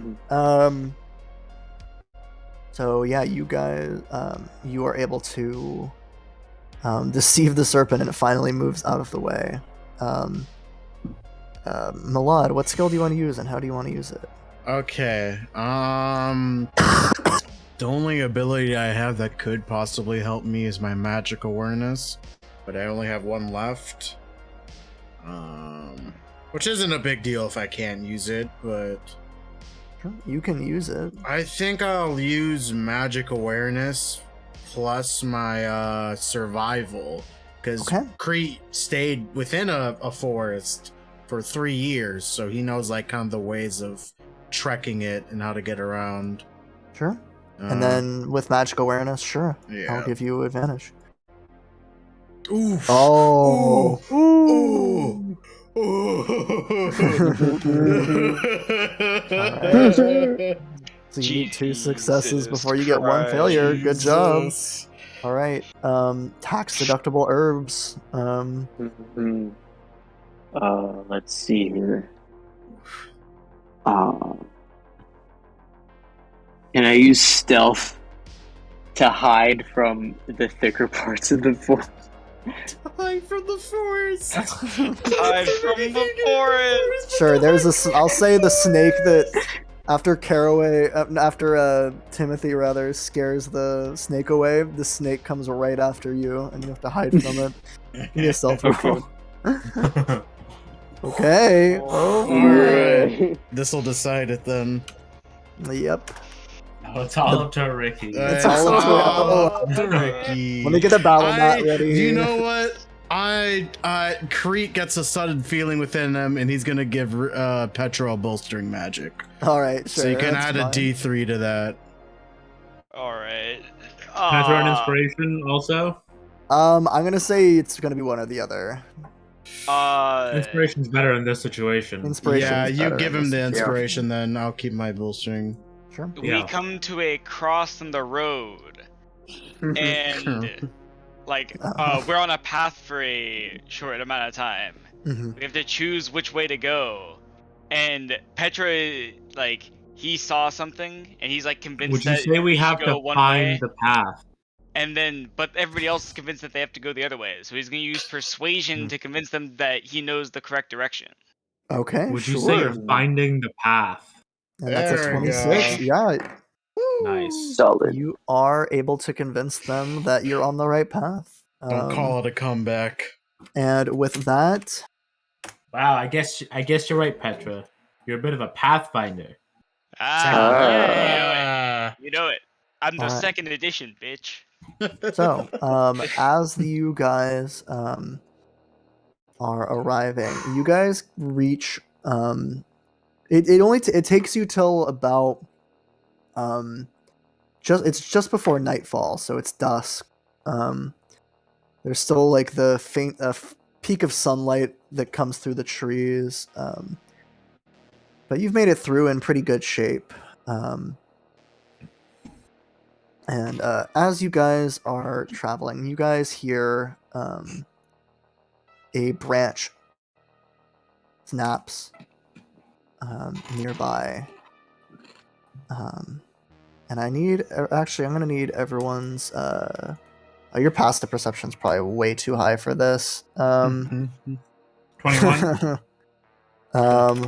So yeah, you guys, you are able to deceive the serpent, and it finally moves out of the way. Malad, what skill do you want to use, and how do you want to use it? Okay. The only ability I have that could possibly help me is my magic awareness, but I only have one left. Which isn't a big deal if I can't use it, but Sure, you can use it. I think I'll use magic awareness plus my survival, because Okay. Crete stayed within a forest for 3 years, so he knows like kind of the ways of trekking it and how to get around. Sure. And then with magic awareness, sure, yeah. I'll give you advantage. Oof. Oh. Ooh. So you need 2 successes before you get 1 failure. Good job. Jesus. All right. Tax deductible herbs. Let's see here. Can I use stealth to hide from the thicker parts of the forest? Hide from the forest. Hide from the forest. Sure. There's a. I'll say the snake that after Timothy rather scares the snake away. The snake comes right after you, and you have to hide from it. Give me a stealth roll. Okay. Alright. This'll decide it then. Yep. Oh, it's all up to Ricky. It's all up to Ricky. Let me get the battle mat ready. You know what? Crete gets a sudden feeling within him, and he's gonna give Petra a bolstering magic. All right, sure. So you can that's add fine. a D3 to that. All right. Can I throw an inspiration also? I'm gonna say it's gonna be one or the other. Inspiration's better in this situation. Inspiration. Yeah, is you better give in him the this situation. inspiration, then I'll keep my bolstering. Sure. We Yeah. come to a cross in the road, and like we're on a path for a short amount of time. Mm-hmm. We have to choose which way to go, and Petra, like, he saw something, and he's like convinced Would you that say we should have go to one find way, the path? and then but everybody else is convinced that they have to go the other way. So he's gonna use persuasion to convince them that he knows the correct direction. Okay. Would sure. you say you're finding the path? And that's a There we 26. go. Yeah. Nice. Solid. You are able to convince them that you're on the right path. Don't call it a comeback. And with that, Wow, I guess you're right, Petra. You're a bit of a pathfinder. You know it. I'm the Alright. second edition, bitch. so as you guys are arriving, you guys reach. It takes you till about it's just before nightfall, so it's dusk. There's still like the faint peak of sunlight that comes through the trees, but you've made it through in pretty good shape. And as you guys are traveling, you guys hear a branch snaps nearby. And I'm gonna need everyone's. Your passive perception's probably way too high for this. 21.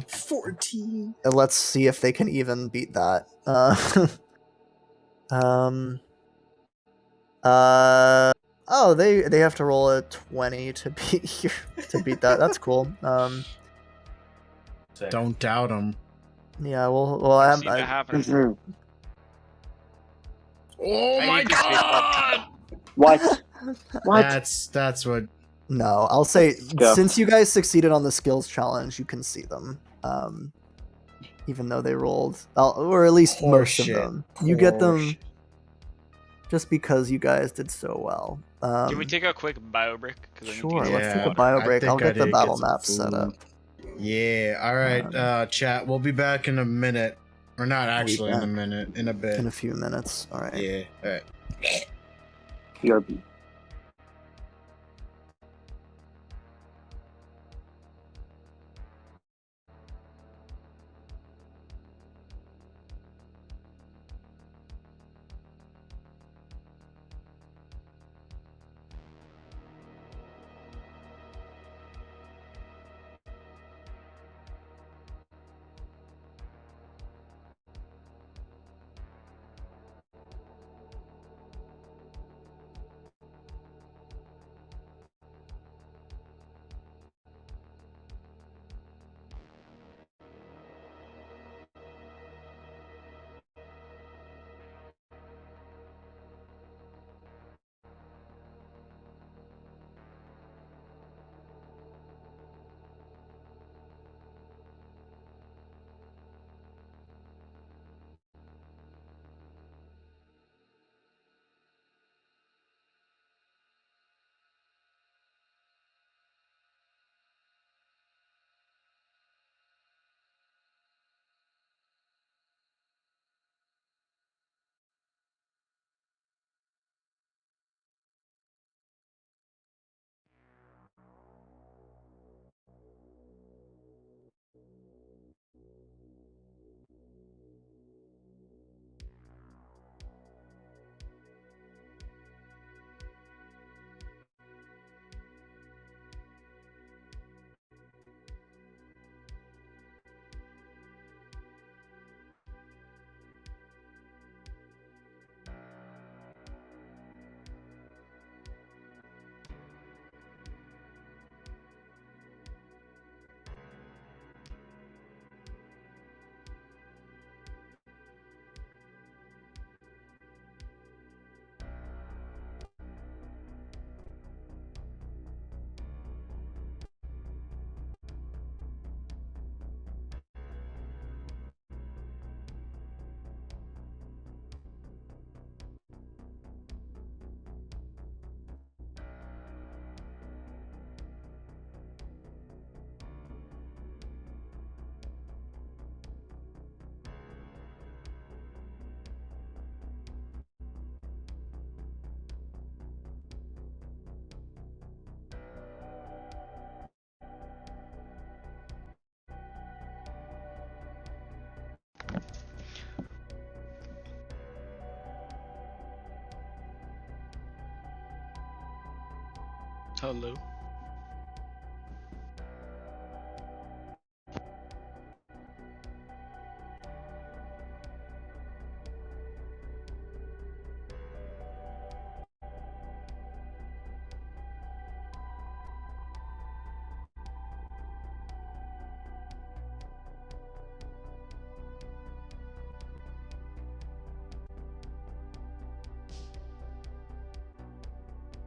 14. Let's see if they can even beat that. Oh, they have to roll a 20 to beat that. That's cool. Don't doubt him. Yeah, well, See that happen. Oh I my need to speak god! What? What? That's what. No, I'll say Go. since you guys succeeded on the skills challenge, you can see them. Even though they rolled, or at least most of Horseshit. them. You get them just because you guys did so well. Can we take a quick bio break? 'Cause I need to Sure, get let's some take a water. bio I break. think I'll I get the did battle get some map set food. up. Yeah, alright, chat. We'll be back in a minute. Or not I'll be actually in a back minute, in a bit. in a few minutes. All right. Yeah. All right. BRB. Hello.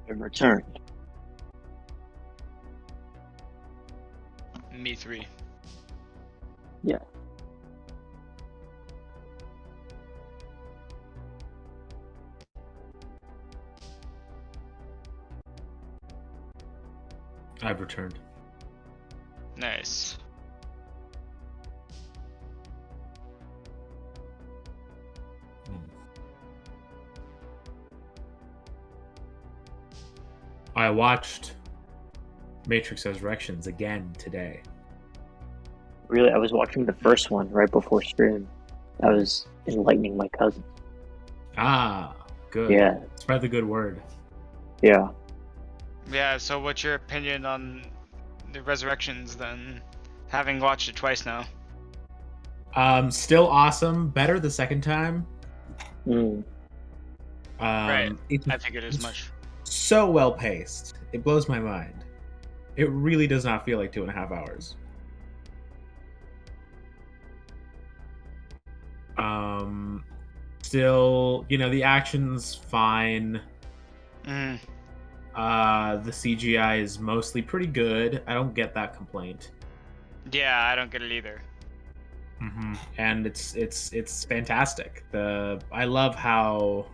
And returned. Me 3. Yeah. I've returned. Nice. I watched Matrix Resurrections again today. Really, I was watching the first one right before stream. I was enlightening my cousin. Ah, good. Yeah. Spread the good word. Yeah. Yeah, so what's your opinion on the Resurrections then, having watched it twice now? Still awesome. Better the second time. Mm. Right. It's I figured as much. so well paced. It blows my mind. It really does not feel like 2.5 hours. Still, the action's fine. Mm. The CGI is mostly pretty good. I don't get that complaint. Yeah, I don't get it either. And it's fantastic. I love how,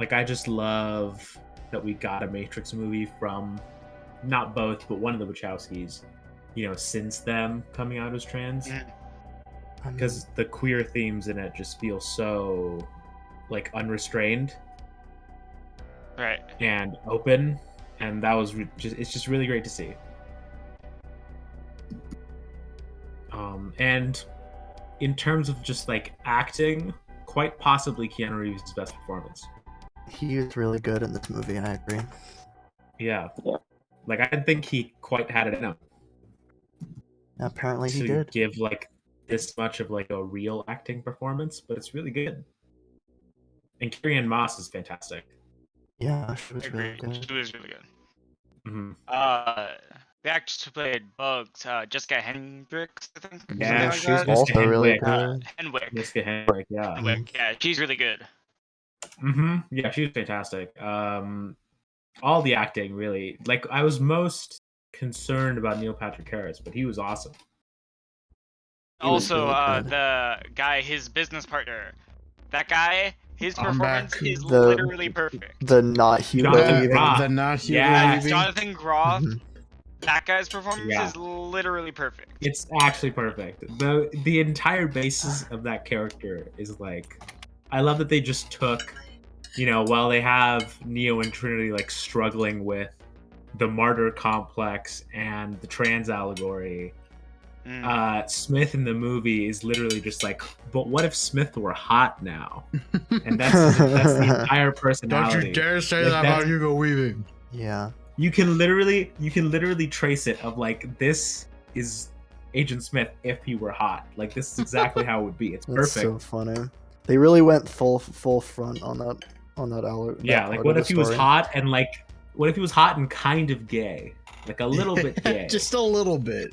I just love that we got a Matrix movie from not both, but one of the Wachowskis, since them coming out as trans. because the queer themes in it just feel so like unrestrained Right. and open, and that was it's just really great to see. And in terms of just like acting, quite possibly Keanu Reeves' best performance. He is really good in this movie, I agree. Yeah. Yeah. Like I didn't think he quite had it in him Apparently he to did. give like this much of like a real acting performance, but it's really good. And Carrie-Anne Moss is fantastic. Yeah, she was I really agree. good. She was really good. Mm-hmm. The actress who played Bugs, Jessica Hendricks, I think. Yeah, something she's like that. also really Henwick. good. Henwick. Jessica Henwick, yeah. Henwick. Yeah, she's really good. Mm-hmm. Yeah, she was fantastic. All the acting really. Like I was most concerned about Neil Patrick Harris, but he was awesome. He was Also, really good. the guy, his business partner, that guy, his I'm performance back. is The- literally perfect. The not Hugo Jonathan leaving. Groff. The not Hugo Yes. leaving. Jonathan Groff, Mhm. that guy's performance Yeah. is literally perfect. It's actually perfect. The entire basis of that character is like, I love that they just took, while they have Neo and Trinity like struggling with the martyr complex and the trans allegory. Smith in the movie is literally just like, but what if Smith were hot now? And that's the entire personality. Don't you dare say Like, that about Hugo Weaving. Yeah. You can literally trace it of like, this is Agent Smith if he were hot. Like this is exactly how it would be. It's That's perfect. so funny. They really went full front on that Yeah, like what if he was hot and like, what if he was hot and kind of gay, like a little bit gay, Just a little bit.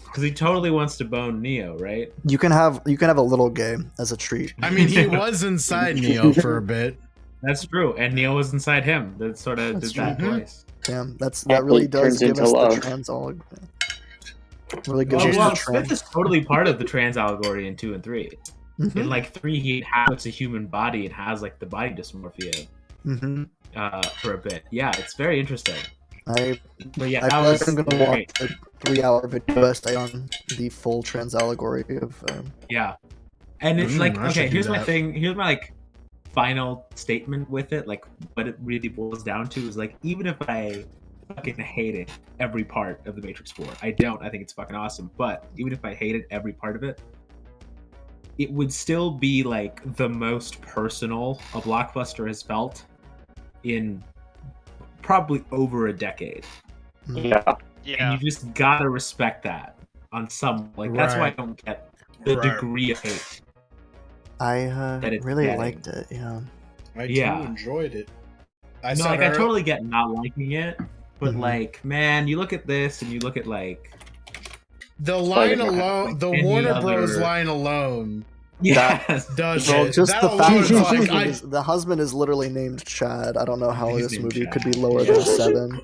because he totally wants to bone Neo, right? You can have a little gay as a treat. I mean, he was inside Neo for a bit. That's true, and Neo was inside him. That sort of That's did that true. twice. Damn, that Yeah, really it does turns give into us love. the trans really gives Oh, us well, the Smith trans. is totally part of the trans allegory in 2 and 3. Mhm. In like 3, he inhabits a human body and has like the body dysmorphia Mhm. for a bit. Yeah, it's very interesting. I But yeah, I that feel was like I'm gonna watch great. a 3-hour video essay on the full trans allegory of. Yeah, and it's I like, should okay, do here's my that. thing. Here's my like final statement with it. Like, what it really boils down to is like, even if I fucking hated every part of the Matrix 4, I don't. I think it's fucking awesome. But even if I hated every part of it, it would still be like the most personal a blockbuster has felt in probably over a decade. Yeah. And Yeah. you just gotta respect that on some, like, that's why I Right. don't get the Right. degree of hate. I That it's really getting. liked it. Yeah. I Yeah. too enjoyed it. I No, saw like, it I early- totally get not liking it, but Mhm. like, man, you look at this and you look at like, the line Spider-Man. alone, the Any Warner Bros. other- line alone yes, does Well, it. just That the alone fact is that like, the husband is literally named Chad. I don't know how He's this named movie Chad. could be lower than a 7.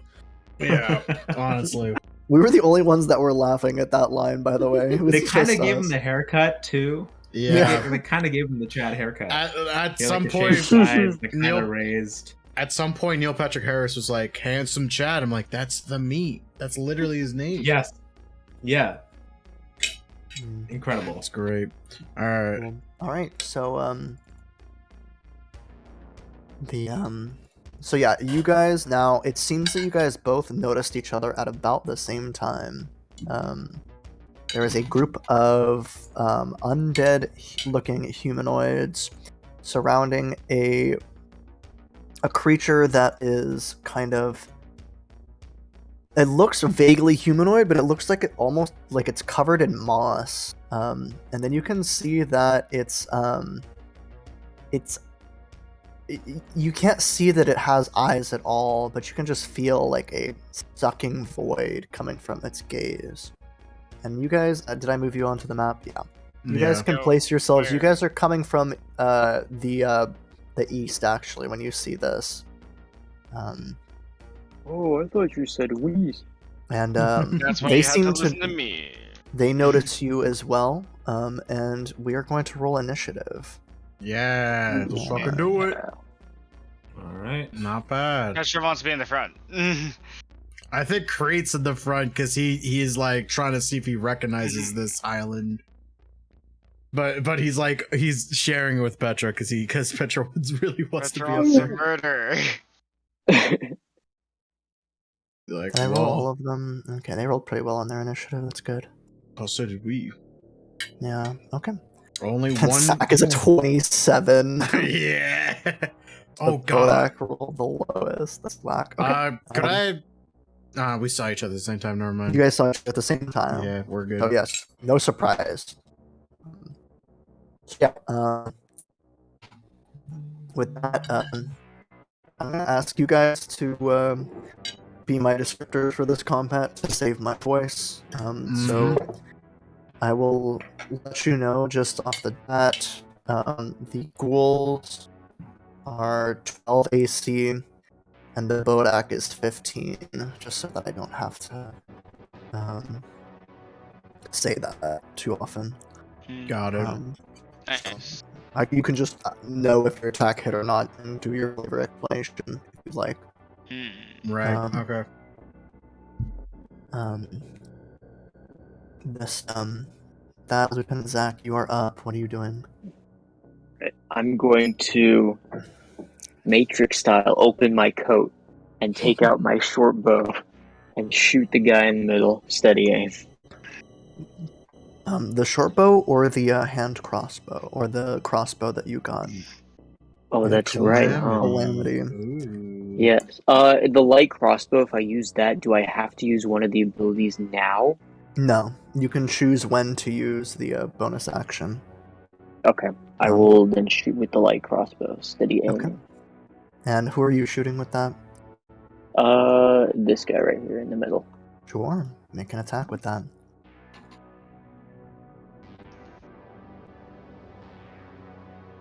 yeah, honestly. We were the only ones that were laughing at that line, by the way. It was They just kind of gave him us. the haircut too. Yeah. They kind of gave him the Chad haircut. At He had, some like, the point, shaved sides, the kind Neil- of raised. at some point, Neil Patrick Harris was like, "Handsome Chad." I'm like, "That's the meat. That's literally his name." Yes. Yeah. Mm. Incredible. That's great. All right. Well, all right, so so yeah, you guys now. It seems that you guys both noticed each other at about the same time. There is a group of undead-looking humanoids surrounding a creature that is kind of. It looks vaguely humanoid, but it looks like it's covered in moss. And then you can see that you can't see that it has eyes at all, but you can just feel like a sucking void coming from its gaze. And you guys, did I move you onto the map? Yeah. You guys can No, place yourselves. You where? guys are coming from the east, actually, when you see this. Oh, I thought you said we. And That's why they you have seem to to listen to me. they notice you as well. And we are going to roll initiative. Yeah, let's Yeah. fucking do it. All right. Not bad. Not sure wants to be in the front. I think Krate's in the front because he is like trying to see if he recognizes this island. but he's sharing it with Petra because Petra really wants to be Petra up wants to there. murder. Like, Did I roll all whoa. of them? Okay, they rolled pretty well on their initiative. That's good. Oh, so did we. Yeah. Okay. Only And one. Zach is a 27. Yeah. Oh But god. Bodak rolled the lowest. That's whack. Okay. Could I? We saw each other at the same time. Never mind. You guys saw it at the same time. Yeah, we're good. Oh yes. No surprise. Yeah. With that, I'm gonna ask you guys to be my descriptors for this combat to save my voice. So I will let you know just off the bat. The ghouls are 12 AC, and the Bodak is 15, just so that I don't have to say that too often. Got it. Nice. You can just know if your attack hit or not and do your flavor explanation if you'd like. Right. um, Okay. That Lieutenant Zach, you are up. What are you doing? I'm going to Matrix style open my coat and take out my short bow and shoot the guy in the middle. Steady aim. The short bow or the hand crossbow, or the crossbow that you got? Oh, Yeah, that's right. Calamity. Ooh. Yes. The light crossbow. If I use that, do I have to use one of the abilities now? No, you can choose when to use the bonus action. Okay. I will then shoot with the light crossbow. Steady aim. Okay. And who are you shooting with that? This guy right here in the middle. Sure, make an attack with that.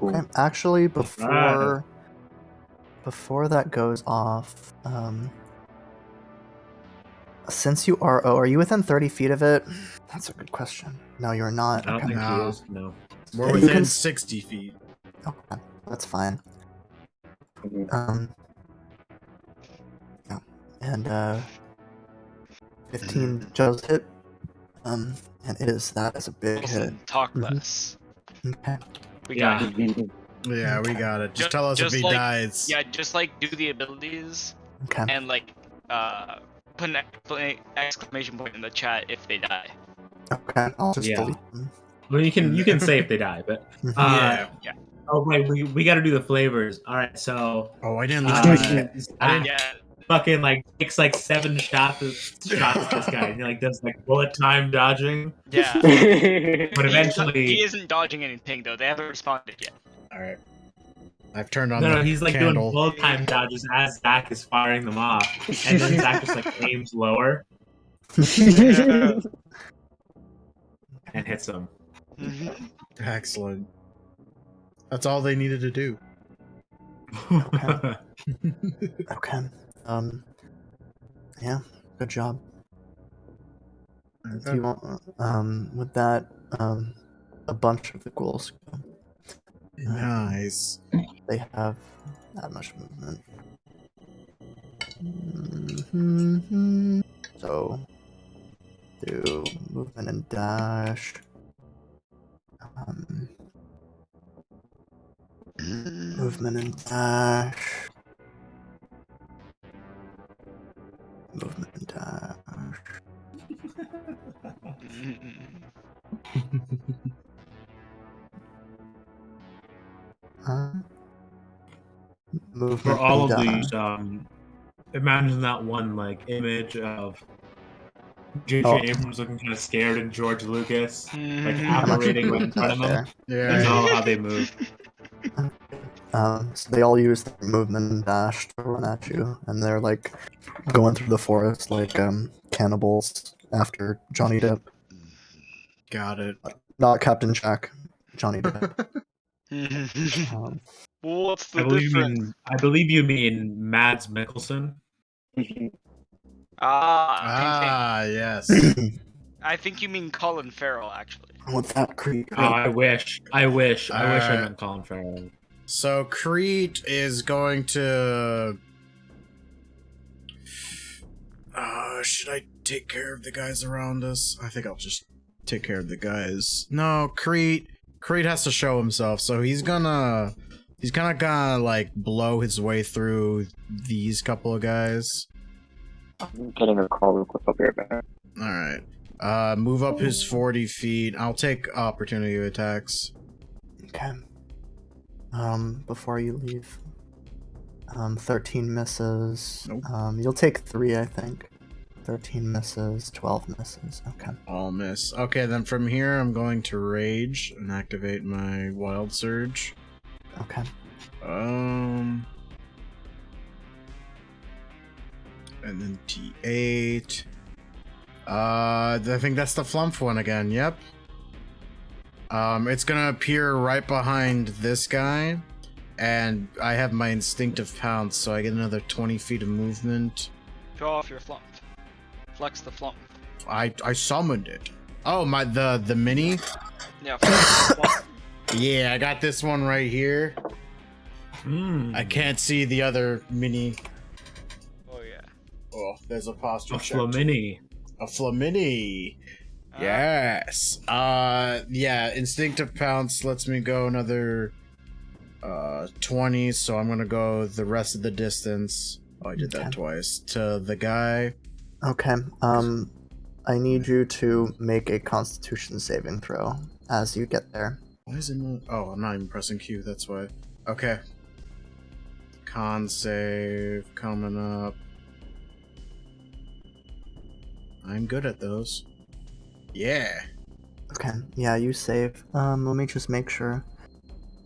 Okay, actually, before that goes off, since you are you within 30 feet of it? That's a good question. No, you're not. I don't Okay. think No. he is. No. We're You within can- 60 feet. Okay, that's fine. Mhm. Yeah, and 15 does hit. And that is a big hit. Listen, talk Mhm. less. Okay. We Yeah. got you. Yeah, we got it. Just Ju- tell us if just he like- dies. Yeah, just like do the abilities Okay. and like put an exclamation point in the chat if they die. Okay. I'll just Yeah. delete them. Well, you can say if they die, but Yeah. oh right, we got to do the flavors. All right, so Oh, I didn't uh, look at Yeah. fucking like takes like 7 shots at this guy, and he like does like bullet time dodging, Yeah. but eventually He isn't dodging anything though. They haven't responded yet. Alright. I've turned on no, the he's like candle. doing bullet time dodges as Zach is firing them off, and then Zach just like aims lower Yeah. and hits him. Excellent. That's all they needed to do. Okay. Okay. Yeah. Good job. Do you want, with that, a bunch of the ghouls, Nice. they have that much movement. Mhm. So, do movement and dash. Movement and dash. Movement and dash. Movement For all and of dash. these, imagine that one like image of J.J. Oh. Abrams looking kind of scared and George Lucas like Mhm. I'm actually apparating right in putting front that of him. there. That's Yeah. all how they move. So they all use their movement and dash to run at you, and they're like going through the forest like cannibals after Johnny Depp. Got it. Not Captain Jack, Johnny Depp. What's the I believe difference? I believe you mean Mads Mikkelsen. Yes. I think you mean Colin Farrell, actually. With that creep. Oh, I wish I Alright. meant Colin Farrell. So Crete is going to. Should I take care of the guys around us? I think I'll just take care of the guys. No, Crete Creed has to show himself, so he's kind of gonna like blow his way through these couple of guys. I'm getting a call real quick. I'll be right back. All right. Move up his 40 feet. I'll take opportunity attacks. Okay. Before you leave, 13 misses. Nope. You'll take 3, I think. 13 misses, 12 misses. Okay. All miss. Okay, then from here, I'm going to rage and activate my wild surge. Okay. And then T8. I think that's the flump one again. Yep. It's gonna appear right behind this guy, and I have my instinctive pounce, so I get another 20 feet of movement. Show off your flump. Flex the flump. I summoned it. Oh, the mini. Yeah. Flex the flump. Yeah, I got this one right here. I can't see the other mini. Oh yeah. Oh, there's a posture A check. Flamini. A Flamini. Yes. Yeah, instinctive pounce lets me go another 20, so I'm gonna go the rest of the distance. Oh, I did that twice. To the guy. Okay. I need you to make a Constitution saving throw as you get there. Why is it not? Oh, I'm not even pressing Q, that's why. Okay. Con save coming up. I'm good at those. Yeah. Okay. Yeah, you save. Let me just make sure.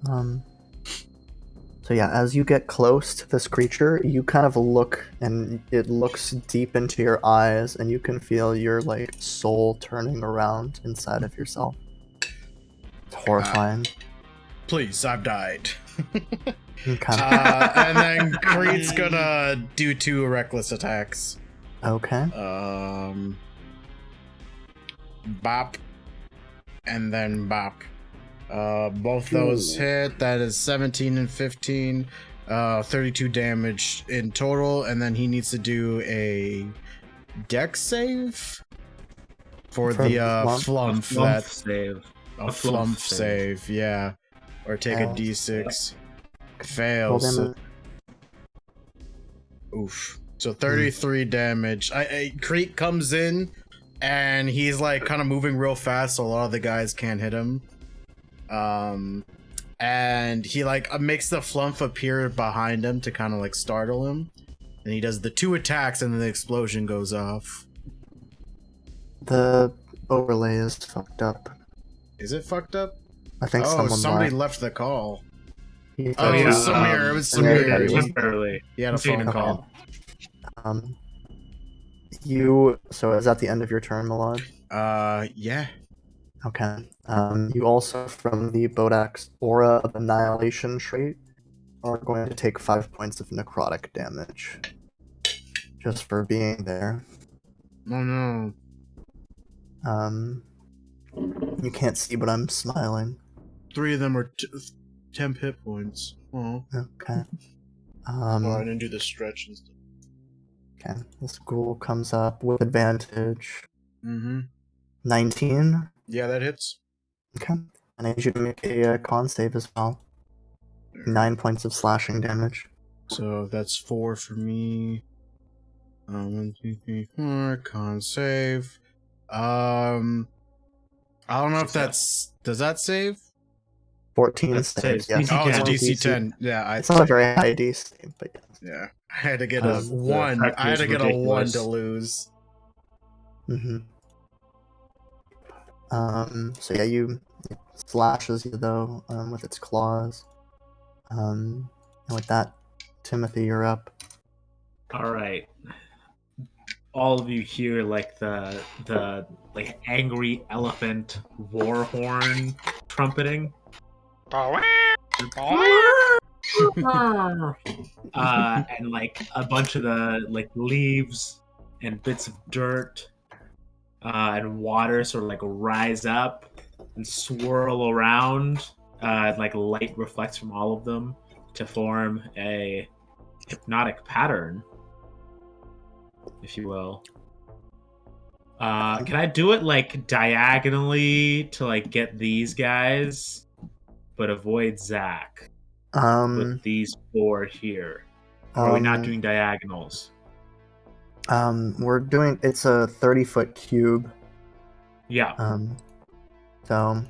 So yeah, as you get close to this creature, you kind of look, and it looks deep into your eyes, and you can feel your like soul turning around inside of yourself. It's horrifying. Please, I've died. Okay. And then Creed's gonna do 2 reckless attacks. Okay. Bop. And then bop. Both those hit. That is 17 and 15. 32 damage in total. And then he needs to do a dex save for the flump. Flump save. A flump save, yeah. Or take a d6. Fails. Oof. So 33 damage. Creek comes in, and he's like kind of moving real fast, so a lot of the guys can't hit him. And he like makes the flump appear behind him to kind of like startle him. And he does the 2 attacks, and then the explosion goes off. The overlay is fucked up. Is it fucked up? I think somebody left the call. Yeah. Oh, it was Samir. It was Samir. Temporarily. He had a phone Okay. call. So is that the end of your turn, Milad? Yeah. Okay. You also, from the Bodak's Aura of Annihilation trait, are going to take 5 points of necrotic damage. Just for being there. Oh no. You can't see, but I'm smiling. 3 of them are 10 hit points. Oh. Okay. I didn't do the stretch and stuff. Okay. This ghoul comes up with advantage. Mm-hmm. 19. Yeah, that hits. Okay. I need you to make a con save as well. 9 points of slashing damage. So that's 4 for me. 1, 2, 3, 4. Con save. I don't know if that's. Does that save? 14 That saves. saves. Yes. Oh, it's a DC DC 10. Yeah, It's not a very high DC, but yes. Yeah, I had to get a The 1. effect I had was to get a 1 ridiculous. to lose. So yeah, it slashes you though with its claws. And with that, Timothy, you're up. All right. All of you hear like the like angry elephant war horn trumpeting. And like a bunch of the like leaves and bits of dirt and water sort of like rise up and swirl around. Like light reflects from all of them to form a hypnotic pattern, if you will. Can I do it like diagonally to like get these guys but avoid Zach Um, with these 4 here. Or are we not um, doing diagonals? we're doing. It's a 30-foot cube. Yeah. So,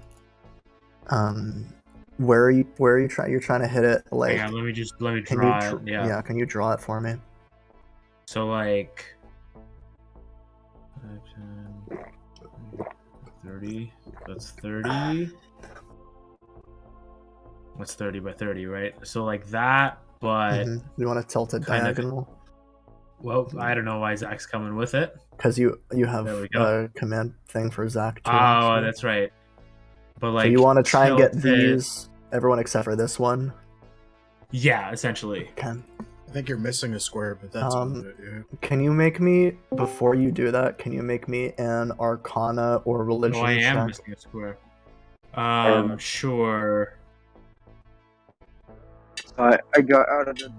where are you? Where are you trying? You're trying to hit it like. Hang on, let me Can draw you? it. Yeah. Can you draw it for me? So like 30. That's 30. What's 30 by 30, right? So like that, but You want to tilt it kind of- diagonal? well, I don't know why Zach's coming with it. Because you have There we go. a command thing for Zach too. Oh, so- that's right. But like So you want to try and get tilt it- these, everyone except for this one. Yeah, essentially. Okay. I think you're missing a square, but that's about it. Yeah. Can you make me, before you do that, can you make me an Arcana or Religion Oh, I am check? missing a square. Sure. I got out of the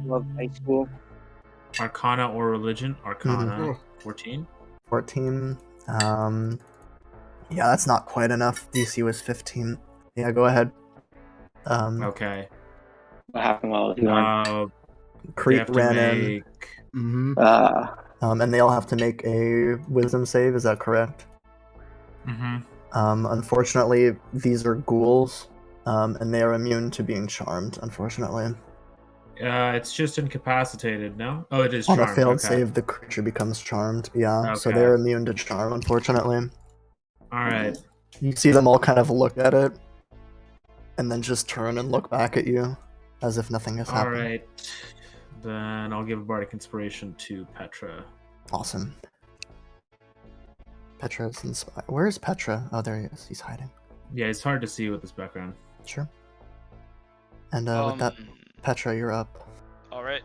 love high school. Arcana or religion? Arcana. Mhm. 14. 14. Yeah, that's not quite enough. DC was 15. Yeah, go ahead. Okay. What happened while I was gone? You Crete have to ran in, make. Mm-hmm. and they all have to make a Wisdom save. Is that correct? Mm-hmm. Unfortunately, these are ghouls, and they are immune to being charmed. Unfortunately, It's just incapacitated, no? Oh, it is on charmed. a failed okay. save, the creature becomes charmed. Yeah, so Okay. they're immune to charm. Unfortunately, All right. you see them all kind of look at it, and then just turn and look back at you, as if nothing has All happened. right. Then I'll give a bardic inspiration to Petra. Awesome. Petra's inspired. Where's Petra? Oh, there he is. He's hiding. Yeah, it's hard to see with this background. Sure. And with that, Petra, you're up. Alright.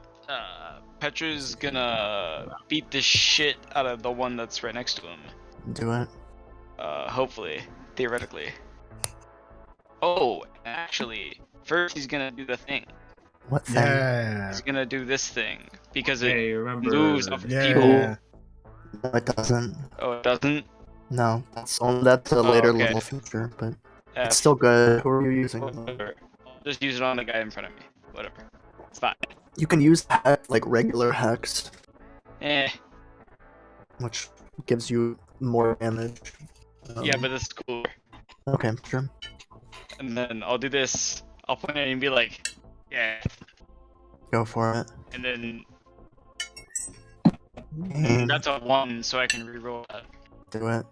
Petra's gonna beat the shit out of the one that's right next to him. Do it. Hopefully. Theoretically. Oh, actually, first he's gonna do the thing. What thing? Yeah. He's gonna do this thing. Because it Hey, remember? moves off of people. Yeah. No, it doesn't. Oh, it doesn't? No, that's a later okay. level feature, but Yeah, it's still good. Who are you using? whatever. I'll just use it on the guy in front of me. Whatever. It's fine. You can use like regular hex, Eh. which gives you more damage. Yeah, but this is cooler. Okay, sure. And then I'll do this. I'll point at it and be like, yeah. Go for it. And then And that's a 1, so I can reroll that. do it.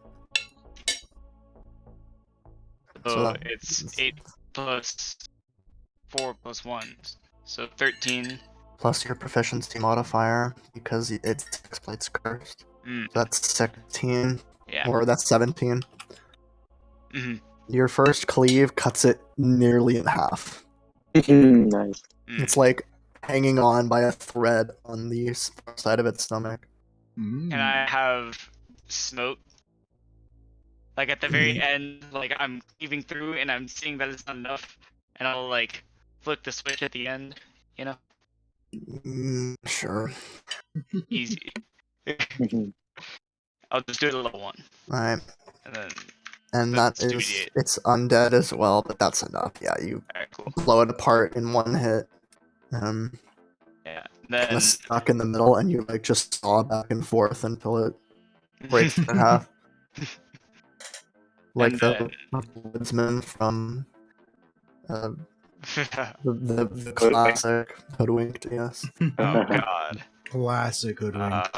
So So that- it's 8 plus 4 plus 1. So 13. Plus your proficiency modifier because it's 6 plates cursed. Mm, So that's 16, yeah. or that's 17. hmm Your first cleave cuts it nearly in half. Nice. It's like hanging on by a thread on the side of its stomach. Mm. Can I have smoke? Like at the very end, like I'm cleaving through and I'm seeing that it's not enough, and I'll like flick the switch at the end, you know? Sure. Easy. I'll just do it a level 1. Alright. And then, And That's that is 2d8. it's undead as well, but that's enough. Yeah, you alright, cool. blow it apart in one hit. Yeah. Kind Then, of stuck in the middle, and you like just saw back and forth until it breaks in half. Like And the woodsman from the classic Hoodwinked, yes. oh god. Classic hoodwink.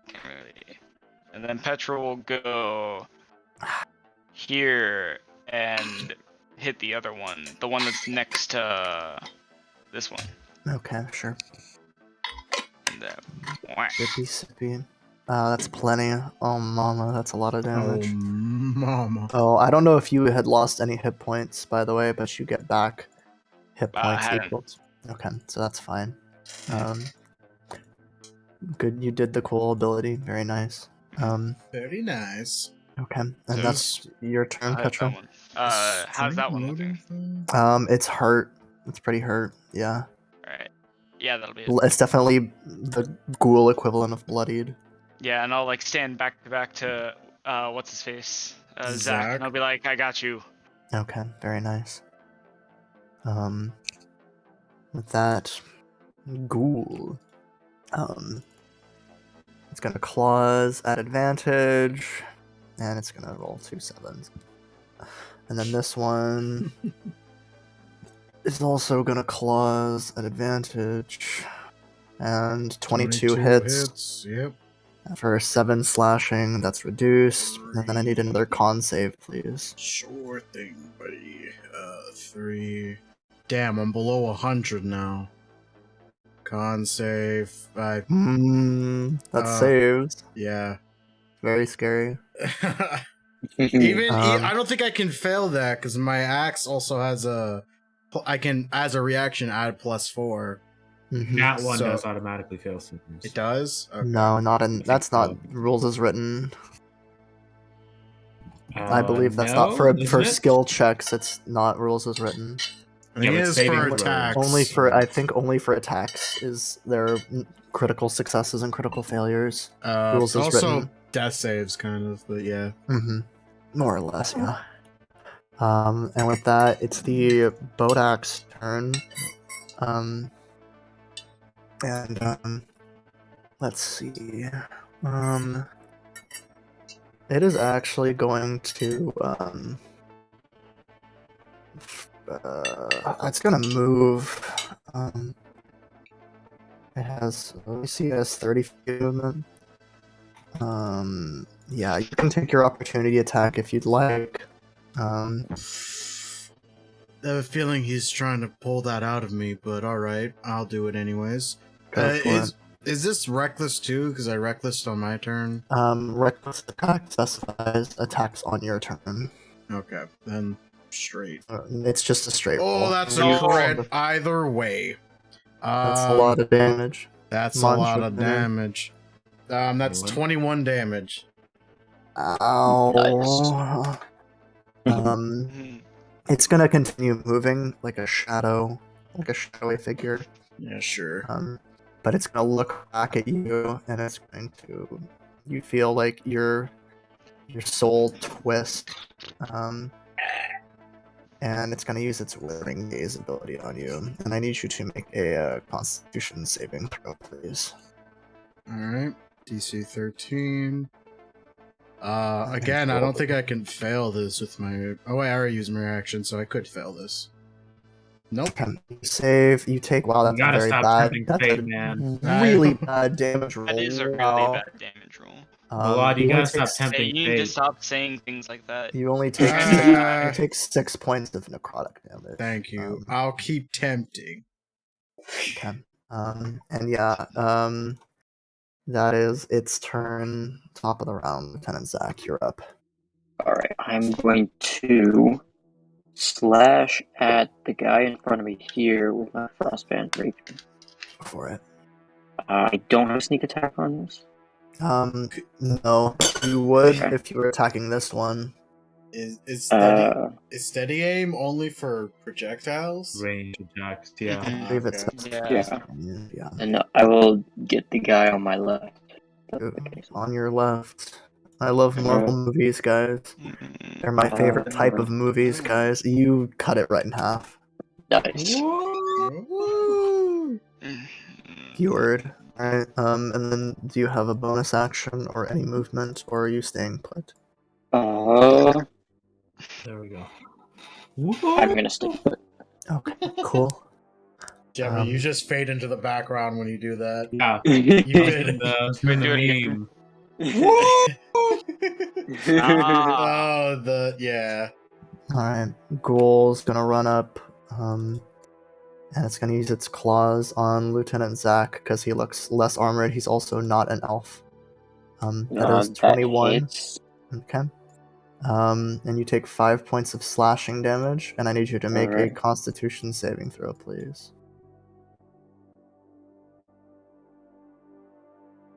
Can't really. And then Petra will go here and hit the other one, the one that's next to this one. Okay, sure. And then, whack. Sippy sippy. That's plenty. Oh mama, that's a lot of Oh, damage. mama. Oh, I don't know if you had lost any hit points, by the way, but you get back hit I points hadn't. equal. Okay, so that's fine. Good, you did the cool ability. Very nice. Very nice. Okay, and So that's your turn, I have that Petra. one. How's that one looking? It's hurt. It's pretty hurt. Yeah, Alright. Yeah, that'll be it. it's definitely the ghoul equivalent of bloodied. Yeah, and I'll like stand back to what's his face? Zach, Zach? and I'll be like, I got you. Okay, very nice. With that, Ghoul. It's gonna claws at advantage, and it's gonna roll 2 7s. And then this one is also gonna claws at advantage, and 22 hits. Yep. For 7 slashing. That's reduced, and then I need another con save, please. Sure thing, buddy. 3. Damn, I'm below 100 now. Con save. That saves. Yeah. Very scary. I don't think I can fail that because my axe also has I can, as a reaction, add +4. That one So- does automatically fail symptoms. It does? Okay. No, not in. think That's not so. rules as written. I believe that's not no, for isn't it? skill checks. It's not rules as written. I think Yeah, it but is saving for throws. attacks. Only for attacks is there critical successes and critical failures. Uh, rules as also written. death saves, kind of, but yeah. More or less, yeah. And with that, it's the Bodak's turn. Let's see. It is actually going to it's gonna move. It has, let me see, it has 30 feet movement. Yeah, you can take your opportunity attack if you'd like. I have a feeling he's trying to pull that out of me, but alright, I'll do it anyways. Go for it. Is this reckless too? Because I reckless on my turn. Reckless attack specifies attacks on your turn. Okay, then straight. It's just a straight roll. Oh, that's No. a crit either way. That's a lot of damage. That's Munch a lot with of the- damage. That's 21 damage. Ow. It's gonna continue moving like a shadow, like a shadowy figure. Yeah, sure. But it's gonna look back at you, and it's going to. You feel like your soul twist, and it's gonna use its Withering Gaze ability on you. And I need you to make a Constitution saving throw, please. Alright. DC 13. Again, I don't think I can fail this with my... Oh, wait, I already used my reaction, so I could fail this. Nope. You save. You take. Wow, that's You gotta very stop bad. tempting That's fate, a man. really bad damage roll. That is a really Wow. bad damage roll. Malad, you only gotta stop take- Hey, tempting you need to fate. stop saying things like that. You only take Ah. you take 6 points of necrotic damage. Thank you. Um, I'll keep tempting. Okay. And yeah, that is its turn. Top of the round, Lieutenant Zach, you're up. Alright, I'm going to slash at the guy in front of me here with my frostband rapier. Go for it. I don't have a sneak attack on this. No, you would Okay. if you were attacking this one. Is Uh, steady aim only for projectiles? Range attacks, yeah. I believe it's Yeah. yeah. and I will get the guy on my left. That's the case. On your left. I love Marvel movies, guys. They're my favorite type of movies, guys. You cut it right in half. Nice. Woo! Keyword. Alright, and then do you have a bonus action or any movement, or are you staying put? There we go. I'm gonna stick put. Okay, cool. Jeffrey, you just fade into the background when you do that. Yeah. You did. Spin Do it the again. meme. Ah. Yeah. Alright, Ghoul's gonna run up, and it's gonna use its claws on Lieutenant Zach because he looks less armored. He's also not an elf. That is 21. hits. Okay. And you take 5 points of slashing damage, and I need you to make a Alright. Constitution saving throw, please.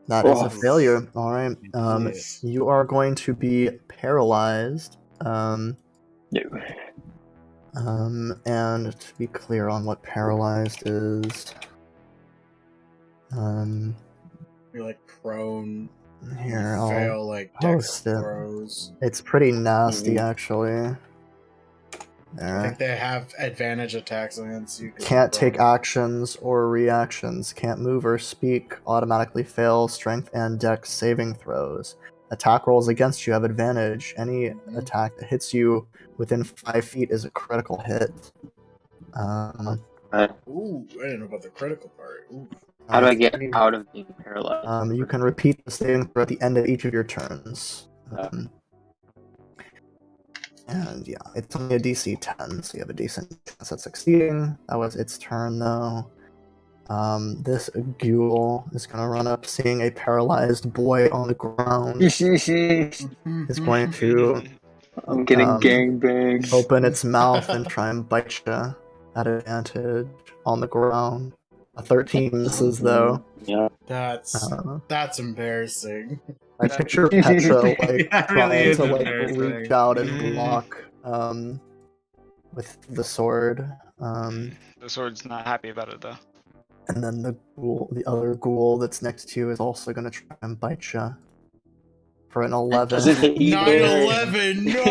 That is a Oh. failure. Alright. Yes. You are going to be paralyzed. No. And to be clear on what paralyzed is, You're like prone. Here, I'll fail like dex post it. throws. It's pretty nasty, actually. I There. think they have advantage attacks against you. 'cause Can't you're take prone. actions or reactions. Can't move or speak. Automatically fail strength and dex saving throws. Attack rolls against you have advantage. Any attack that hits you within 5 feet is a critical hit. Ooh, I didn't know about the critical part. Ooh. How do I it's get pretty- out of being paralyzed? You can repeat the saving throw at the end of each of your turns. And yeah, it's only a DC 10, so you have a decent chance at succeeding. That was its turn, though. This ghoul is gonna run up, seeing a paralyzed boy on the ground. Is going to I'm getting um, gangbanged. open its mouth and try and bite you at advantage on the ground. A 13 misses, though. Yeah. That's embarrassing. I picture Petra like That trying really is to like embarrassing. reach out and block with the sword. The sword's not happy about it though. And then the other ghoul that's next to you is also gonna try and bite you for an 11. Doesn't hit you there. 9/11, no!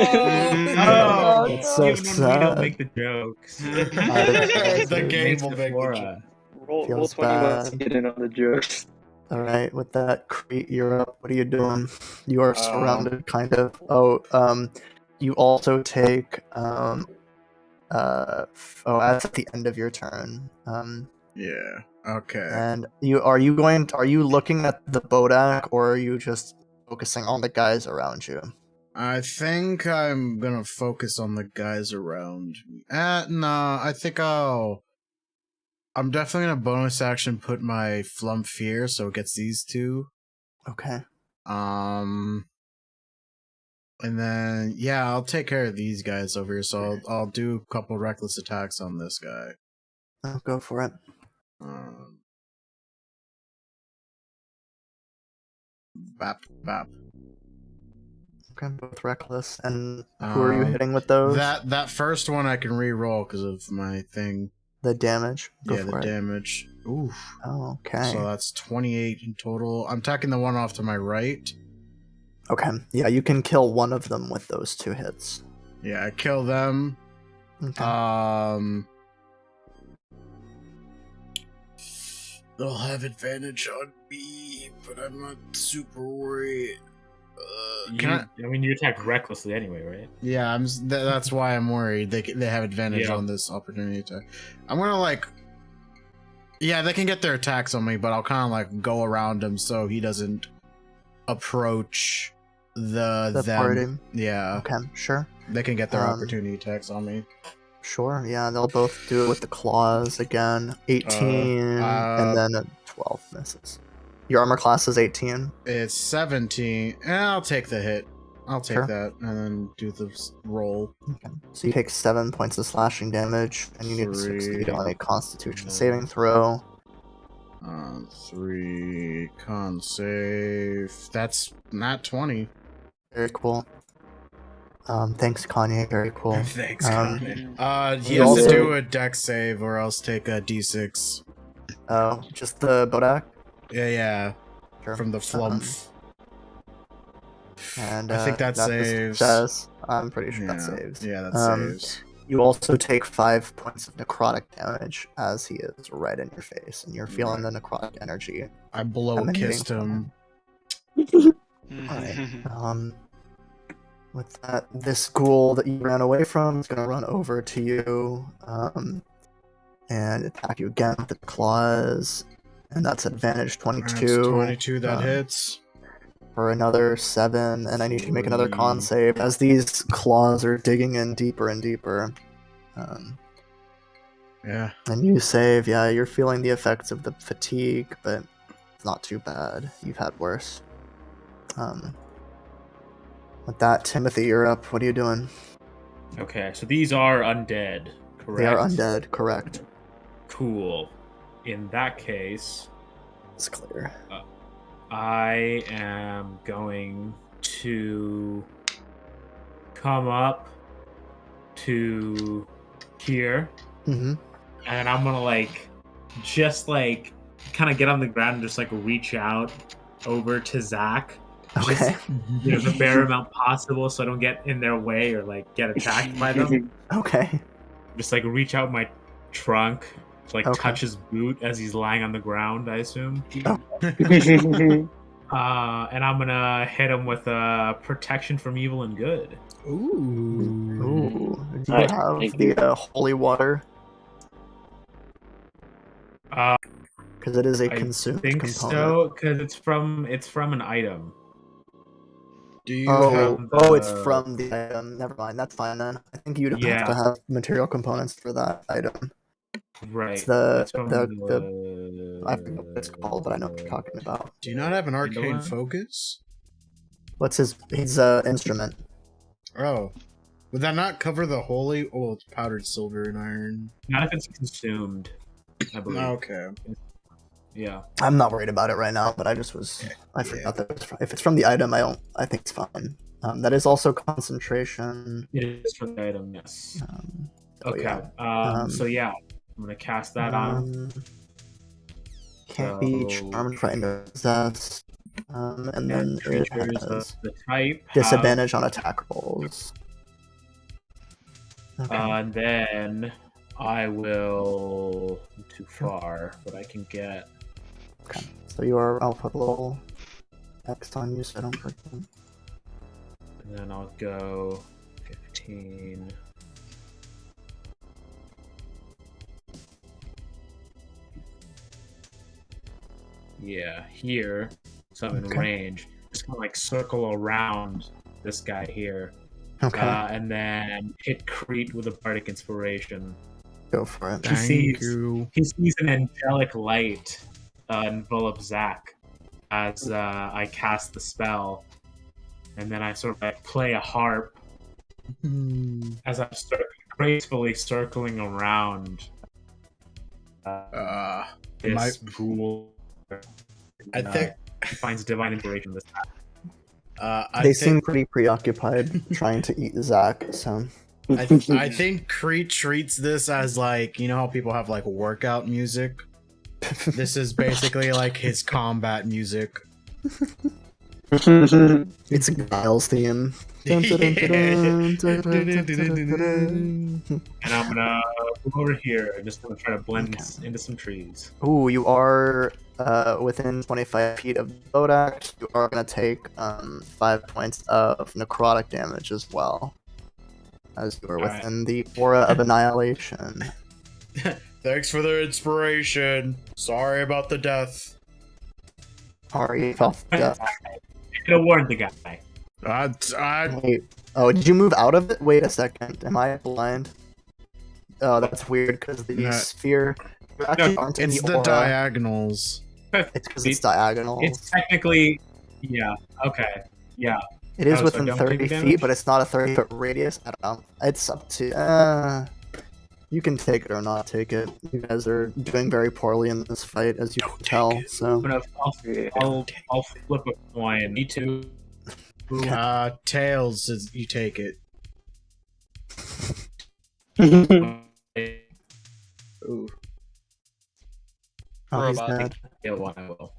Oh, It's so even when we don't sad. make the jokes. The game Makes will it make for the us. Roll Feels 20 bucks to bad. get in on the jokes. Alright, with that, Crete, you're up. What are you doing? You are surrounded, kind of. Oh, you also take, that's at the end of your turn. Yeah. Okay. And are you looking at the Bodak, or are you just focusing on the guys around you? I think I'm gonna focus on the guys around me. Nah, I think I'm definitely gonna bonus action put my Flump Fear so it gets these two. Okay. And then yeah, I'll take care of these guys over here. So I'll do a couple reckless attacks on this guy. I'll go for it. Bap bap. Okay, both reckless. And who are you hitting with those? That first one I can re-roll because of my thing. The damage. Go Yeah, for the it. damage. Oof. Oh, okay. So that's 28 in total. I'm attacking the one off to my right. Okay. Yeah, you can kill one of them with those 2 hits. Yeah, I kill them. Okay. They'll have advantage on me, but I'm not super worried. I mean, you attack recklessly anyway, right? Yeah, that's why I'm worried. They have advantage on this opportunity attack. I'm gonna yeah, they can get their attacks on me, but I'll kind of go around him so he doesn't approach the party. Yeah. Okay, sure. They can get their opportunity attacks on me. Sure, yeah, they'll both do it with the claws again. 18, and then a 12 misses. Your armor class is 18. It's 17, and I'll take the hit. I'll take Sure. that, and then do the roll. Okay. So you take 7 points of slashing damage, and you need to succeed on a Constitution saving throw. 3 con save. That's not 20. Very cool. Thanks, Kanye. Very cool. Thanks, Kanye. He you has to also- do a dex save, or else take a d6. Oh, just the Bodak? Yeah. Sure. From the flump. And I think that just saves. says, I'm pretty sure that saves. Yeah, that saves. You also take 5 points of necrotic damage as he is right in your face, and you're feeling the necrotic energy. I blow kissed him. Alright. With that, this ghoul that you ran away from is going to run over to you and attack you again with the claws. And that's advantage 22. That's 22, that hits. For another 7, and I need you to make another con save as these claws are digging in deeper and deeper. Yeah. And you save, yeah, you're feeling the effects of the fatigue, but it's not too bad. You've had worse. With that, Timothy, you're up. What are you doing? Okay, so these are undead, correct? They are undead, correct. Cool. In that case, It's clear. I am going to come up to here, Mm-hmm. and I'm gonna just kind of get on the ground and just reach out over to Zach Okay. The bare amount possible, so I don't get in their way or like get attacked by them. Okay. Just like reach out my trunk to like Okay. touch his boot as he's lying on the ground, I assume. Mm-hmm. And I'm gonna hit him with protection from evil and good. Ooh. Ooh. Do you Alright, have thank the holy water? Uh, Because it is a I consumed think component. so, because it's from an item. Do you Oh, have? it's from the item. Never mind. That's fine then. I think you don't have Yeah. to have material components for that item. Right. It's the It's from I forget what it's called, but I know what you're talking about. Do you not have an arcane Mandalore? focus? What's his instrument? Oh, would that not cover the holy? Oh, it's powdered silver and iron. Not if it's consumed, I believe. Okay. Yeah. I'm not worried about it right now, but I forgot that if it's from the item, I think it's fine. That is also concentration. It is from the item, yes. So Okay. yeah. So yeah, I'm gonna cast that on him. Can't be So- charmed, frightened, or possessed. And then it Creatures of has the type have- disadvantage on attack rolls. Okay. And then I will too far, but I can get. Okay. So I'll put a little text on you so I don't forget. And then I'll go 15. Yeah, here, so I'm in Okay. range. Just gonna like circle around this guy here, Okay, and then hit Crete with a bardic inspiration. go for it. He Thank sees- you. He sees an angelic light envelop Zach as I cast the spell, and then I sort of like play a harp as I'm gracefully circling around this ghoul. I think He finds divine inspiration this time. They seem pretty preoccupied trying to eat Zach, so I think Crete treats this as like, you know how people have like workout music? This is basically like his combat music. it's a Giles theme. And I'm gonna move over here and just gonna try to blend into some trees. Ooh, you are within 25 feet of the boat axe. You are going to take 5 points of necrotic damage as well, as you are Alright. within the aura of annihilation. Thanks for the inspiration. Sorry about the death. Sorry, off death. I could have warned the guy. Wait. Oh, did you move out of it? Wait a second. Am I blind? Oh, that's weird because the No. sphere. You actually aren't in It's the the aura. diagonals. It's because it's diagonal. It's technically, yeah, okay, yeah. It is so within don't 30 take feet, damage? but it's not a 30-foot radius. I don't know. It's up to. You can take it or not take it. You guys are doing very poorly in this fight, as you can tell. So. I'll flip a coin. Me too. Tails, you take it. Ooh. Oh, he's Robot. dead. Yeah, one I will.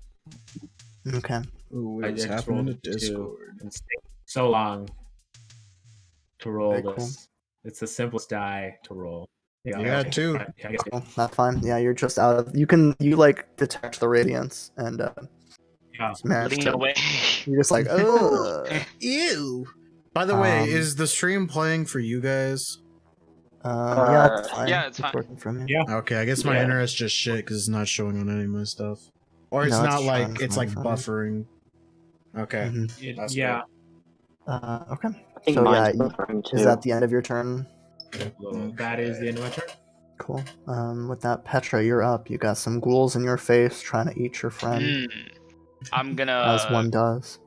Okay. Ooh, I what's just happening to rolled two, Discord? and it's taken so long to roll Very this. cool. It's the simplest die to roll. You had two. Alright, I guess- Cool. That's fine. Yeah, you're just out of. You like detect the radiance and yeah. manage Lean to. away. You're just like, ugh. Ew. By the way, Um, is the stream playing for you guys? Yeah, it's fine. yeah, it's fine. working for me. Yeah. Okay, I guess my Yeah. internet's just shit because it's not showing on any of my stuff. Or it's No, it's not like showing it's fine like for me. buffering. Okay. Mhm. That's Yeah. Okay. I think So yeah, mine's buffering too. is that the end of your turn? That is the end of my turn. Cool. With that, Petra, you're up. You got some ghouls in your face trying to eat your friend, I'm as one gonna does.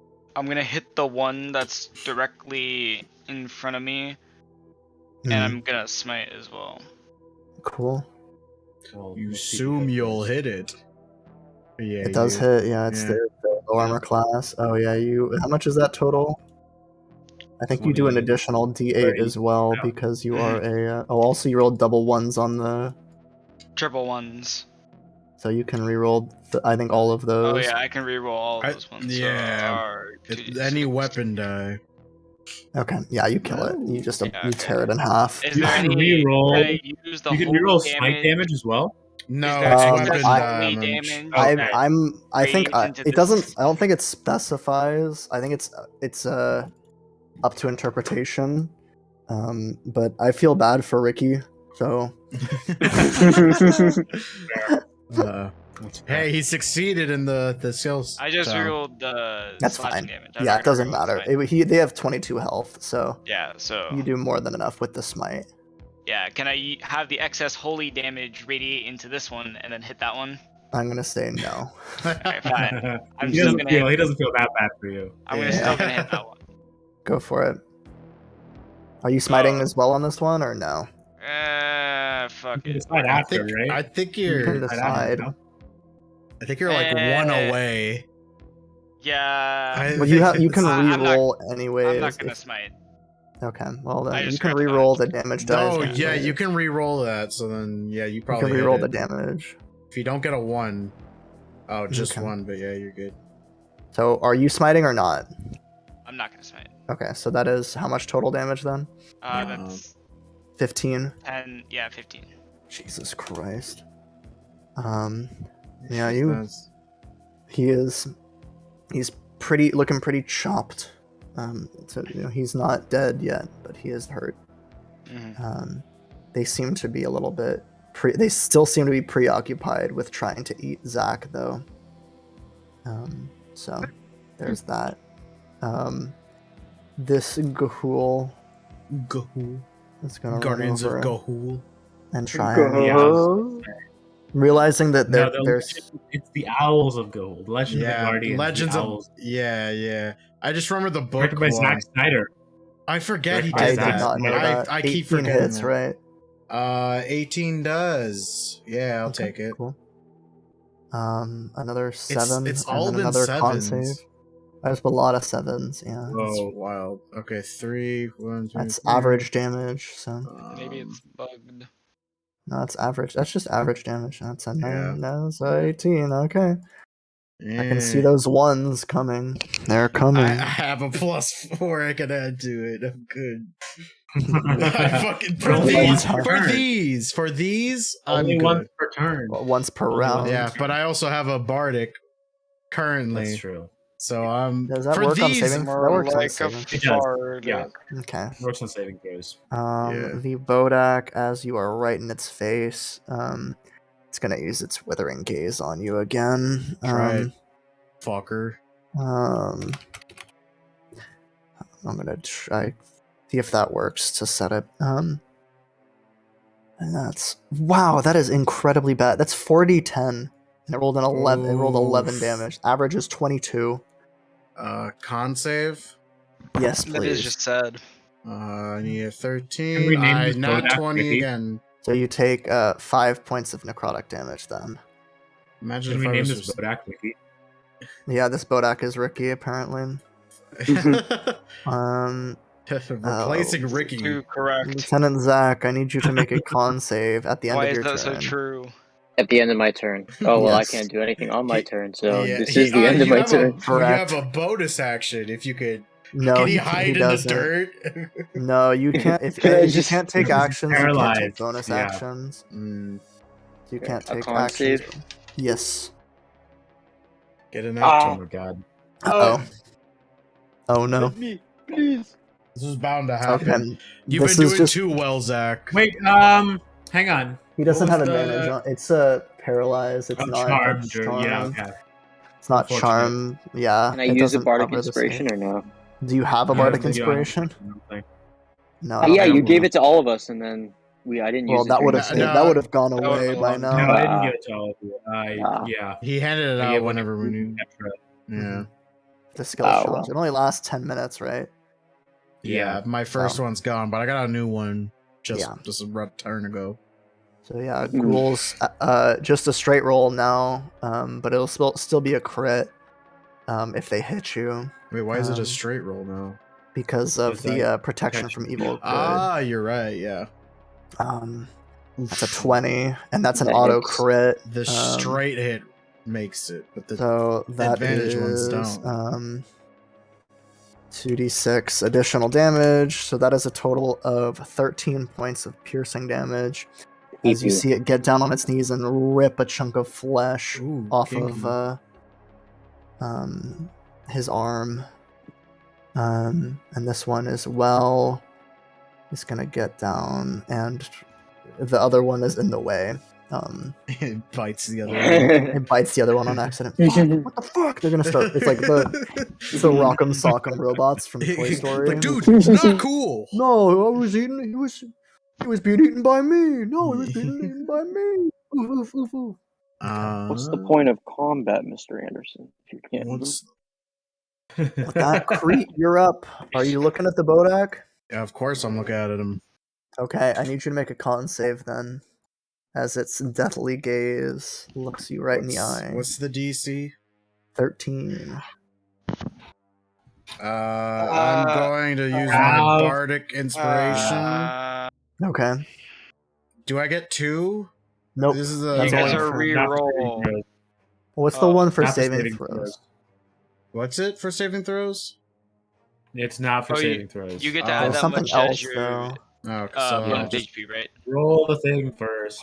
hit the one that's directly in front of me, and Mhm. I'm gonna smite as well. Cool. Well, You let's see assume if it you'll works. hit it. Yeah, It does you- hit. Yeah, it's Yeah. the low armor class. Oh yeah, you. How much is that total? I think you do an 20, additional D8 30. as well Yeah. because you are a. Oh, also you rolled double ones on the. Triple ones. So you can reroll. I think all of those. Oh yeah, I can reroll all I- those ones. yeah. So, alright. Any weapon die. Okay, yeah, you kill it. You just you tear it in half. Is You there can any reroll. can I use the You can holy reroll smite damage as well. No, Is there it's excess weapon holy damage. damage? Okay. I think Radiant into it this? doesn't. I don't think it specifies. I think it's up to interpretation. But I feel bad for Ricky. So That's fair. Hey, he succeeded in the skills. I just so- rerolled the that's slashing fine. damage. I'm Yeah, not it gonna doesn't reroll the matter. smite. They have 22 health, so Yeah, so you do more than enough with the smite. yeah, can I have the excess holy damage radiate into this one and then hit that one? I'm gonna say no. Okay, fine. I'm he still doesn't gonna feel. hit. He doesn't feel that bad for you. I'm Yeah. still gonna hit that one. Go for it. Are you smiting Oh. as well on this one or no? Fuck You can it. decide I after, think right? I think You you're can decide. I think you're like one away. Yeah. Well, you can I'm not- re-roll I'm anyways. not gonna smite. Okay, well I then you just can scratched re-roll mine. the damage dice. No, yeah, anyways. you can re-roll that. So then, yeah, you You probably can re-roll hit the it. damage. If you don't get a 1, just Okay. 1, but yeah, you're good. So are you smiting or not? I'm not gonna smite. Okay, so that is how much total damage then? That's 15. 10. Yeah, 15. Jesus Christ. Yeah, you. That's- He's looking pretty chopped. So he's not dead yet, but he is hurt. Mhm. They seem to be a little bit they still seem to be preoccupied with trying to eat Zach though. So there's that. This Ghoul Gahul. is gonna Guardians run of over Gahul. and try and Yeah. realizing that No, there's it's the Owls of Gold. Legend of the Yeah, Guardians. Legends the of Owls. yeah. I just remember the book Directed by Zack one. Snyder. I forget he Directed did by I that. did not know I- that. I keep 18 forgetting hits, that. right? 18 does. Yeah, I'll Okay, take it. Cool. Another 7. It's and all then been another con sevens. save. There's a lot of 7s, yeah. That's Whoa. wild. Okay, 3, 1, 2, That's 3. average damage, so Maybe it's bugged. no, it's average. That's just average damage. That's a 9. Yeah. No, so 18. Okay, Yeah. I can see those 1s coming. They're coming. I have a +4 I can add to it. I'm good. I fucking for these, I'm Only good. once per turn. Once per Only round. once. Yeah, but I also have a bardic currently, That's true. so I'm Does that for work on these. saving? That More works on like a saving. It does. fart. Yeah. Okay. Works on saving throws. Yeah. The Bodak, as you are right in its face, it's gonna use its withering gaze on you again. Try it, fucker. I'm gonna try see if that works to set it. And that's wow, that is incredibly bad. That's 40-10. And it rolled an 11. It rolled 11 Oof. damage. Average is 22. Con save. Yes, That is please. just sad. I need a Can we 13. name I this not Bodak 20 Ricky? again. So you take 5 points of necrotic damage then. Imagine Can if we I name was this Bodak Ricky? Yeah, this Bodak is Ricky apparently. replacing Oh. Ricky. Too correct. Lieutenant Zach, I need you to make a con save at the end Why of is your that turn. so true? At the end of my turn. Oh well, Yes. I can't do anything on my He- turn, so Yeah, this is the end of you my have turn. You Correct. have a bonus action if you could. No, Can he he hide in the doesn't. dirt? No, you can't. If Can I you just- can't take actions, you can't Paralyzed, take bonus yeah. actions. Mm, You can't A take con actions. save? Yes. get an Ah. Oh action. my god. Uh-oh. Oh no. Let me, please. This is bound to happen. Okay. You've This been is doing just too well, Zach. Wait, hang on. he doesn't What have was advantage the- on it's a paralyzed. It's Oh, not charmed. a Or, charm. yeah, okay. It's not Unfortunate. charm. Yeah. Can I it use a doesn't bardic cover the save. inspiration or no? Do you have a I bardic don't think you have inspiration? anything. No. I Oh, don't yeah, think you you gave do. it to all of us, and then I didn't Well, use it. that would during have the No, that would have gone that away would've by gone. No, now. I didn't give it to all of you. Ah. Yeah. He handed it I out gave whenever we knew. extra. Yeah. The skill Oh, challenge. well. It only lasts 10 minutes, right? Yeah, my first So- one's gone, but I got a new one just Yeah. a turn ago. So yeah, Hmm. ghouls. Just a straight roll now, but it'll still be a crit if they hit you Wait, why is it Um, a straight roll now? because of Is the that protection from evil. Good. Ah, you're right. Yeah. That's a 20, and that's an That auto hits. crit. The straight hit makes it, but the So that advantage ones is, don't. 2d6 additional damage, so that is a total of 13 points of piercing damage. As you see it get down on its knees and rip a chunk of flesh Ooh, off kinky. of his arm. And this one as well is gonna get down, and the other one is in the way. It bites the other one. It bites the other one on accident. Fuck, what the fuck? They're gonna start. It's like the Rock'em Sock'em robots from Toy Story. Like, dude, not cool. No, I was eating. He was being eaten by me. No, he was being eaten by me. Oof, oof, oof, oof. What's the point of combat, Mr. Anderson? If you can't move? What's... With that, Crete, you're up. Are you looking at the Bodak? Yeah, of course I'm looking at him. Okay, I need you to make a con save then, as its deathly gaze looks you right in the eye. What's the DC? 13. I'm going to use my bardic inspiration. Okay. Do I get 2? Nope. This is You That's guys only are for- reroll. What's the one for Not for saving throws? What's it for saving throws? It's not for saving throws. You get to Oh, add that something much else as your though. Oh, so bonus just HP, right? Roll the thing first.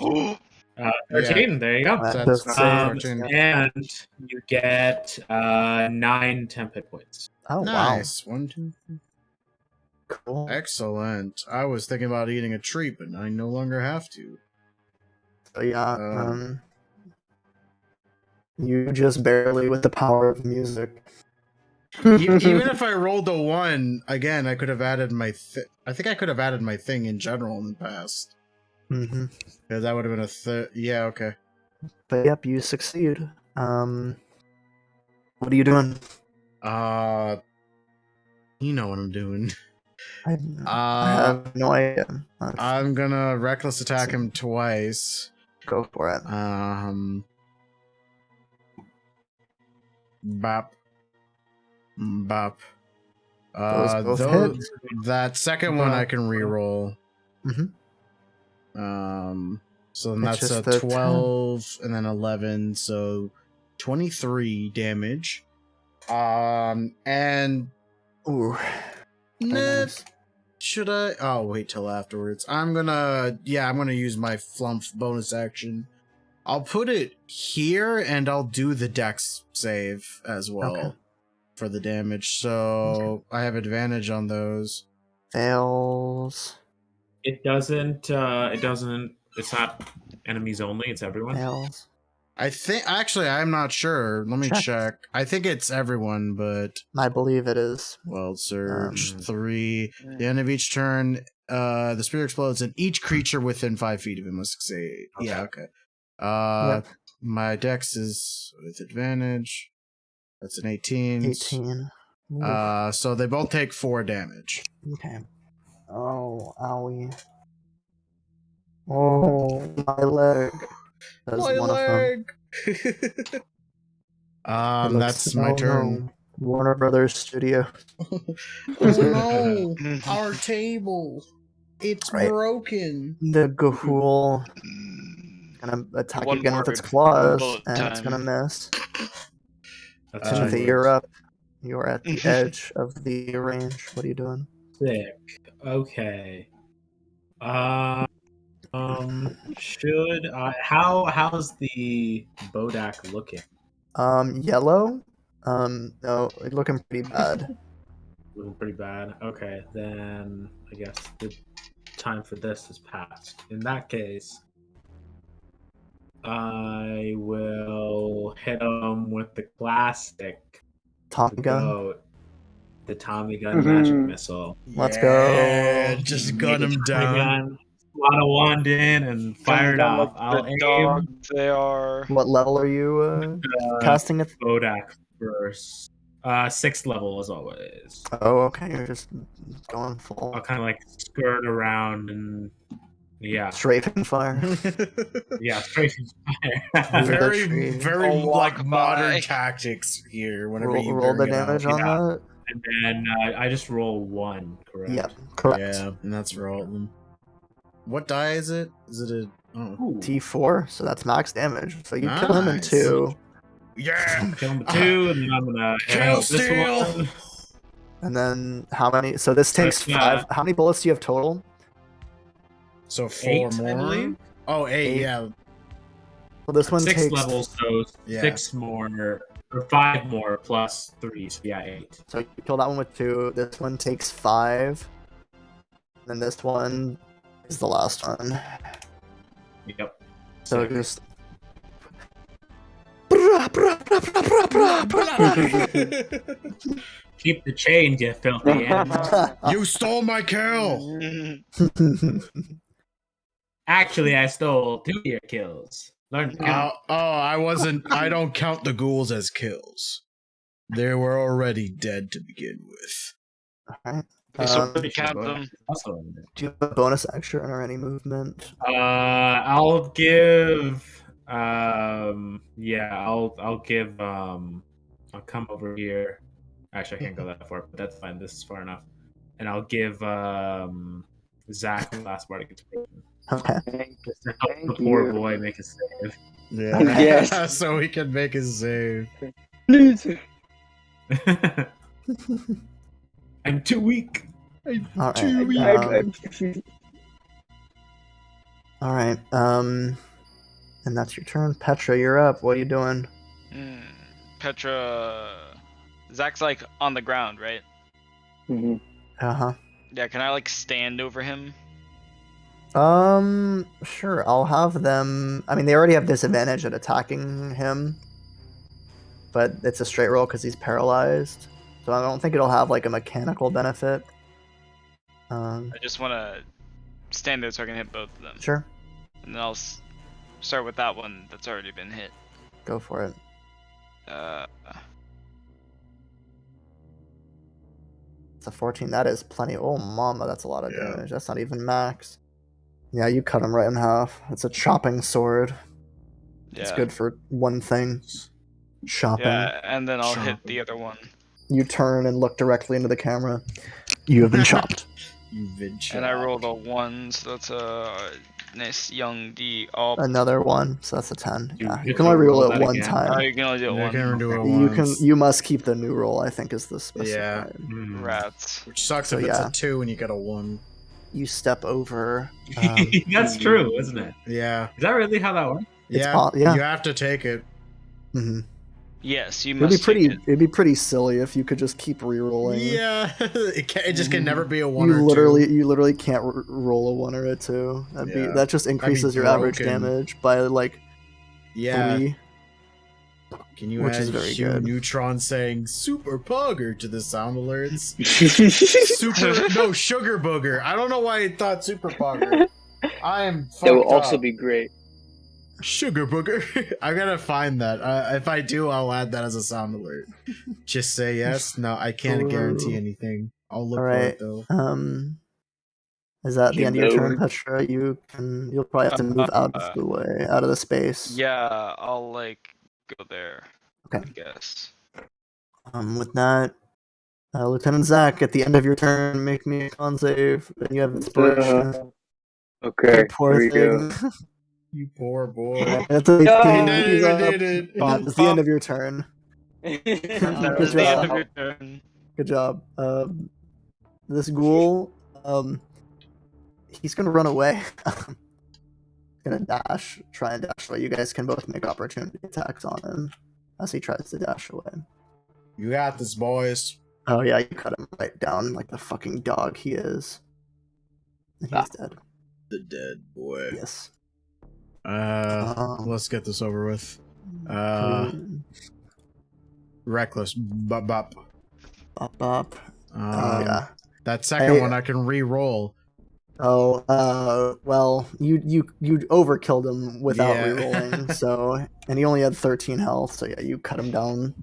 13, there you go. That's that's save. 14. And you get 9 temp hit points. Oh Nice. 1, 2. wow. Cool. Excellent. I was thinking about eating a treat, but I no longer have to. So yeah, Um, you just barely with the power of music. Even if I rolled a 1, again, I could have added my. I think I could have added my thing in general in the past. Mm-hmm. Because that would have been a Yeah, okay. But yep, you succeed. What are you doing? You know what I'm doing. I have no idea. I'm gonna reckless attack him twice. Go for it. Bop. Bop. Those both hit. That second one I can reroll. Mhm. So then It's that's a just the 12 and then 11, so 23 damage. And Ooh. Ned, should I? Oh, wait till afterwards. I'm gonna use my flump bonus action. I'll put it here, and I'll do the dex save as well. Okay. For the damage, so I have advantage on those. Fails. It doesn't. It's not enemies only. It's everyone. Fails. I think actually I'm not sure. Let me check. I think it's everyone, but I believe it is. well, surge 3. The end of each turn, the spear explodes, and each creature within 5 feet of it must succeed. Okay. Yeah, okay. Yep. My dex is with advantage. That's an 18. 18. So they both take 4 damage. Okay. Oh, owie. Oh, my leg. That's My one leg. of them. That's my turn. No. Warner Brothers Studio. Oh no! Our table. It's Right. broken. The Ghoul gonna attack One again with its word. claws, Bullet and it's time. gonna miss. That's Timothy, two you're words. up. You're at the edge of the range. What are you doing? Sick. Okay. Should I? How's the Bodak looking? Yellow. No, looking pretty bad. Looking pretty bad. Okay, then I guess the time for this has passed. In that case, I will hit him with the classic Tommy gun. goat, the Tommy gun magic missile. Let's Yeah, go. just gun him Tommy down. gun, slot a wand in and fire it off. I'll aim Dogs they are. What level are you casting it? Bodak first. 6th level as always. Oh, okay. You're just going full I'll kind of like skirt around and yeah, strafing fire. yeah, straight fire. very, I'll very walk like modern by. tactics here. Whenever roll, you roll the bring it out. damage on Yeah. that. And then I just roll 1, correct? Yep, correct. Yeah, and that's for all of them. What die is it? Is it a? Oh. Ooh. T4, so that's max damage. So you kill him in Nice. 2. Yeah. Kill him 2, and then I'm gonna Kill this steal. one. And then how many? So this takes That's, 5. How many bullets do you have total? So 4 8, I more. believe? Oh, 8, Eight. yeah. Well, this one 6 takes. levels, so Yeah. 6 more, or 5 more plus 3, so yeah, 8. So you kill that one with 2. This one takes 5. And then this one is the last one. Yep. So Sick. just. Keep the change, you filthy animal. You stole my kill! Actually, I stole 2 of your kills. Learn to count. I don't count the ghouls as kills. They were already dead to begin with. Alright. So Um, we count them. Also, do you have a bonus action or any movement? I'll give. Yeah, I'll give. I'll come over here. Actually, I can't go that far, but that's fine. This is far enough. And I'll give Zach the last bardic inspiration. Okay. Just to help Thank the poor you. boy make a save. Yeah. Yes. So he can make his save. Please. I'm too weak. Alright. Too weak. Alright. And that's your turn. Petra, you're up. What are you doing? Petra. Zach's like on the ground, right? Mhm. Uh-huh. Yeah, can I like stand over him? Sure. I'll have them. I mean, they already have disadvantage at attacking him, but it's a straight roll because he's paralyzed. So I don't think it'll have like a mechanical benefit. I just want to stand there so I can hit both of them. Sure. And then I'll start with that one that's already been hit. Go for it. It's a 14. That is plenty. Oh, mama, that's a lot of Yeah. damage. That's not even max. Yeah, you cut him right in half. It's a chopping sword. Yeah. It's good for one thing. Chopping. Yeah, and then I'll hit Chopping. the other one. You turn and look directly into the camera. You have been chopped. You've been And I chopped. rolled a 1, so that's a nice young D. Oh, Another one, so that's a 10. You Yeah, you get can to only roll roll it that one again. oh, time. you can only do it You one. can do it You can. once. You must keep the new roll. I think is the specified. Rats. Which sucks So, if it's yeah. a 2 and you get a 1. You step over. That's true, isn't it? Yeah. Is that really how that works? It's Yeah. yeah. You have to take it. hmm Yes, you It'd be must pretty. take it. It'd be pretty silly if you could just keep re-rolling. Yeah. It just can never be a 1 You or literally, 2. you literally can't roll a 1 or a 2. Yeah. That just increases your average broken. damage by like Yeah. 3. Can you Which add is very Hugh good. Neutron saying Super Pugger to the sound alerts? Sugar Booger. I don't know why he thought Super Pugger. I am fucked That will also up. be great. Sugar Booger. I gotta find that. If I do, I'll add that as a sound alert. Just say yes. No, I can't guarantee anything. I'll look for it though. Is that the end of your turn, Over. Petra? You'll probably have to move out of the way, out of the space. Yeah, I'll like go there. Okay. I guess. With that, Lieutenant Zach, at the end of your turn, make me a con save. Then you have inspiration. Okay, You poor here we go. thing. You poor boy. That's a No! He 18. did He's it. up. He did it. It's the end of your turn. That Good was the end job. of your turn. Good job. This ghoul, he's gonna run away. Gonna try and dash away. You guys can both make opportunity attacks on him as he tries to dash away. You got this, boys. Oh yeah, you cut him right down like the fucking dog he is. And he's dead. The dead boy. Yes. Let's get this over with. Reckless. Bop bop. Bop bop. Yeah. That second one I can re-roll. Oh, well, you overkilled him without Yeah. rerolling, so, and he only had 13 health, so yeah, you cut him down.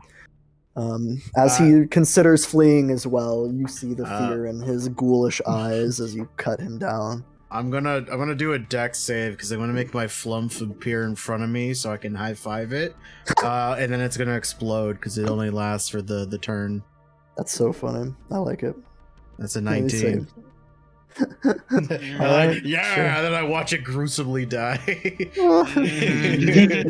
As he considers fleeing as well, you see the fear in his ghoulish eyes as you cut him down. I'm gonna do a dex save because I'm gonna make my flump appear in front of me so I can high five it, and then it's gonna explode because it only lasts for the turn. That's so funny. I like it. That's a Really 19. Alright, yeah, sure. and then I watch it gruesomely die. It's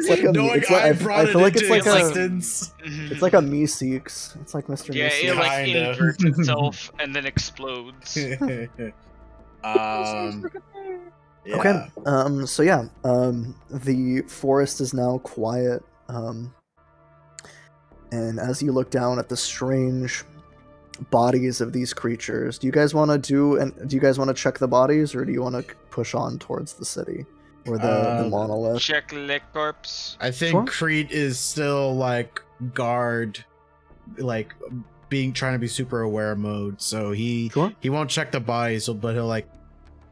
like a Knowing it's like, I brought I it feel like into it's like a existence. it's like a Meeseeks. It's like Mr. Yeah, it Meeseeks. like Kinda. inverts itself and then explodes. Yeah. Okay. So yeah. The forest is now quiet. And as you look down at the strange bodies of these creatures, do you guys want to check the bodies, or do you want to push on towards the city or the monolith? Check the corpse. I think Sure. Crete is still like guard, like trying to be super aware mode. So he Sure. won't check the bodies, but he'll like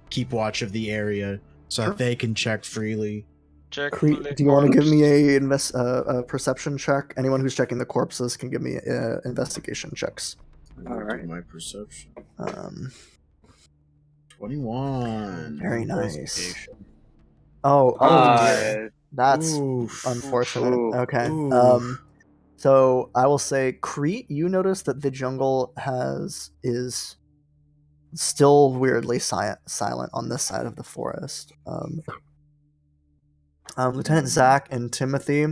keep watch of the area so Sure. that they can check freely. Check Crete, the do you want to give corpse. me a perception check? Anyone who's checking the corpses can give me investigation checks. Alright. My perception. 21. Very nice. Investigation. Oh, Five. that's Oof. unfortunate. Ooh. Okay. Ooh. So I will say, Crete, you notice that the jungle is still weirdly silent on this side of the forest. Lieutenant Zach and Timothy,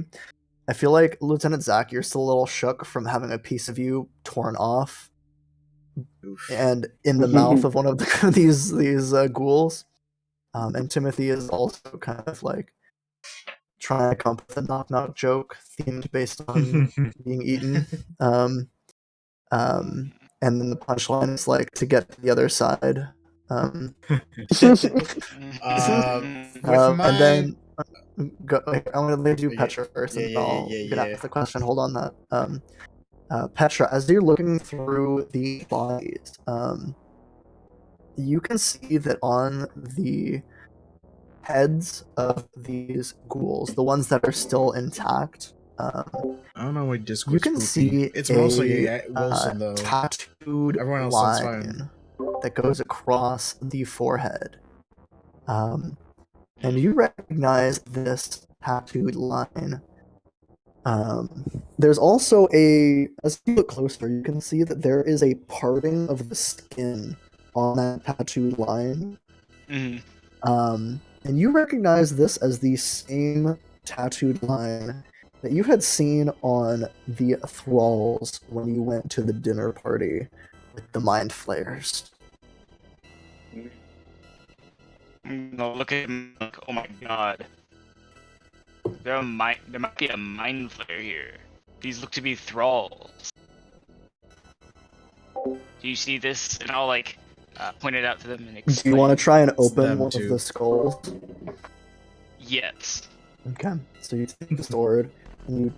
I feel like Lieutenant Zach, you're still a little shook from having a piece of you torn off Oof. and in the mouth of one of these ghouls. And Timothy is also kind of like trying to come up with a knock knock joke themed based on being eaten. And then the punchline is like to get to the other side. With And then I'm gonna do Yeah, Petra first, and yeah, I'll yeah, gonna yeah. ask the question. Hold on that. Petra, as you're looking through the bodies, you can see that on the heads of these ghouls, the ones that are still intact, I don't know why Discord's you can spooky. see It's mostly a Wilson though. tattooed Everyone else sounds fine. line that goes across the forehead. And you recognize this tattooed line. There's also as you look closer, you can see that there is a parting of the skin on that tattooed line. And you recognize this as the same tattooed line that you had seen on the thralls when you went to the dinner party with the mind flayers. No, look at him. Like, oh my god. There might be a mind flare here. These look to be thralls. Do you see this? And I'll like point it out to them and explain. Do you want to try and open them one too. of the skulls? Yes. Okay, so you take the sword and you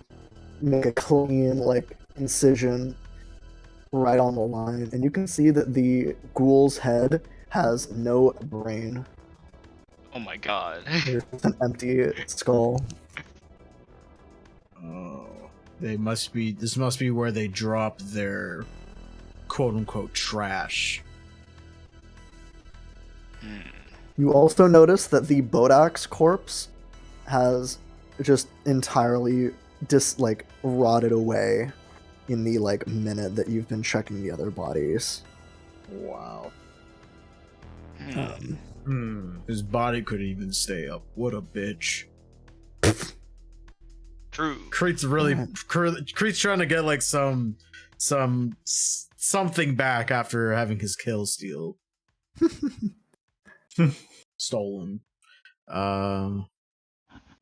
make a clean, like, incision right on the line, and you can see that the ghoul's head has no brain. Oh my god. There's just an empty skull. Oh, this must be where they drop their quote unquote trash. You also notice that the Bodak's corpse has just entirely rotted away in the minute that you've been checking the other bodies. Wow. Um, His body couldn't even stay up. What a bitch. True. Crete's trying to get like something back after having his kill stolen.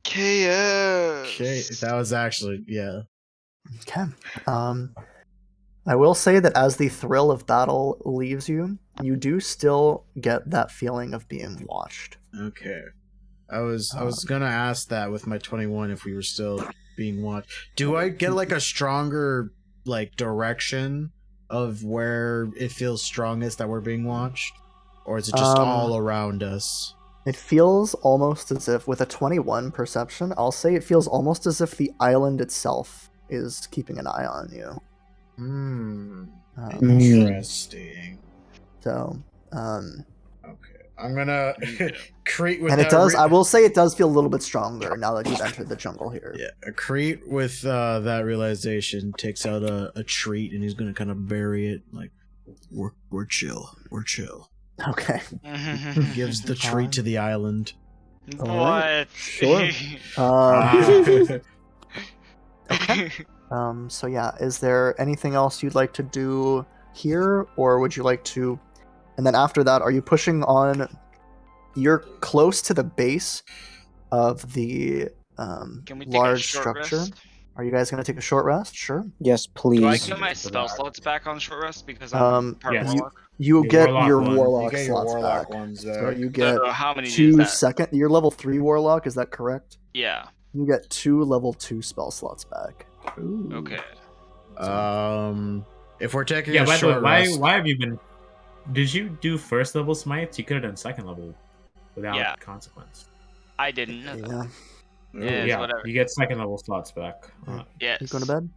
KS. Okay, that was actually Okay. I will say that as the thrill of battle leaves you, you do still get that feeling of being watched. okay. I was gonna ask that with my 21 if we were still being watched. Do I get like a stronger direction of where it feels strongest that we're being watched, or is it just all around us? It feels almost as if, with a 21 perception, I'll say it feels almost as if the island itself is keeping an eye on you. Interesting. So, Okay, I'm gonna create with and it that does. I will say it does feel a little bit stronger now that you've entered the jungle here. Yeah, a Crete with that realization takes out a treat and he's gonna kind of bury it. Like, we're chill. Okay. Gives the tree to the island. Alright, What? sure. Okay. So yeah, is there anything else you'd like to do here, or would you like to? And then after that, are you pushing on? You're close to the base of the Can we take large a short structure. rest? Are you guys gonna take a short rest? Sure. Yes, Do I please. get my spell slots back on short rest because I'm part yes. warlock? You Your get warlock your one. warlock You get your slots warlock back. ones So back. you get How many is 2 that? second. You're level 3 warlock. Is that correct? Yeah. You get 2 level 2 spell slots back. Ooh. Okay. If we're taking Yeah, a by the short way, rest, why have you been? Did you do first level smites? You could have done second level without Yeah. consequence. I didn't know that. Yeah. Ooh. Yeah, it's Yeah, whatever. you get second level slots back. Yes. You going to bed?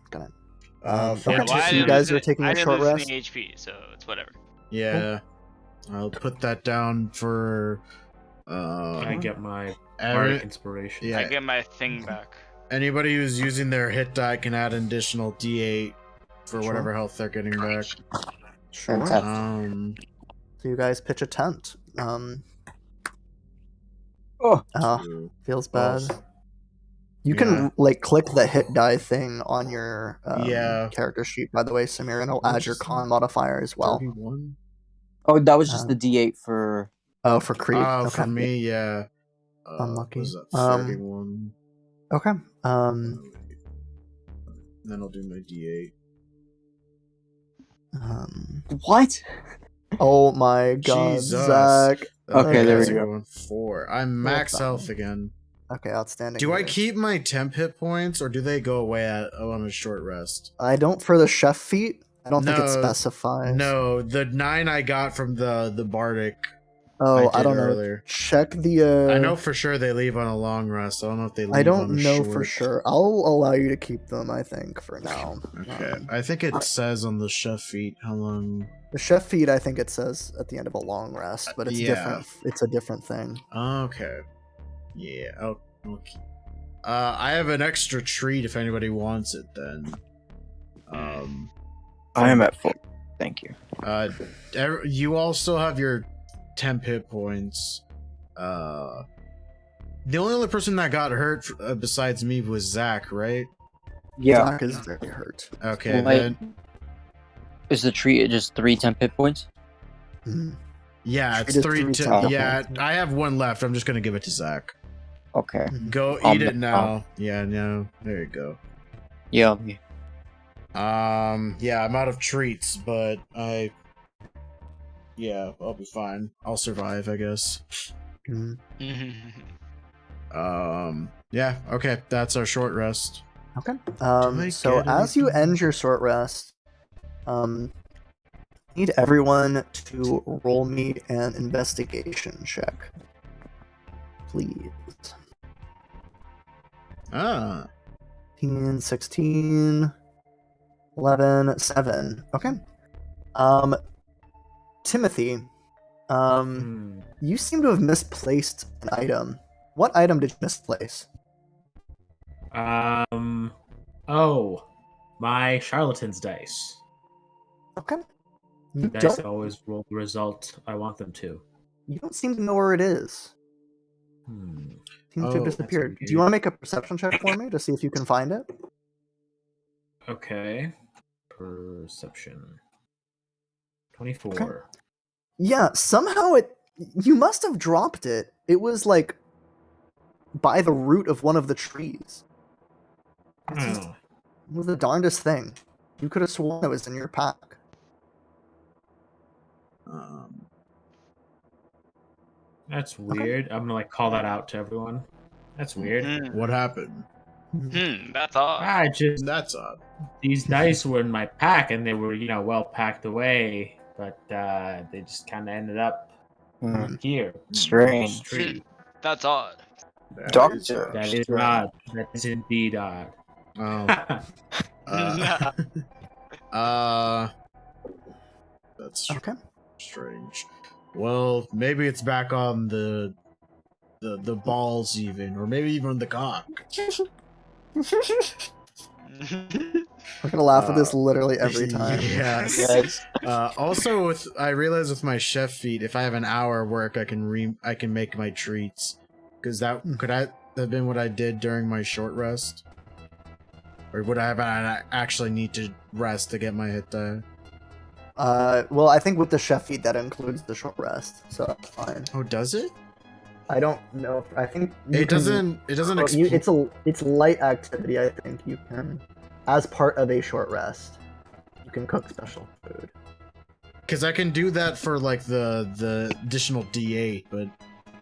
Good night. for Okay, Well, I so two- you didn't guys lose are taking I a didn't short lose rest. any HP, so it's whatever. yeah, I'll put that down for. I get my every- bardic inspiration. yeah. I get my thing back. Anybody who's using their hit die can add an additional D8 for Sure. whatever health they're getting back. Sure. Fantastic. So you guys pitch a tent. Oh, Two. Feels bad. You Yeah. can like click the hit die thing on your Yeah. character sheet, by the way, Samir, and it'll add your con modifier as well. 31. oh, that was just the D8 for. Oh, for Creed. Oh, Okay. for me, yeah. Unlucky. Was that 31? Okay. Then I'll do my D8. What? Oh my God, Jesus. Zach. Okay, there we that's go. going 4. I'm max fine. health again. Okay, outstanding. Do I here. keep my temp hit points or do they go away on a short rest? I don't for the chef feat. I don't think it No, specifies. No, the 9 I got from the bardic. Oh, I did don't know. earlier. Check the. I know for sure they leave on a long rest. I don't know if they leave I on don't a know short. for sure. I'll allow you to keep them. I think for now. Okay, I think it says on the chef feat how long. The chef feed, I think it says at the end of a long rest, but it's Yeah. different. It's a different thing. Okay. Yeah. Oh. Okay. I have an extra treat if anybody wants it. Then. I am at full. Thank you. You all still have your temp hit points. The only other person that got hurt besides me was Zach, right? Yeah. Zach is very hurt. Okay, Wait. then. Is the treat just 3 temp hit points? Mhm. Yeah, it's Treat is 3. three To, temp hit yeah, points. I have 1 left. I'm just gonna give it to Zach. Okay. Go I'll eat it be- now. Yeah, no. There you go. Yeah. Yeah, I'm out of treats, but yeah, I'll be fine. I'll survive, I guess. Mhm. Yeah, okay, that's our short rest. Okay. I So get as you anything? end your short rest, need everyone to roll me an investigation check, please. 16, 11, 7. Okay. Timothy, you seem to have misplaced an item. What item did you misplace? Oh, my charlatan's dice. Okay. You Dice don't, always roll the result I want them to. you don't seem to know where it is. Hmm. Seems to Oh, have that's disappeared. Do you weird. want to make a perception check for me to see if you can find it? Okay. Perception. 24. Okay. Yeah, somehow you must have dropped it. It was like by the root of one of the trees. It Oh, was the darndest thing. You could have sworn it was in your pack. that's weird. I'm gonna call that out to everyone. That's weird. What happened? That's odd. I just That's odd. these dice were in my pack and they were, well packed away, but they just kind of ended up here. Strange. This tree. That's odd. Doctor. That is odd. That is indeed odd. Oh. That's Okay. strange. Well, maybe it's back on the balls even, or maybe even the cock. We're gonna laugh at this literally every time. Yes. Yes. Also, I realize with my chef feat, if I have an hour work, I can make my treats. Because that could that have been what I did during my short rest, or would I have actually need to rest to get my hit die? Well, I think with the chef feed that includes the short rest, so that's fine. Oh, does it? I don't know. I think It doesn't. It doesn't. It's light activity. I think you can, as part of a short rest, you can cook special food. Because I can do that for like the additional D8, but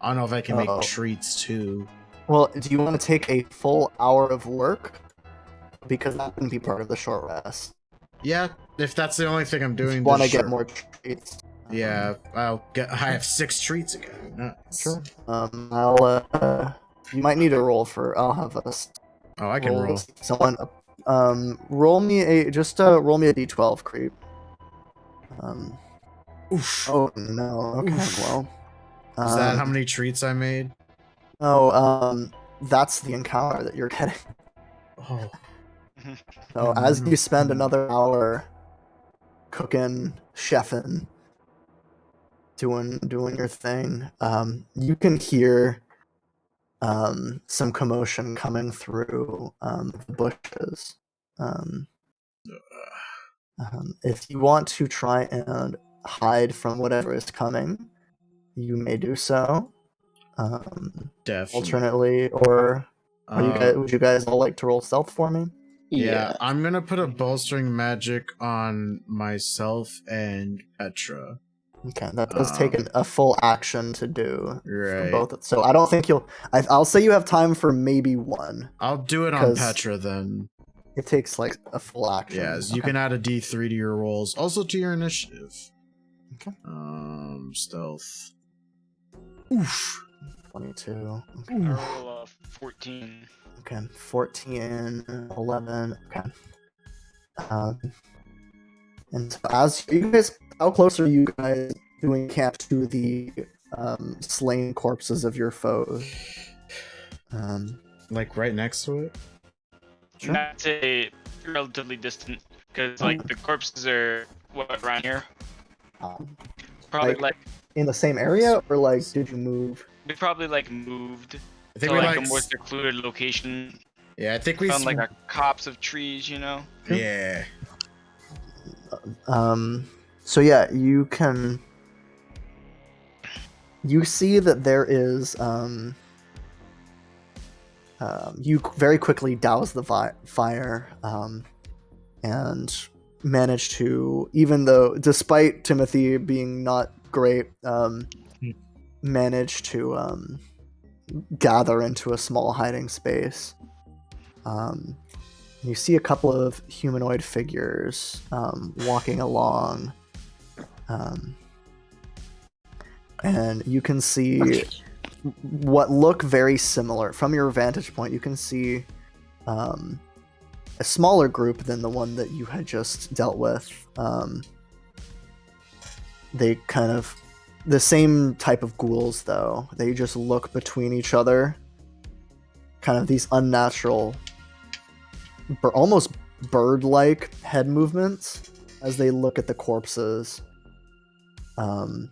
I don't know if I can make treats too. Well, do you want to take a full hour of work? Because that wouldn't be part of the short rest. Yeah, if that's the only thing I'm doing. Want to get more treats? Yeah, I have 6 treats again. Nice. Sure. I'll. You might need a roll for. I'll have us. Oh, I can roll. Someone. Roll me a d12 creep. Oof. Oh no. Okay. Oof. Well. Is that how many treats I made? Oh. That's the encounter that you're getting. Oh. So as you spend another hour cooking, chefing, doing your thing, you can hear some commotion coming through the bushes. If you want to try and hide from whatever is coming, you may do so. Definitely. Alternately, or would you guys all like to roll stealth for me? Yeah, I'm gonna put a bolstering magic on myself and Petra. Okay, that does take a full action to do. Right. Both. So I don't think you'll. I'll say you have time for maybe one. I'll do it on Petra then. It takes like a full action. Yes, you can add a D3 to your rolls, also to your initiative. Okay. Stealth. Oof. 22. Okay. I roll 14. Okay, 14, 11. Okay. And so as you guys, how close are you guys doing camp to the slain corpses of your foes? Like right next to it? Sure. That's a relatively distant, because like the corpses are around here. Probably like in the same area, or like did you move? We probably like moved I think to we like a more secluded location. Yeah, I think we found like a copse of trees, you know. Yeah. So yeah, you see that there is you very quickly douse the fire and manage to, even though despite Timothy being not great, manage to gather into a small hiding space. You see a couple of humanoid figures walking along, and you can see what look very similar. From your vantage point, you can see a smaller group than the one that you had just dealt with. They kind of the same type of ghouls, though. They just look between each other, kind of these unnatural, almost bird-like head movements as they look at the corpses. And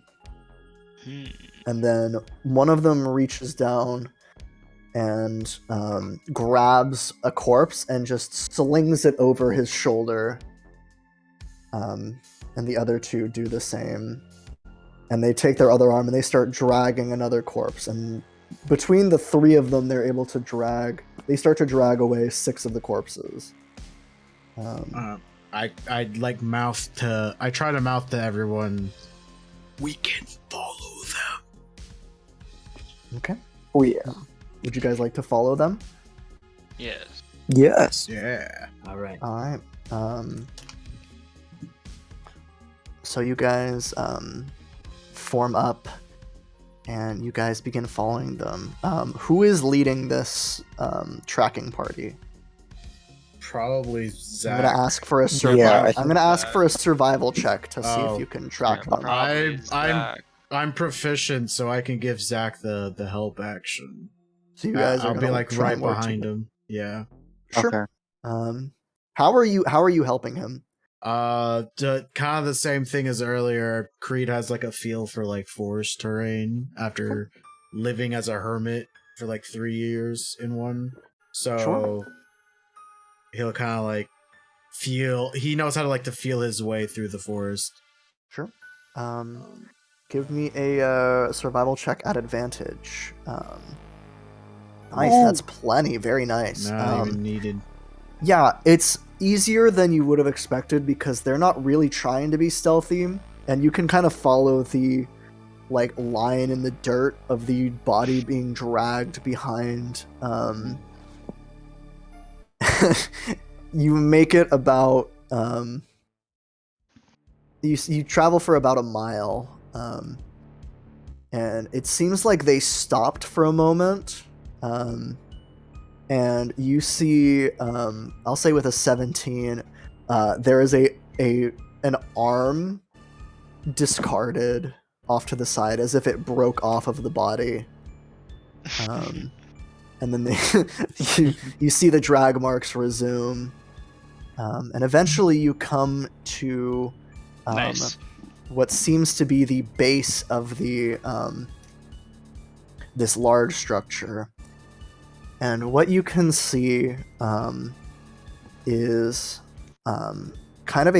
then one of them reaches down and grabs a corpse and just slings it over his shoulder. And the other two do the same. And they take their other arm and they start dragging another corpse. And between the three of them, they're able to they start to drag away 6 of the corpses. I try to mouth to everyone, we can follow them. Okay. Oh yeah. Would you guys like to follow them? Yes. Yes. Yeah. All right. All right. So you guys form up, and you guys begin following them. Who is leading this tracking party? Probably Zach. I'm gonna ask for a survival. Yeah, I'm gonna ask for a survival check to see if you can track them. I'm proficient, so I can give Zach the help action. So you guys are I'll be gonna like try right and work behind together. him. Yeah. Sure. Okay. How are you helping him? Kind of the same thing as earlier. Creed has like a feel for like forest terrain after living as a hermit for like 3 years in one. So Sure. he'll kind of like feel. He knows how to like to feel his way through the forest. Sure. Give me a survival check at advantage. Nice, Ooh. that's plenty. Very nice. Not even needed. Yeah, it's easier than you would have expected because they're not really trying to be stealthy, and you can kind of follow the like line in the dirt of the body being dragged behind. You make it about you travel for about a mile, and it seems like they stopped for a moment. And you see, I'll say with a 17, there is an arm discarded off to the side as if it broke off of the body. And then you see the drag marks resume. And eventually you come to Nice. what seems to be the base of the this large structure. And what you can see is kind of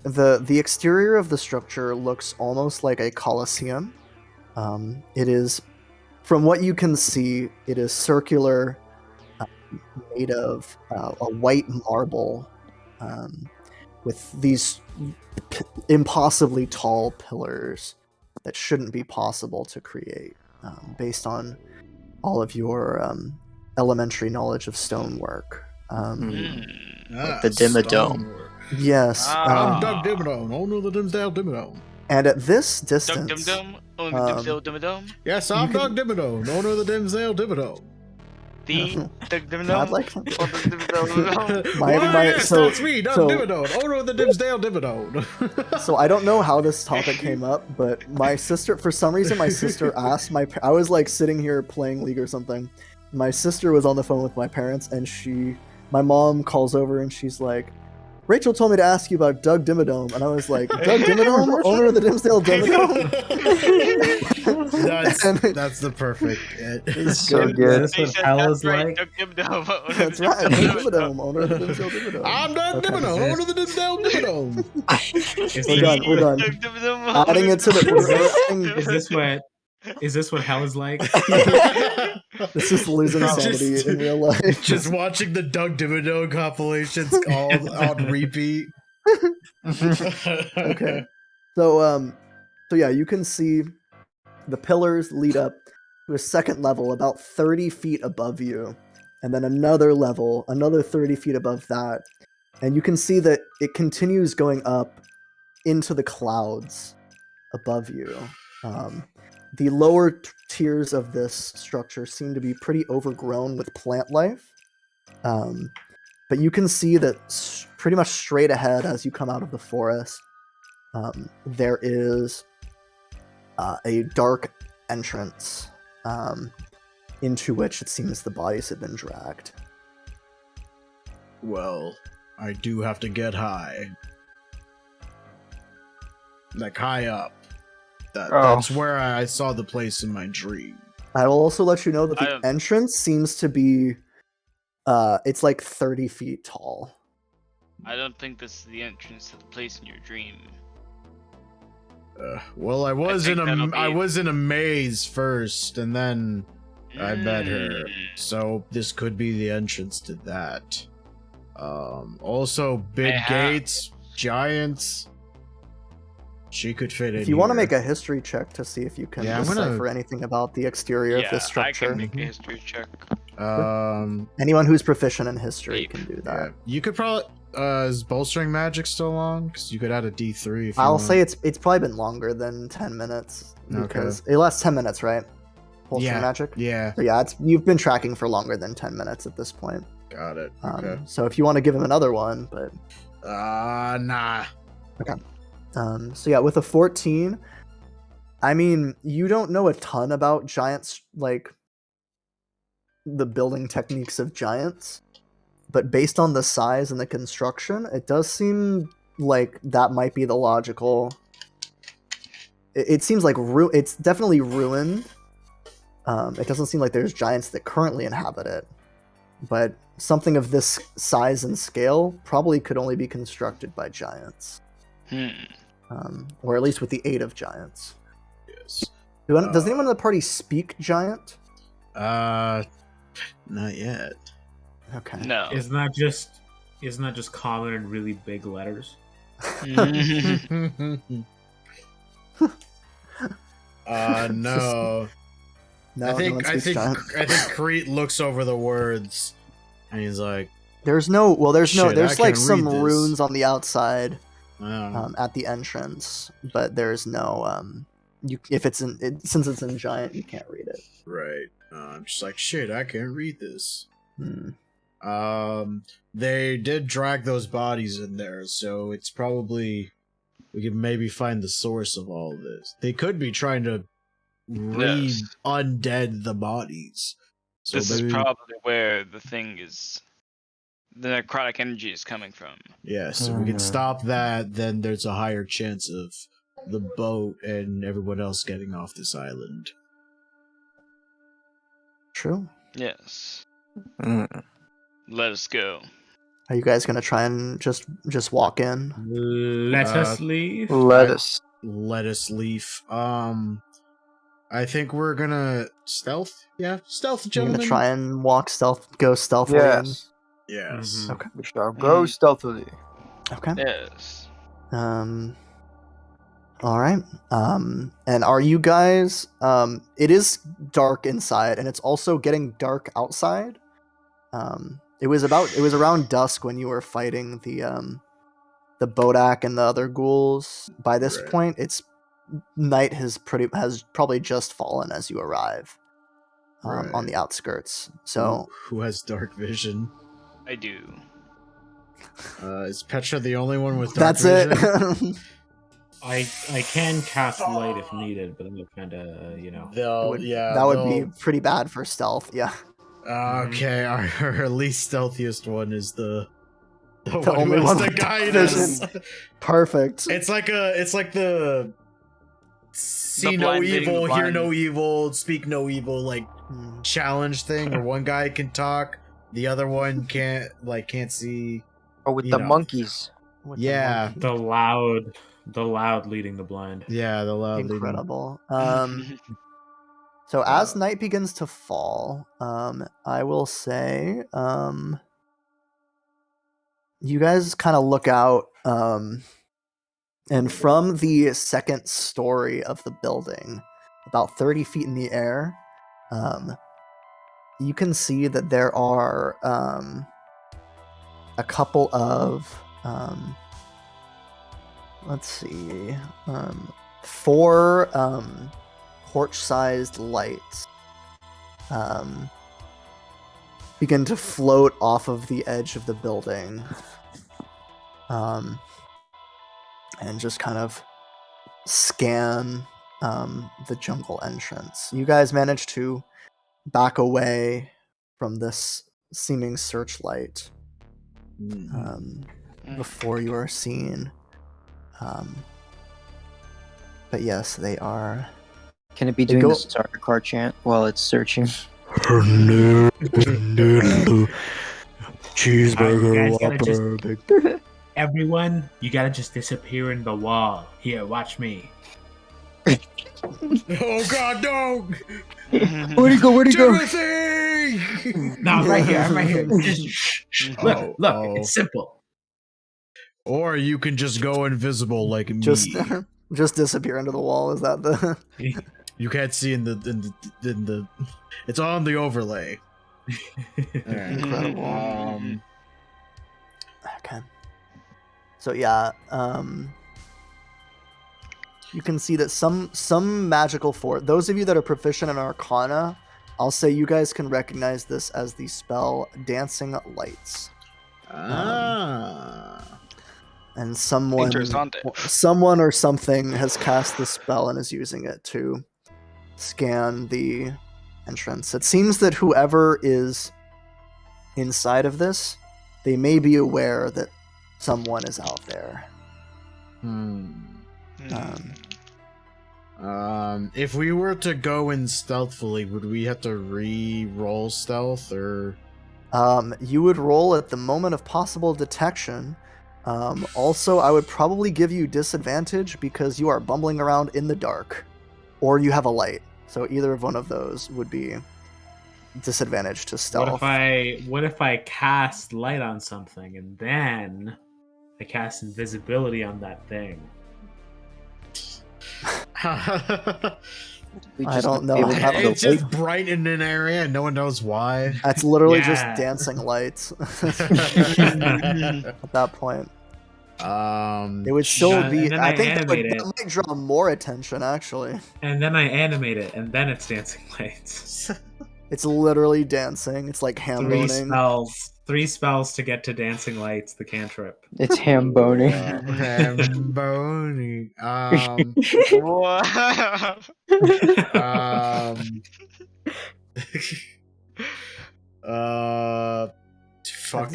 the exterior of the structure looks almost like a coliseum. It is, from what you can see, it is circular, made of a white marble, with these impossibly tall pillars that shouldn't be possible to create, based on all of your elementary knowledge of stonework. The Dimmadome. Yes. I'm Doug Dimmadome, owner of the Dimsdale Dimmadome. And at this Dum distance, dum dum. Oh, Dimsdale Dimmadome. Yes, I'm You Doug Dimmadome, owner of the Dimsdale Dimmadome. The Dum I'd dum. like Oh, the Dimsdale Dimmadome. My- Why, my- yes, so- that's me, Doug so- Dimmadome, owner of the Dimsdale Dimmadome. so I don't know how this topic came up, but my sister, for some reason, my sister asked I was like sitting here playing League or something. My sister was on the phone with my parents, and my mom calls over and she's like, Rachel told me to ask you about Doug Dimmadome, and I was like, Doug Dimmadome, owner of the Dimsdale Dimmadome? That's the perfect. It's So good. good. That's They what said, hell that's is right, like. Doug Dimmadome. Oh, That's right, Doug Dimmadome, owner of the Dimsdale Dimmadome. I'm Doug Okay. Dimmadome, owner of the Dimsdale Dimmadome. Is We're this, done. We're done. Doug Dimmadome. Adding it to the is this what hell is like? This is losing sanity Just- in real life. Just watching the Doug Dimmadome compilations all on repeat. Okay. So yeah, you can see the pillars lead up to a second level about 30 feet above you, and then another level, another 30 feet above that. And you can see that it continues going up into the clouds above you. The lower tiers of this structure seem to be pretty overgrown with plant life. But you can see that pretty much straight ahead as you come out of the forest, there is a dark entrance into which it seems the bodies have been dragged. Well, I do have to get high. Like high up. That's where I saw the place in my dream. I will also let you know that I the don't- entrance seems to be it's like 30 feet tall. I don't think this is the entrance to the place in your dream. Well, I was think in that'll I be- was in a maze first, and then I met her. So this could be the entrance to that. Also big Yeah. gates, giants. She could fit in. If you want to here. make a history check to see if you can Yeah, I'm gonna- decipher anything about the exterior of this I structure, can make a history check. anyone who's proficient in history Wait. can do Yeah, that. you could probably. Is bolstering magic still on? Because you could add a D3. If you I'll want. say it's probably been longer than 10 minutes Okay. because it lasts 10 minutes, right? Bolstering Yeah. magic. Yeah, So yeah, you've been tracking for longer than 10 minutes at this point. got it. Okay. So if you want to give him another one, but Nah. so yeah, with a 14, I mean, you don't know a ton about giants, like the building techniques of giants, but based on the size and the construction, it does seem like that might be the logical. It seems like it's definitely ruined. It doesn't seem like there's giants that currently inhabit it, but something of this size and scale probably could only be constructed by giants, or at least with the aid of giants. Yes. Does anyone in the party speak giant? Not yet. Okay. No. Isn't that just common in really big letters? No. No, I no think one I speaks think giant. I think Crete looks over the words, and he's like, There's Shit, I like can some read this. runes on the outside oh, at the entrance, but there's no since it's in giant, you can't read it. right. I'm just like, shit, I can't read this. Hmm. They did drag those bodies in there, so it's probably we could maybe find the source of all this. They could be trying to undead the bodies. So This is maybe, probably where the necrotic energy is coming from. yeah. So we can stop that. Then there's a higher chance of the boat and everyone else getting off this island. True. Yes. Mm. Let us go. Are you guys gonna try and just walk in? Let us leave. Let us. Let us leave. I think we're gonna stealth. Yeah, stealth, You're gentlemen. gonna try and go stealthily Yes. Yes. Mhm. Okay. We shall go stealthily. in. Okay. Yes. All right. And are you guys? It is dark inside, and it's also getting dark outside. It was around dusk when you were fighting the Bodak and the other ghouls. By this Right. point, it's night has probably just fallen as you arrive on Right. the outskirts. So who has dark vision? I do. Is Petra the only one with dark that's vision? it. I can cast light if needed, but I'm kind of That would be pretty bad for stealth. Yeah. Okay, our least stealthiest one is the The one only who has one to with dark guide us. vision. Perfect. It's like the see The no blind leading the evil, hear blind. no evil, speak no evil, like Hmm. challenge thing, where one guy can talk, the other one can't see. Oh, with You the know. monkeys. With the Yeah. monkey. the loud leading the blind. Yeah, the loud leading. Incredible. So as night begins to fall, I will say, you guys kind of look out, and from the second story of the building, about 30 feet in the air, you can see that there are a couple of, let's see, 4 torch-sized lights begin to float off of the edge of the building, and just kind of scan the jungle entrance. You guys manage to back away from this seeming searchlight before you are seen. But yes, they are. Can it be They doing go- the starter car chant while it's searching? Cheeseburger, You guys gotta Whopper, big. Everyone, you gotta just disappear in the wall. Here, watch me. Oh God, no! Where'd he go? Where'd he go? Timothy! No, I'm right here. I'm right here. Just shh. Look, Oh. it's simple. Or you can just go invisible like me. Just disappear into the wall. Is that the? You can't see in the it's on the overlay. Alright. Incredible. Okay. So yeah, you can see that some magical force. Those of you that are proficient in Arcana, I'll say you guys can recognize this as the spell Dancing Lights. And someone or something has cast the spell and is using it to scan the entrance. It seems that whoever is inside of this they may be aware that someone is out there. If we were to go in stealthily, would we have to re-roll stealth, or? You would roll at the moment of possible detection. Also, I would probably give you disadvantage because you are bumbling around in the dark, or you have a light. So either of one of those would be disadvantage to stealth. What if I cast light on something and then I cast invisibility on that thing? I don't know. It's just bright in an area and no one knows why. That's literally just dancing lights. At that point. It would still be. I think that might draw more attention, actually. And then I animate it, and then it's dancing lights. It's literally dancing. It's like ham boning. Three spells to get to dancing lights. The cantrip. It's ham boning. Ham boning. Fuck.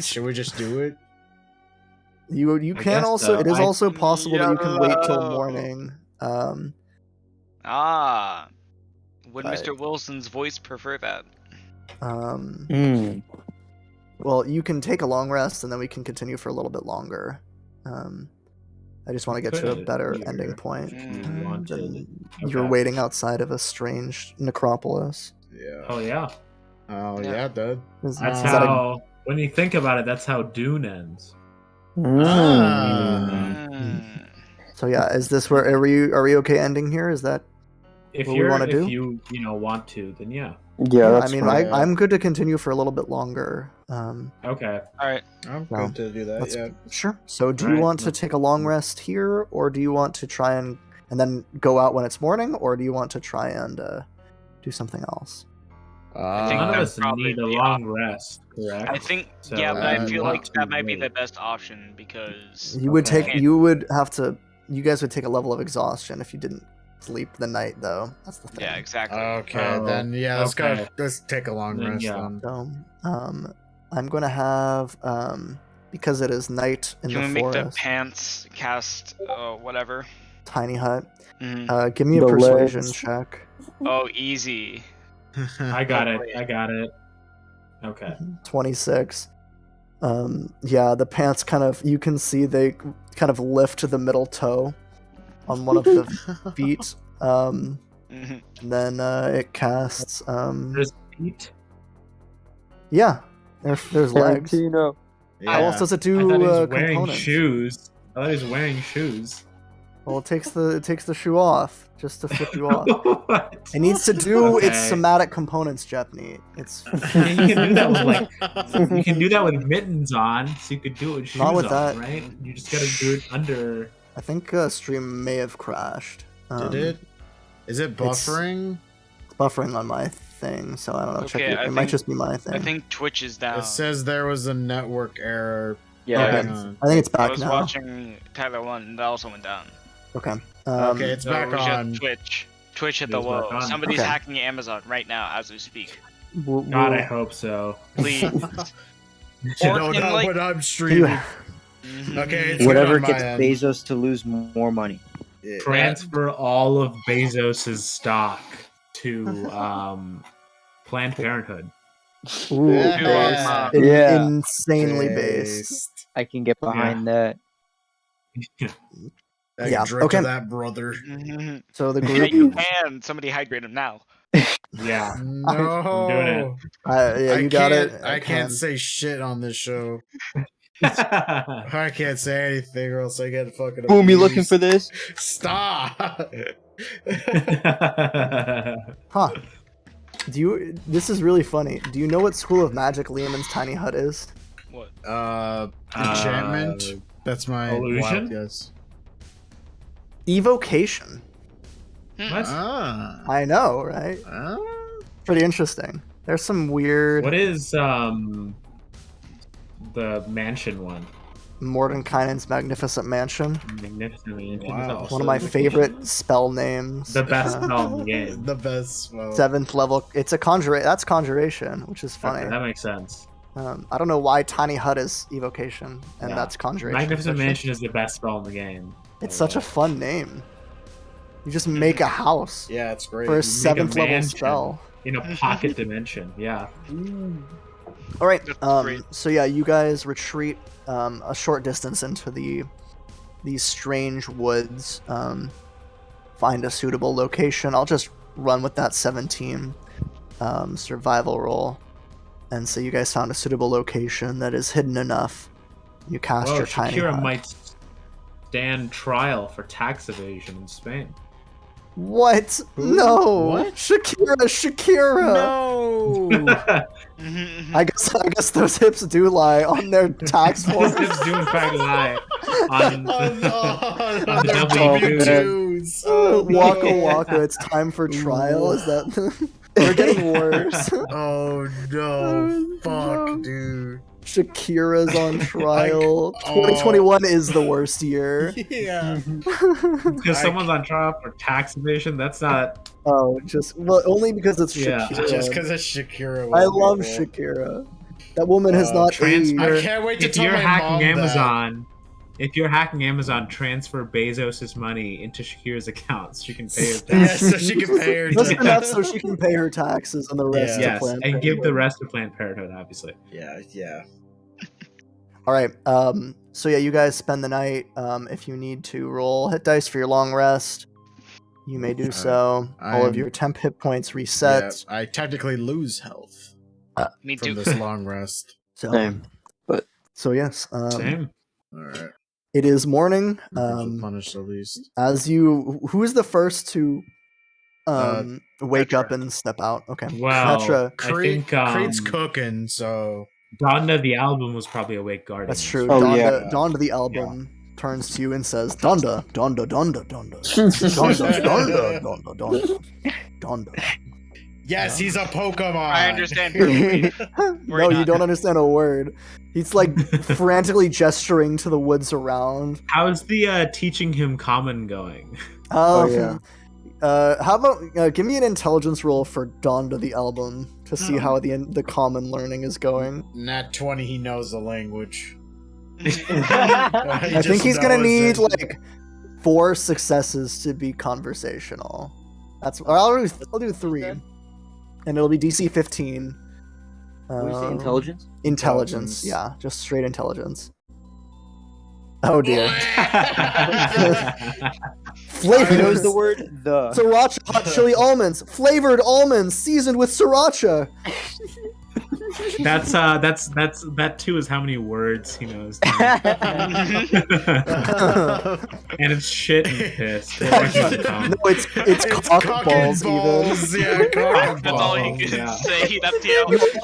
Should we just do it? You can also. So. It is also possible that you can wait till morning. Would Mr. Wilson's voice prefer that? Well, you can take a long rest, and then we can continue for a little bit longer. I just want to get to a better ending point. You're waiting outside of a strange necropolis. Yeah. Oh yeah. Oh yeah, dude. That's how. When you think about it, that's how Dune ends. So yeah, is this where are we okay ending here? Is that if what we want to do? If you want to, then yeah. Yeah, I mean, I'm good to continue for a little bit longer. Okay. All right. I'm good to do that. Yeah. Sure. So, do you want to take a long rest here, or do you want to try and then go out when it's morning, or do you want to try and do something else? None of us need a long rest, correct? I think, so, yeah, but I feel like that might be the best option because you guys would take a level of exhaustion if you didn't sleep the night, though. That's the thing. Yeah, exactly. Okay, then yeah, let's go. Let's take a long rest. Then. So, I'm gonna have because it is night in the forest. Can we make the pants cast whatever? Tiny hut. Mm-hmm. Give me a persuasion check. Oh, easy. I got it. Okay. 26. Yeah, the pants kind of, you can see they kind of lift the middle toe on one of the feet. And then it casts. There's feet? Yeah, there's legs. Tarantino. How else does it do I thought he was wearing components? shoes. I thought he was wearing shoes. Well, it takes the shoe off just to flip you off. What? It needs to do its somatic components, Jeffney. It's you can do that with you can do that with mittens on, so you could do it with shoes Not with on, that. right? You just gotta do it under. I think stream may have crashed. Did it? Is it buffering? It's buffering on my thing, so I don't know. Okay, Check it. It might just be my thing. I think Twitch is down. It says there was a network error. Yeah. Okay. I think it's back I was now. watching Tyler 1 and that also went down. Okay. Okay, it's back we should have on. Twitch hit the It's back wall. on. Somebody's Okay. hacking Amazon right now as we speak. God, I hope so. Please. No, Or can, not like- when I'm streaming. Yeah. Okay, it's Whatever on my gets end. Bezos to lose more money. Yeah. Transfer all of Bezos's stock to Planned Parenthood. Ooh, Yeah. Yeah. Insanely based. I can get behind that. I Yeah, drink okay. to that, brother. So the Yeah, group. you can. Somebody hydrate him now. Yeah. No, doing it. Yeah, you got it. I can't say shit on this show. I can't say anything, or else I get fucking. Boom, you looking abused. for this? Stop. Huh. This is really funny. Do you know what School of Magic Lehman's tiny hut is? What? Enchantment. That's my illusion? wild guess. Evocation. What? Ah. I know, right? Ah. Pretty interesting. There's some weird What is the mansion one? Mordenkainen's Magnificent Mansion. Magnificent Mansion. Wow. is also One of my favorite spell names. The best spell in the game. The best. Well, 7th level. It's a conjuration. That's conjuration, which is funny. Okay, that makes sense. I don't know why Tiny Hut is evocation, and Yeah. that's conjuration. Magnificent protection. Mansion is the best spell in the game. It's such a fun name. You just make a house Yeah, it's great. for a make a 7th level mansion. spell. In a pocket dimension, yeah. All right. That's great. So yeah, you guys retreat a short distance into these strange woods. Find a suitable location. I'll just run with that 17 survival roll, and so you guys found a suitable location that is hidden enough. You cast Whoa, your tiny Shakira hut. might stand trial for tax evasion in Spain. What? Who? No, What? Shakira. No. I guess those hips do lie on their tax forms. This do in fact lie on on the their W2s. W2s. Oh, Waka no. Waka, it's time for trial. Is that they're getting worse? Oh no! Fuck, dude. Shakira's on trial. 2021 is the worst year. Yeah. Because someone's on trial for tax evasion, that's not. Oh, only because it's Yeah. Shakira. Just because it's Shakira. I will be love cool. Shakira. That woman has not aged. I can't wait to If tell you're my hacking mom Amazon, if you're hacking Amazon, transfer Bezos' money into Shakira's account so she can pay her that. Yeah, taxes. so she can pay her. Just tax. enough so she can pay her taxes and the rest to Yes, Planned and give the Parenthood. rest to Planned Parenthood, obviously. Yeah. All right. So yeah, you guys spend the night. If you need to roll hit dice for your long rest, you may do so. All of I'm- your temp hit points reset. Yeah, I technically lose health Me from too. this long rest. So, Same. so yes. Same. All right. It is morning. Punished at least. As you, who is the first to wake Petra. up and step out? Okay, Well, Petra. I think Creed's cooking, so Donna the album was probably awake guarding. That's us. true. Oh, Donda, yeah. Donda the album turns to you and says, "Donda, Donda, Donda, Donda, Donda, Donda, Donda, Donda, Donda." yes, he's a Pokemon. I understand perfectly. No, you not. don't understand a word. He's like frantically gesturing to the woods around. How's the teaching him common going? Yeah. How about give me an intelligence roll for Donda the album to see how the common learning is going. Nat 20, he knows the language. I think he's gonna need like 4 successes to be conversational. Or I'll do 3, and it'll be DC 15. What do you say, intelligence? Intelligence, yeah, just straight intelligence. Oh dear. Flavored He knows the word the. sriracha hot chili almonds, flavored almonds seasoned with sriracha. that too is how many words he knows. And it's shit and piss. No, it's cock balls even. Yeah, cock That's all you balls. can Yeah. say. That's the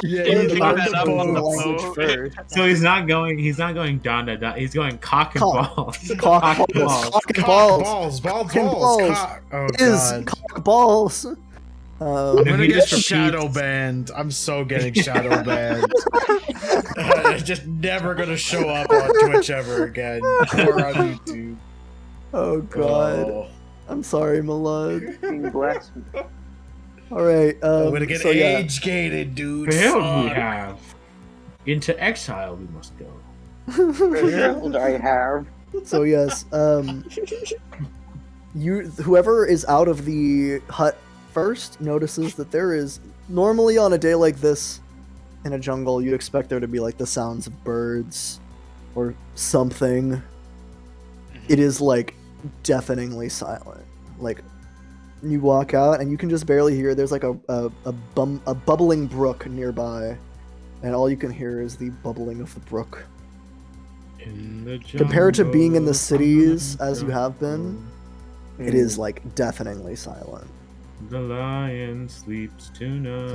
Yeah, Can you you pick learn that the up on the balls. phone? First. So he's not going Donda. He's going cock and Cock. balls. Cock balls. balls. Cock and Cock balls. balls. and balls. Cock. Oh, Is God. cock balls. I'm And gonna he get just repeats- shadow banned. I'm so getting shadow banned. Just never gonna show up on Twitch ever again or on YouTube. Oh god. Oh. I'm sorry, Malud. Being blasphemy. Alright, I'm gonna get so yeah. age gated, dude. Failed we Fuck. have. Into exile we must go. Failed I have. So yes, whoever is out of the hut first notices that there is normally on a day like this in a jungle you'd expect there to be like the sounds of birds or something. It is like deafeningly silent. Like you walk out and you can just barely hear. There's like a bubbling brook nearby, and all you can hear is the bubbling of the brook. In the Compared to being in the jungle, cities as you have been, it Mm. is like deafeningly silent. the lion sleeps tonight.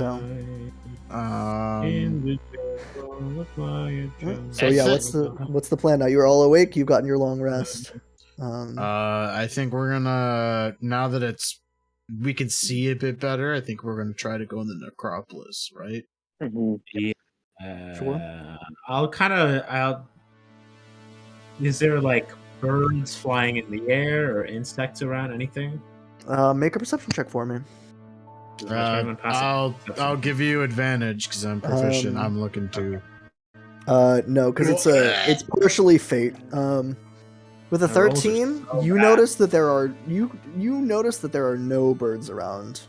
In the jungle, a quiet jungle. So yeah, what's the plan now? You're all awake. You've gotten your long rest. I think we're gonna, now that we can see a bit better, I think we're gonna try to go in the necropolis, right? Mhm. Sure. Is there like birds flying in the air or insects around? Anything? Make a perception check for me. Does my tournament pass it? I'll give you advantage because I'm proficient. Um, I'm looking to. No, because it's partially fate. With a The rolls are 13, so you bad. notice that there are you notice that there are no birds around.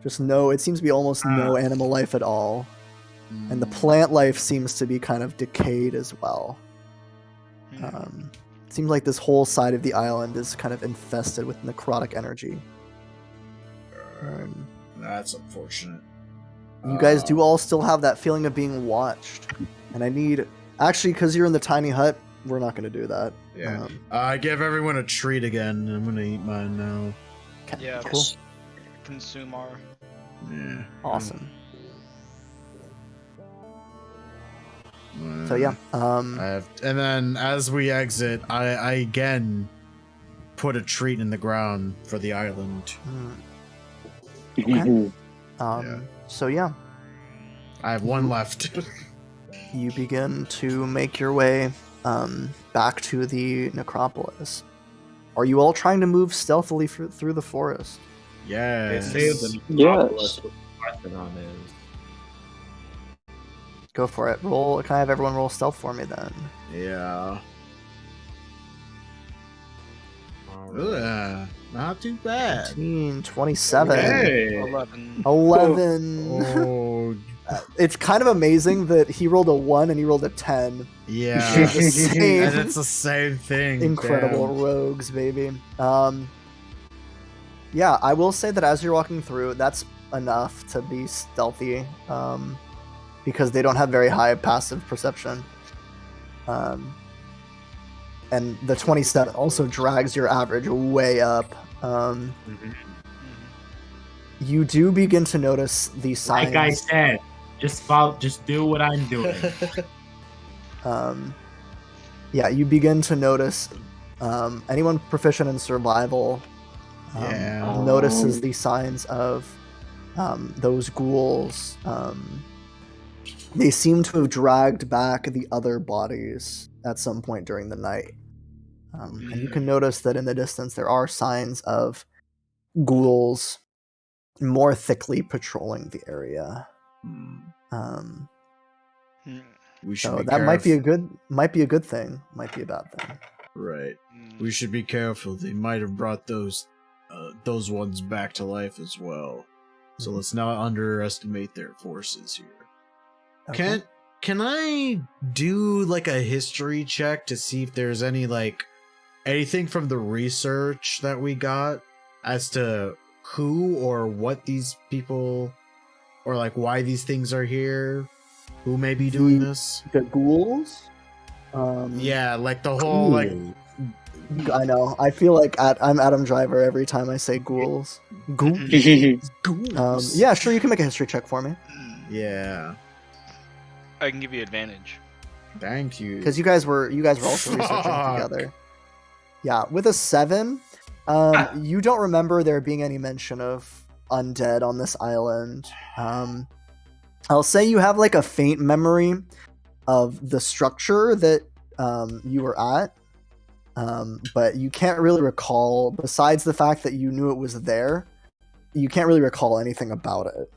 Just no. It seems to be almost no animal life at all, and the plant life seems to be kind of decayed as well. It seems like this whole side of the island is kind of infested with necrotic energy. That's unfortunate. You guys do all still have that feeling of being watched, and I need actually because you're in the tiny hut. We're not going to do that. Yeah. I give everyone a treat again. I'm gonna eat mine now. Okay, Yeah. cool. Consume our. Yeah. Awesome. So yeah, and then as we exit, I again put a treat in the ground for the island. Okay. Yeah. So yeah, I have one left. you begin to make your way back to the necropolis. Are you all trying to move stealthily through the forest? They Yes. say the Yes. necropolis with Parthenon is. Go for it. Roll. Can I have everyone roll stealth for me then? Yeah. Ugh, not too bad. 18, 27, Hey. 11. 11. Oh, It's kind of amazing that he rolled a 1 and he rolled a 10. yeah. They're the same. And it's the same thing. Incredible Damn. rogues, baby. Yeah, I will say that as you're walking through, that's enough to be stealthy, because they don't have very high passive perception. And the 27 also drags your average way up. You do begin to notice the signs. Like I said, just do what I'm doing. Yeah, you begin to notice anyone proficient in survival Yeah. notices the signs of those ghouls. They seem to have dragged back the other bodies at some point during the night. And you can notice that in the distance there are signs of ghouls more thickly patrolling the area. We should So be that might be a careful. good thing, might be a bad thing. Right. We should be careful. They might have brought those ones back to life as well. So let's not underestimate their forces here. Okay. Can I do like a history check to see if there's anything from the research that we got as to who or what these people or like why these things are here? Who may be doing this? The ghouls? Yeah, like the whole like I know. I feel like I'm Adam Driver every time I say ghouls. ghouls. Yeah, sure. You can make a history check for me Yeah. I can give you advantage. Thank you. because you guys were also researching Fuck. together. Yeah, with a 7, you don't remember there being any mention of undead on this island. I'll say you have like a faint memory of the structure that you were at, but you can't really recall. Besides the fact that you knew it was there, you can't really recall anything about it.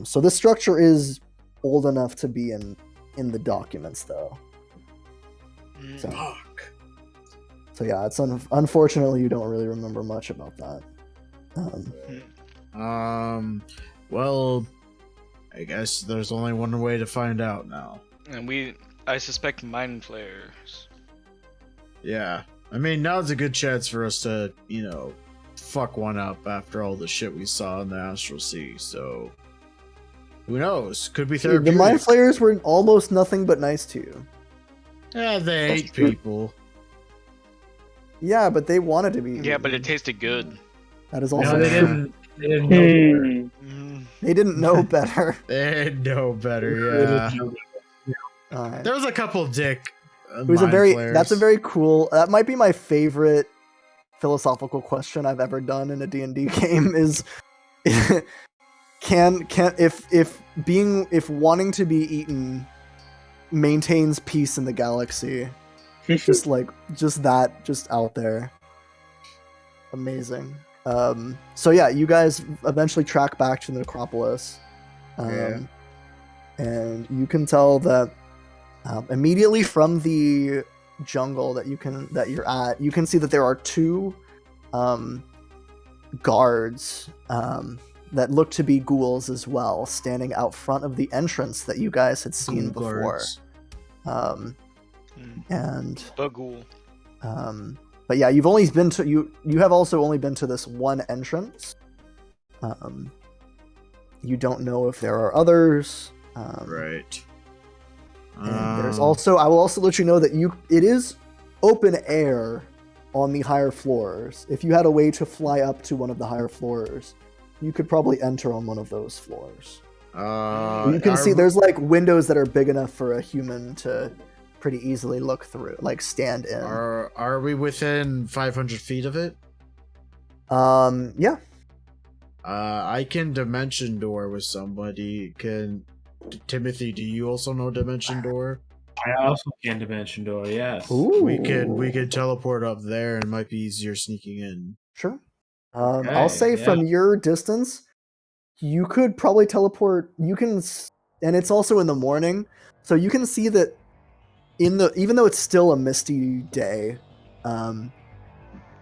So this structure is old enough to be in the documents, though. So, Fuck. so yeah, it's unfortunately you don't really remember much about that. Well, I guess there's only one way to find out now. And I suspect mind flayers. Yeah. I mean, now's a good chance for us to, fuck one up after all the shit we saw in the Astral Sea, so who knows? Could be The therapeutic. mind flayers were almost nothing but nice to you. Yeah, they That's hate true. people. Yeah, but they wanted to be. Yeah, but it tasted good. That is No, also they true. didn't know. They didn't know better. They know better, yeah. Alright. There was a couple dick It was that's a very cool. That might be my favorite philosophical question I've ever done in a D&D game. Is if wanting to be eaten maintains peace in the galaxy, just out there. Amazing. So yeah, you guys eventually track back to the necropolis, Yeah. and you can tell that Immediately from the jungle that you're at, you can see that there are two guards that look to be ghouls as well, standing out front of the entrance that you guys had seen Ghoul before. guards. And The ghoul. but yeah, you've only been to you have also only been to this one entrance. You don't know if there are others. Right. And there's also, I will also let you know that it is open air on the higher floors. If you had a way to fly up to one of the higher floors, you could probably enter on one of those floors. You can see there's like windows that are big enough for a human to pretty easily look through, like stand in. Are we within 500 feet of it? Yeah. I can dimension door with somebody. Timothy, do you also know dimension door? I also can dimension door. Yes. Ooh. We could teleport up there, and it might be easier sneaking in. Sure. Okay, I'll say from your distance, you could probably teleport. You can, and it's also in the morning, so you can see that even though it's still a misty day,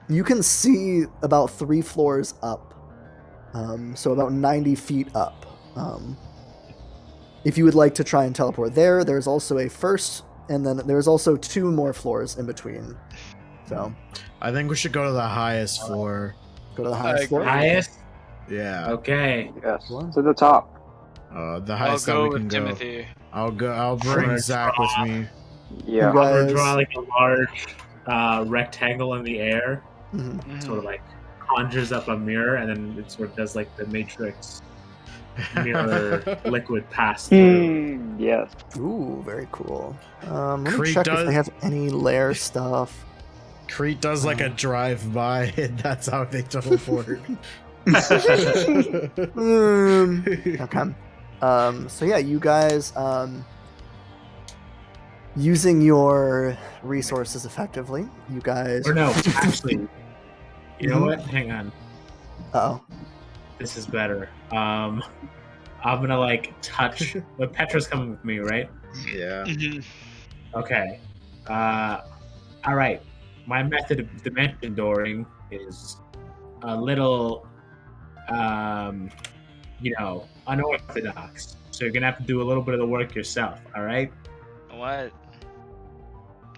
you can see about 3 floors up, so about 90 feet up. If you would like to try and teleport there, there's also a first, and then there's also 2 more floors in between. So I think we should go to the highest floor. go to the highest floor. Highest. Yeah. Okay. Yes. What? To the top. The I'll highest that go we with can go. Timothy. I'll go. I'll bring Sure. Zach with me. Yeah. I'm gonna Guys. draw like a large rectangle in the air, Mhm. sort of like conjures up a mirror, and then it sort of does like the Matrix mirror liquid pass through. Yes. Ooh, very cool. Let me Creed check if does- they have any lair stuff. Crete does like a drive-by, and that's how they teleport. Okay. So yeah, you guys using your resources effectively, you guys. Or no, actually, you know Mhm. what? Hang on. Oh. This is better. I'm gonna like touch. But Petra's coming with me, right? Yeah. Okay. All right. My method of dimension dooring is a little, unorthodox. So you're gonna have to do a little bit of the work yourself. All right. What?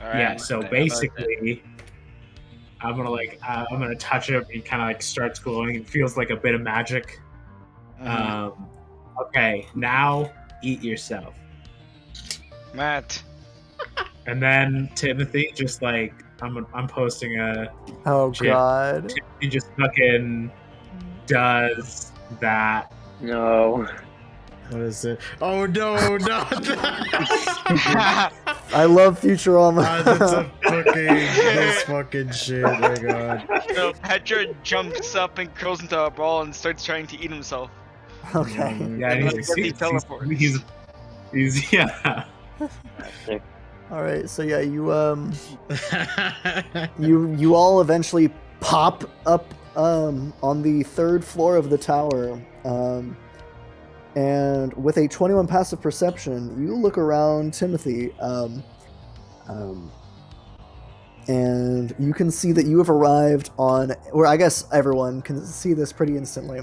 Alright, Yeah. I'm So listening, I'm listening. basically, I'm gonna touch it. It kind of like starts glowing. It feels like a bit of magic. Okay. Now eat yourself. Matt. And then Timothy, just like I'm posting a. Oh Shit. god. He just fucking does that. No. What is it? Oh no, not that! I love Futurama. That's a this fucking shit. Oh my god. So Petra jumps up and curls into a ball and starts trying to eat himself. Okay. Yeah, And he's, let's get these teleports. he's yeah. All right. So yeah, you all eventually pop up on the 3rd floor of the tower. And with a 21 passive perception, you look around Timothy, and you can see that you have arrived on, or I guess everyone can see this pretty instantly.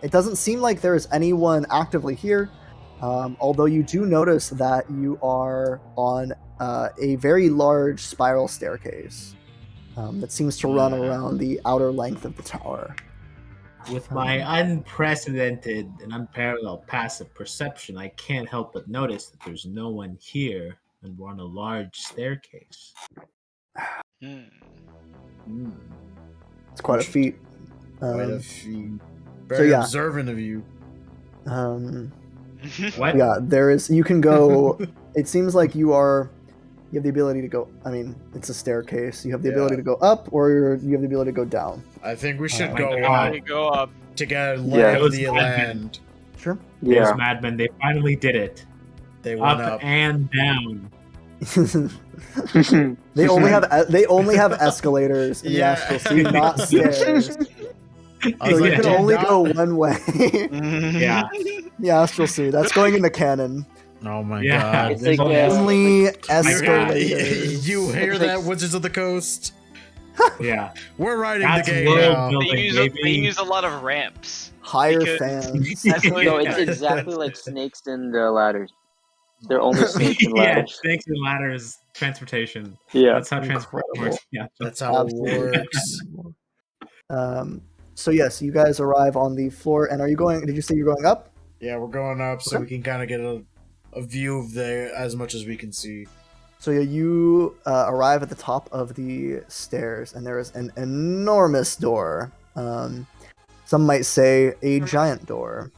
It doesn't seem like there is anyone actively here, although you do notice that you are on a very large spiral staircase that seems to run around the outer length of the tower. With my unprecedented and unparalleled passive perception, I can't help but notice that there's no one here, and we're on a large staircase. It's quite a feat. Quite a feat. Very yeah. observant of you. What? Yeah, there is. You can go. It seems like you have the ability to go. I mean, it's a staircase. You have the ability to go up, or you have the ability to go down. I think we should Oh go my God. up Go up. to get a Yeah. lay of Those the madmen. land. Sure. Those Yeah. madmen, they finally did it. They went Up up. and down. They only have escalators in the Yeah. Astral Sea, not stairs. I So was you like, can "Dude, only not-" go one way. Yeah. The Astral Sea. That's going into canon. Oh my Yeah. god. It's like, Only like escalators. You hear It's that, like- Wizards of the Coast? Yeah. We're writing That's the game world now. building. They use a lot of ramps. Higher Because- fans. That's what No, it it's is. exactly like snakes and ladders. They're only snakes and Yeah, ladders. snakes and ladders, transportation. Yeah. That's how transport Incredible. works. Yeah. That's how it Absolutely. works. So yes, you guys arrive on the floor, and are you going? Did you say you're going up? Yeah, we're going up so Okay. we can kind of get a view of there as much as we can see. So you arrive at the top of the stairs, and there is an enormous door. Some might say a giant door.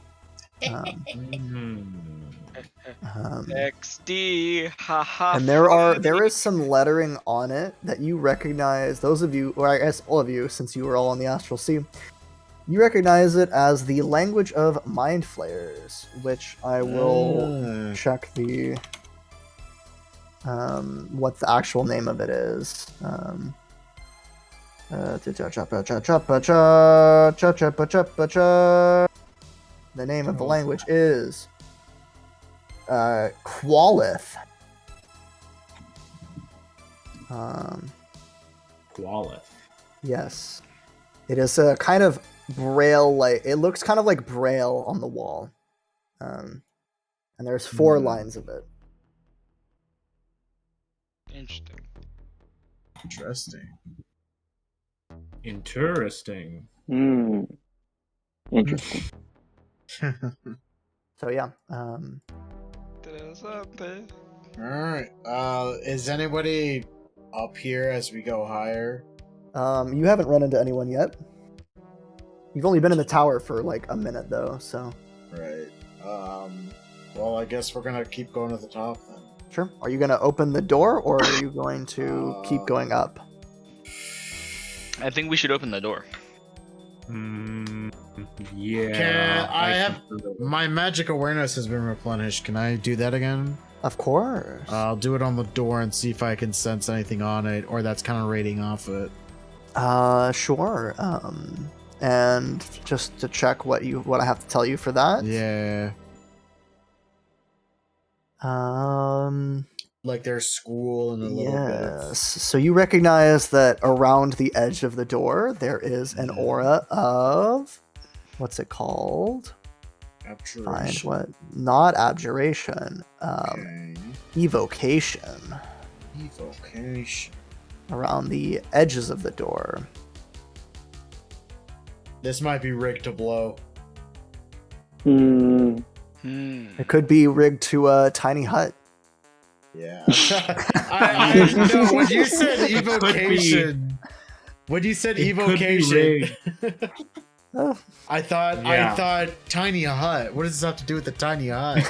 XD, haha. And there is some lettering on it that you recognize. Those of you, or I guess all of you, since you were all on the Astral Sea, you recognize it as the language of mind flayers, which I will check the what the actual name of it is. The name of the language is Qualith. Qualith. Yes. It is a kind of braille like it looks kind of like braille on the wall. And there's 4 lines of it. Interesting. Interesting. Interesting. So yeah. Alright. Is anybody up here as we go higher? You haven't run into anyone yet. You've only been in the tower for like a minute though, so Right. Well, I guess we're gonna keep going to the top then. sure. Are you gonna open the door or are you going to keep going up? I think we should open the door. Yeah. Can I have can feel it. my magic awareness has been replenished? Can I do that again? Of course. I'll do it on the door and see if I can sense anything on it, or that's kind of rating off it. Sure. And just to check what I have to tell you for that. Yeah. Like there's school and a little Yes. bit. So you recognize that around the edge of the door there is an aura of what's it called? Find Abjuration. what? Not abjuration. Okay. Evocation Evocation. around the edges of the door. This might be rigged to blow. It could be rigged to a tiny hut. Yeah. No, when you said evocation. When you said It could be evocation. rigged. Oh, I thought tiny hut. What does this have to do with the tiny hut?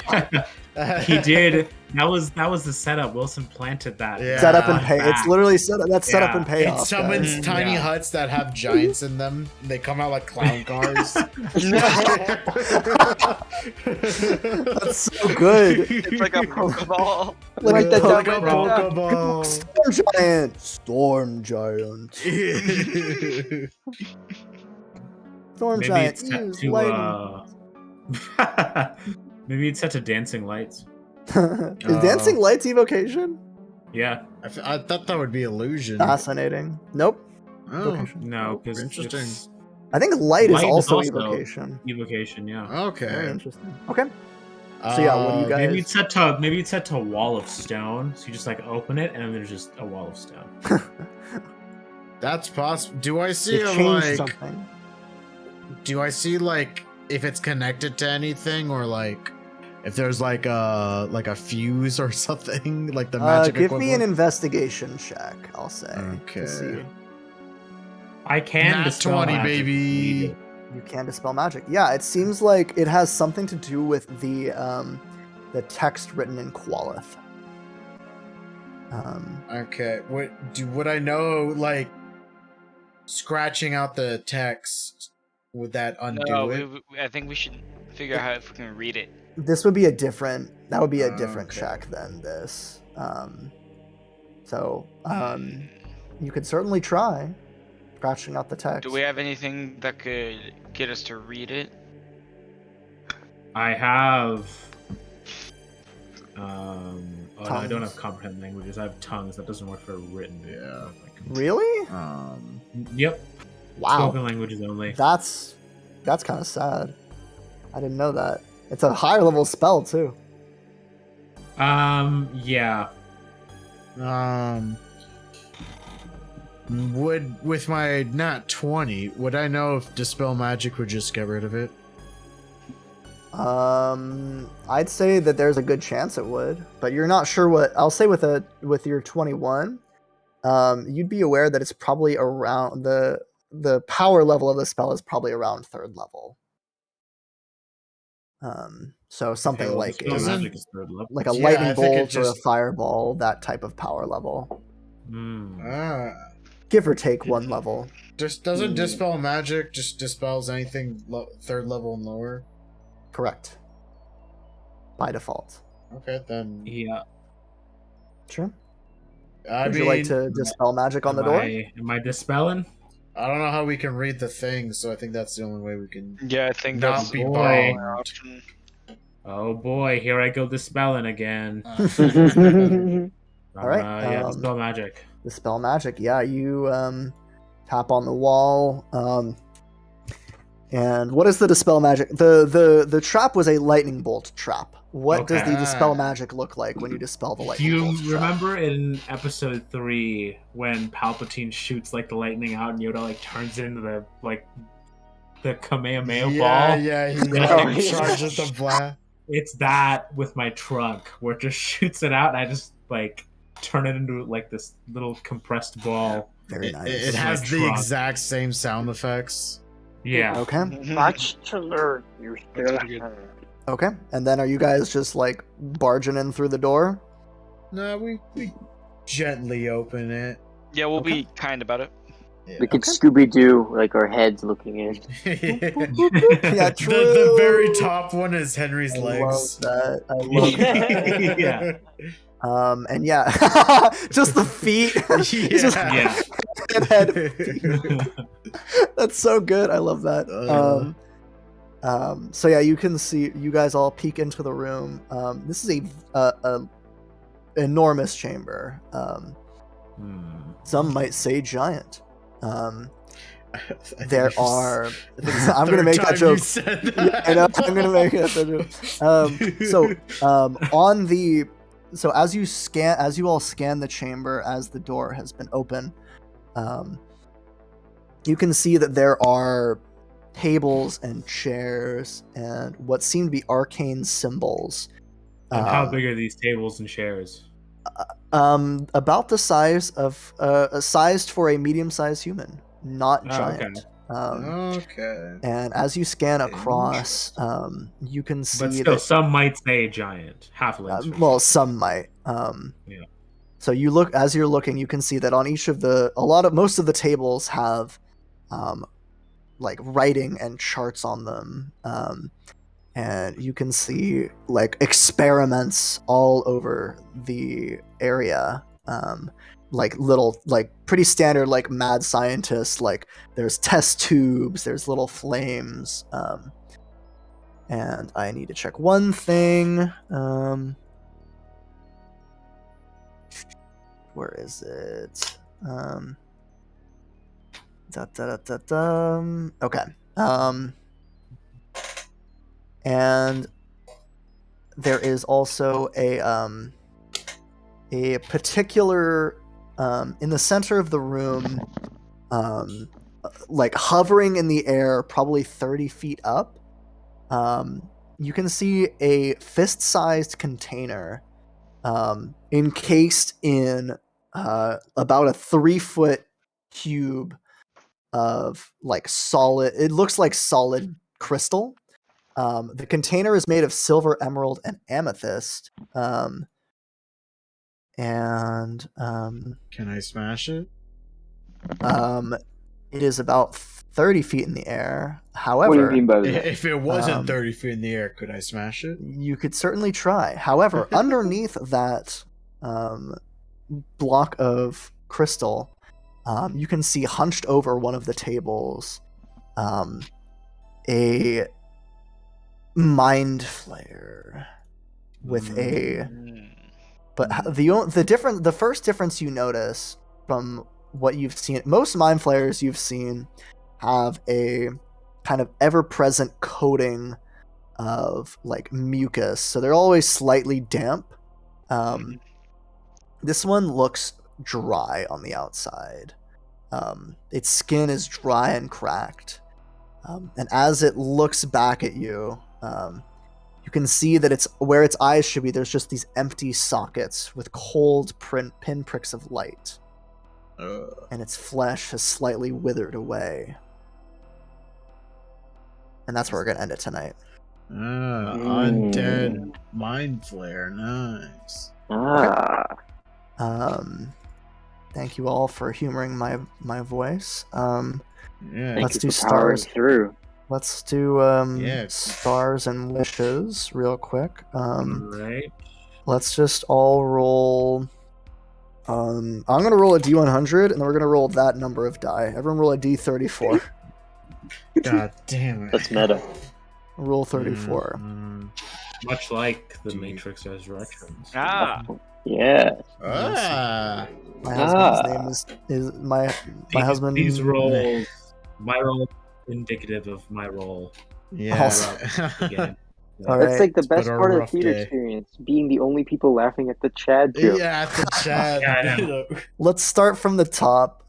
He did. That was the setup. Wilson planted that. Yeah. set up and pay. Back. It's literally set up. That's set up Yeah. and payoff. It summons guys. tiny Yeah. huts that have giants in them. They come out like clown cars. That's so good. It's like a Pokeball. Like that Like down, a write that Pokeball. Storm giant. Storm Maybe giant. it's set Use to lightning. maybe it's set to dancing lights. Is dancing lights evocation? Yeah. I thought that would be illusion. Fascinating. Nope. Oh, Evocation. No, because Interesting. I think light is Light is also also- evocation. Evocation. Yeah. Very okay. interesting. Okay. So yeah, what do you guys? Maybe it's set to a wall of stone. So you just like open it, and then there's just a wall of stone. That's possible. Do I see It a, changed like? something. Do I see like if it's connected to anything, or like if there's like a fuse or something, like the magic Give me an equivalent? investigation check. I'll say. Okay. To see. I can Nat dispel 20, magic baby. needed. You can dispel magic. Yeah, it seems like it has something to do with the text written in Qualith. Okay. Would I know like scratching out the text? Would that undo No, it? I think we should figure out how if we can read it. This would be a different. That would be a different Okay. check than this. You could certainly try scratching out the text. Do we have anything that could get us to read it? I have Oh, no, I don't have comprehend languages. I have tongues. That doesn't work for written. Yeah. Really? Yep. Wow. Spoken languages only. That's kind of sad. I didn't know that. It's a higher level spell too. Yeah. With my nat 20, would I know if Dispel Magic would just get rid of it? I'd say that there's a good chance it would, but you're not sure what. I'll say with your 21, you'd be aware that it's probably around the power level of the spell is probably around 3rd level. So something Okay, well, like Dispel Magic is 3rd level. like a Yeah, lightning I think it bolt or a just- fireball, that type of power level, Ah. give or take 1 level. Just doesn't Dispel Magic just dispels anything 3rd level and lower? Correct. By default. Okay, then. Yeah. Sure. I Would mean, you like to dispel magic on the door? Am I dispelling? I don't know how we can read the thing, so I think that's the only way we can Yeah, I think not that's be boy. bound. option. Oh boy, here I go dispelling again. All right, Yeah, dispel magic. Dispel magic. Yeah, you tap on the wall. And what is the dispel magic? The trap was a lightning bolt trap. What does Okay. the dispel magic look like when you dispel the Do lightning you bolt trap? remember in episode 3 when Palpatine shoots like the lightning out and Yoda like turns into the Kamehameha ball? Yeah, he Oh, like, yeah. charges the blast. It's that with my trunk where it just shoots it out and I just like turn it into like this little compressed ball. Very It nice. has My the trunk. exact same sound effects. Yeah. Okay. Much to learn. You're That's still. pretty good. Okay. And then are you guys just like barging in through the door? No, we gently open it. Yeah, we'll Okay. be kind about it. Yeah. We could Okay. Scooby Doo, like our heads looking in. Yeah, the true. very top one is Henry's I love legs. that. I love that. Yeah. And yeah, just the feet. It's just Yeah. head. That's so good. I love that. So yeah, you can see you guys all peek into the room. This is a enormous chamber. Some might say giant. There are. I'm gonna make that joke. I know. I'm gonna make that joke. So as you all scan the chamber as the door has been open, you can see that there are tables and chairs and what seem to be arcane symbols. And how big are these tables and chairs? About the size of sized for a medium-sized human, not giant. Okay. And as you scan across, you can see But still, that some might say giant. Halflings. well, some might. Yeah. So as you're looking, you can see that on each of most of the tables have, like writing and charts on them, and you can see like experiments all over the area, like little, like pretty standard, like mad scientists. Like there's test tubes, there's little flames, and I need to check one thing. Where is it? Okay. And there is also a particular in the center of the room, like hovering in the air, probably 30 feet up. You can see a fist-sized container, encased in about a 3-foot cube of like solid. It looks like solid crystal. The container is made of silver, emerald, and amethyst. Can I smash it? It is about 30 feet in the air. What do you However, mean by that? If it wasn't Um, 30 feet in the air, could I smash it? you could certainly try. However, underneath that block of crystal, you can see hunched over one of the tables a mind flayer with a But the first difference you notice from what you've seen, most mind flayers you've seen have a kind of ever-present coating of like mucus, so they're always slightly damp. This one looks dry on the outside. Its skin is dry and cracked, and as it looks back at you, you can see that it's where its eyes should be. There's just these empty sockets with cold pinpricks of light, and its flesh has slightly withered away. And that's where we're gonna end it tonight. Undead mind flare, nice. Thank you all for humoring my voice. Yeah. Let's do powering stars. through. Let's do Yeah. stars and wishes real quick. Right. Let's just all roll. I'm gonna roll a d100, and then we're gonna roll that number of die. Everyone roll a d34. God damn it. That's meta. Roll 34. Much like the Matrix Resurrections. Yeah. My husband's name is my husband. These rolls, my roll, indicative of my role. Yeah. Again. All That's right. like the best been a part of the rough theater day. experience, being the only people laughing at the Chad joke. Yeah, at the Chad. Yeah, I know. Let's start from the top.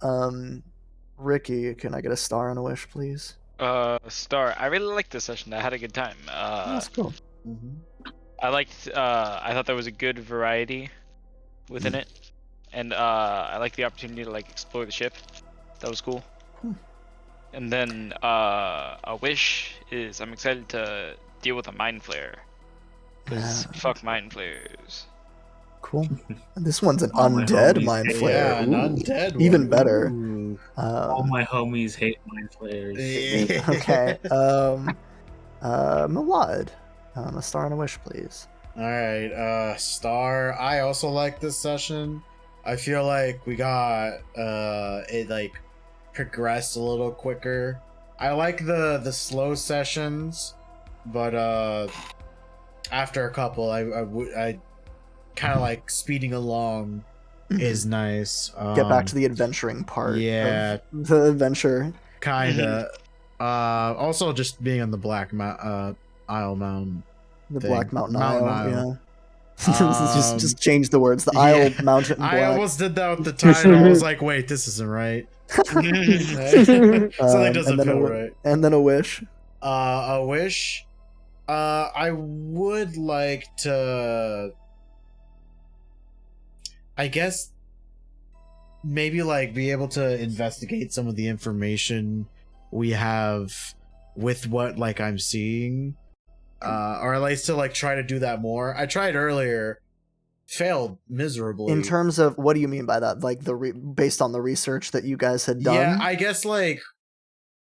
Ricky, can I get a star and a wish, please? Star. I really liked this session. I had a good time. That's cool. I liked. I thought there was a good variety within it, and I liked the opportunity to like explore the ship. That was cool. And then a wish is I'm excited to deal with a mind flare. Cause fuck mind flares. Cool. This one's an All my undead homies mind hate- flare. Yeah, an Ooh. undead Even one. better. Ooh. All my homies hate mind flayers. Yeah. Okay. Milad. A star and a wish, please. Alright, star. I also like this session. I feel like we got it like progressed a little quicker. I like the slow sessions, but after a couple I kind of like speeding along is nice. Get back to the adventuring part. yeah, Of the adventure. kinda. Also just being on the Isle Mountain. The thing. Black Mountain Mountain Isle. Isle. Yeah. just change the words. The Isle Mountain Black. I almost did that with the title. I was like, wait, this isn't right. Something doesn't feel right. And then a wish. A wish. I would like to. I guess maybe like be able to investigate some of the information we have with what like I'm seeing. Or at least to like try to do that more. I tried earlier, failed miserably. In terms of what do you mean by that? Like based on the research that you guys had done? Yeah, I guess like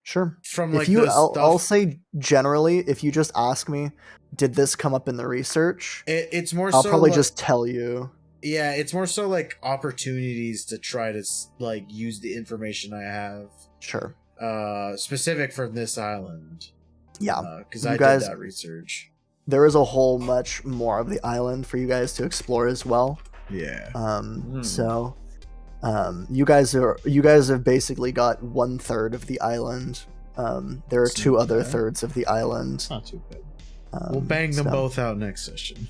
sure. from like If you, the I'll stuff. say generally, if you just ask me, did this come up in the research? It's more. I'll so probably like, just tell you. Yeah, it's more so like opportunities to try to like use the information I have. Sure. Specific from this island. Yeah. Because You I guys- did that research. There is a whole much more of the island for you guys to explore as well. Yeah. So you guys have basically got 1/3 of the island. There are It's two not other bad. thirds of the island. It's not too bad. We'll bang them so- both out next session.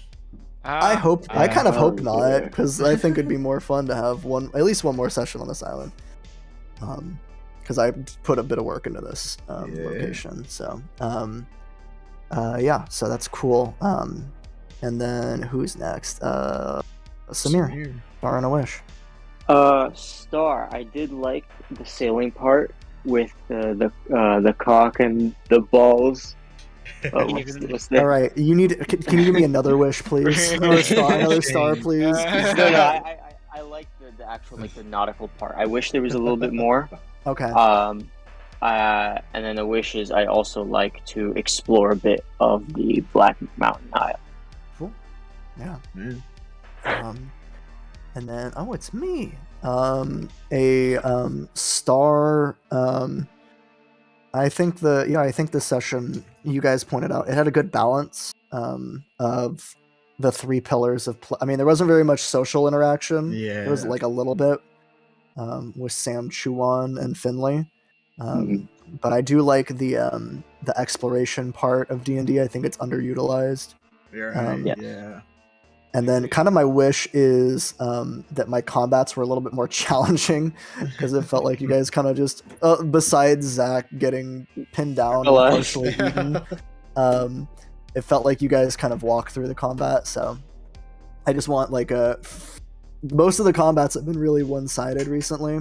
I kind of Yeah. hope not, because I think it'd be more fun to have at least one more session on this island. Because I put a bit of work into this location. So, yeah, so that's cool. And then who's next? Samir. Star and a wish. Star. I did like the sailing part with the cock and the balls. What's All right, you need. Can you give me another wish, please? Another star, please. I like the actual like the nautical part. I wish there was a little bit more. Okay. And then the wish is I also like to explore a bit of the Black Mountain Isle. Cool. Yeah. Mm. And then it's me. A star. I think the session you guys pointed out, it had a good balance of the three pillars of I mean, there wasn't very much social interaction. Yeah. There was like a little bit with Sam Chuan and Finley. But I do like the exploration part of D&D. I think it's underutilized. Right. Yeah. Yeah. And then kind of my wish is that my combats were a little bit more challenging, because it felt like you guys kind of just, besides Zach getting pinned down and partially eaten, it felt like you guys kind of walked through the combat. So I just want like most of the combats have been really one-sided recently.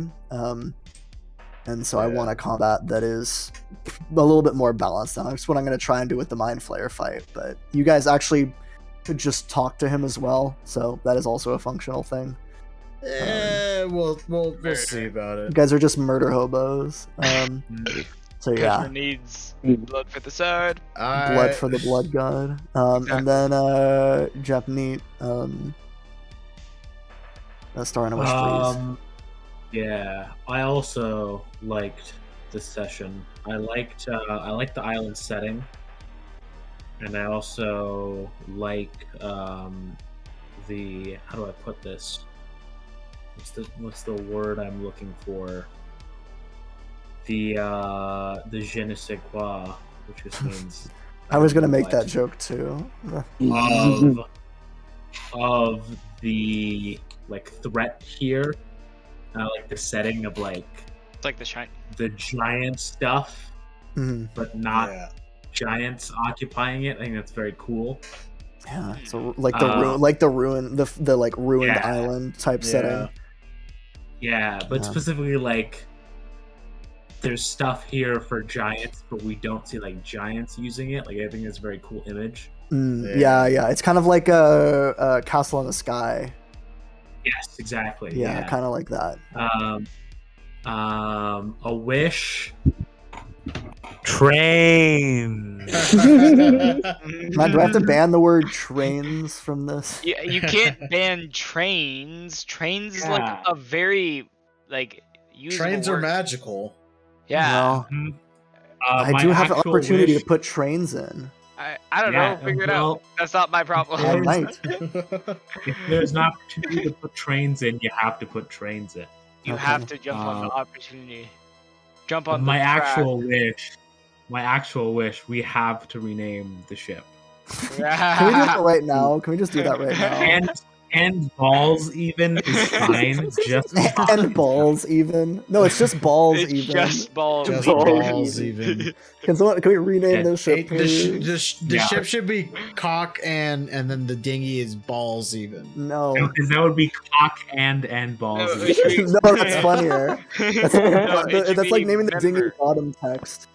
And so I want a combat that is a little bit more balanced. That's what I'm going to try and do with the Mind Flayer fight. But you guys actually could just talk to him as well, so that is also a functional thing. We'll see about You it. guys are just murder hobos. So yeah, Customer needs blood for the sword. blood for the blood god. And then Japneet, Star in a Wish, please. Yeah, I also liked this session. I liked the island setting, and I also like the, how do I put this? What's the word I'm looking for? The je ne sais quoi, which just means I was gonna make what? that joke too. of the like threat here. I like the setting of like It's like the shine. the giant stuff, Mhm. but not Yeah. giants occupying it. I think that's very cool. Yeah, so like the ruin, the like ruined Yeah. island type Yeah. setting. Yeah, but Yeah. specifically like there's stuff here for giants, but we don't see like giants using it. Like I think it's a very cool image. Yeah, it's kind of like a Castle in the Sky. Yes, exactly. Yeah, kind of like that. A wish. Train. Man, do I have to ban the word trains from this? You can't ban trains. Trains is like Yeah. a very like usable Trains are word. magical. Yeah. Well, Mhm. I My do have the actual opportunity wish- to put trains in. I don't Yeah, know. Figure it well, out. That's not my problem. I might. If there's an opportunity to put trains in, you have to put trains in. You Okay. have to jump on the opportunity. Jump on my the track. actual wish, we have to rename the ship. Can we do that right now? Can we just do that right now? And balls even is fine. Just And balls even? No, it's just balls It's even. just balls. Just even. balls even. Can we rename this ship, The please? Yeah. ship should be cock and then the dinghy is balls even. No. because that would be cock and balls. No, even. it should- No, that's funnier. That's, No, it should that's like be naming the dinghy member. bottom text.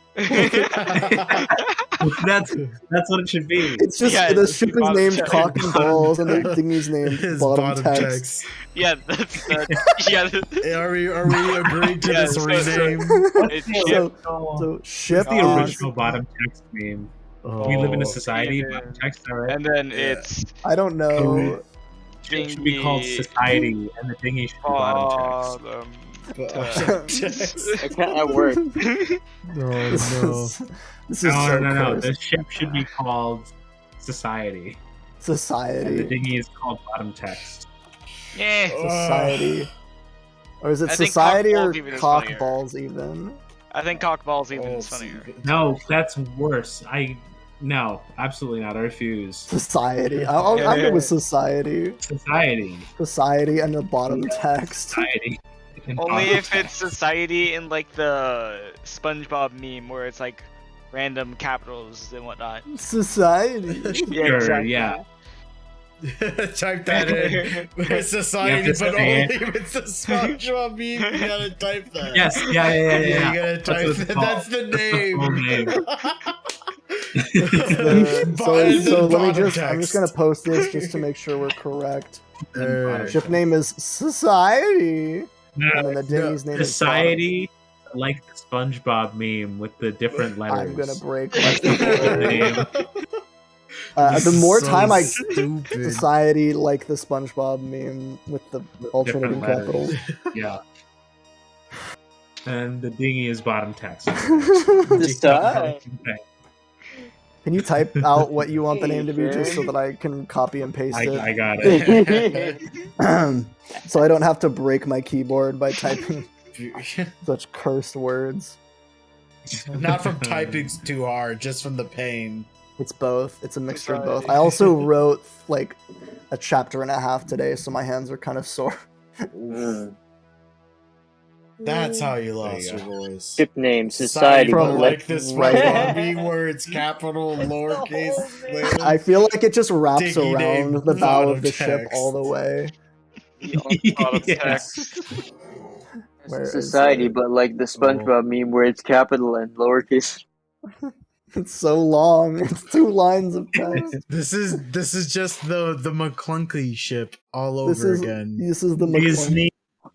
that's what it should be. It's just Yeah, the it's ship is bottom named text. cock and balls, and the dinghy's named His bottom, text. Yeah, that's yeah. Are we agreeing to Yeah, this so- rename? It's So ship What's the Oh, original bottom text meme? We live in a society. Yeah. Bottom text, all right. and then Yeah. it's I don't know. It should be called dinghy society, and the dinghy should be bottom text. I can't at work. This is No, so no. cursed. The ship should be called society, and the Society. dinghy is called bottom text. Yeah. Society. Or is it I think society cock or balls even is cock funnier. balls even? I think cock balls even is Balls funnier. even. No, that's worse. No, absolutely not. I refuse. Society. I'll go with society. Society. Society and the bottom text. Society. and Only bottom if it's text. society in like the SpongeBob meme where it's like random capitals and whatnot. Society. Sure, exactly. yeah. Type that in. It's society, You have to but say only if it's the SpongeBob meme. You gotta type that. Yes, yeah. You gotta type what it's that. called. That's the That's the full name. So let me Bottom just. I'm just gonna text. post this just to make sure we're correct. Alright. Ship name is Society, No, and then the dinghy's name is society, like the SpongeBob meme with the different Bottom. letters. I'm gonna break. That's the full name. The more So time I stupid. Society like the SpongeBob meme with the alternating Different capitals. letters. Yeah. And the dinghy is bottom text. Decide. Okay. Can you type out what you want the name to be, just so Hey, that I can copy and paste I it, got it. so I don't have to break my keyboard by typing such cursed words. Not from typing too hard, just from the pain. It's both. It's a mixture of both. Society. I also wrote like a chapter and a half today, so my hands are kind of sore. That's how you There lost you your go. voice. Ship name, Society, society, From, but but like this right. B where it's capital, lowercase, letters. I feel like it just wraps Diggy around dig the bow bottom of the ship text. all the way. Bottom Yeah. text. Where is society, it? but like the SpongeBob meme where it's capital and lowercase. It's so long. It's 2 lines of text. This is just the McClunky ship all This over is again. this is the Disney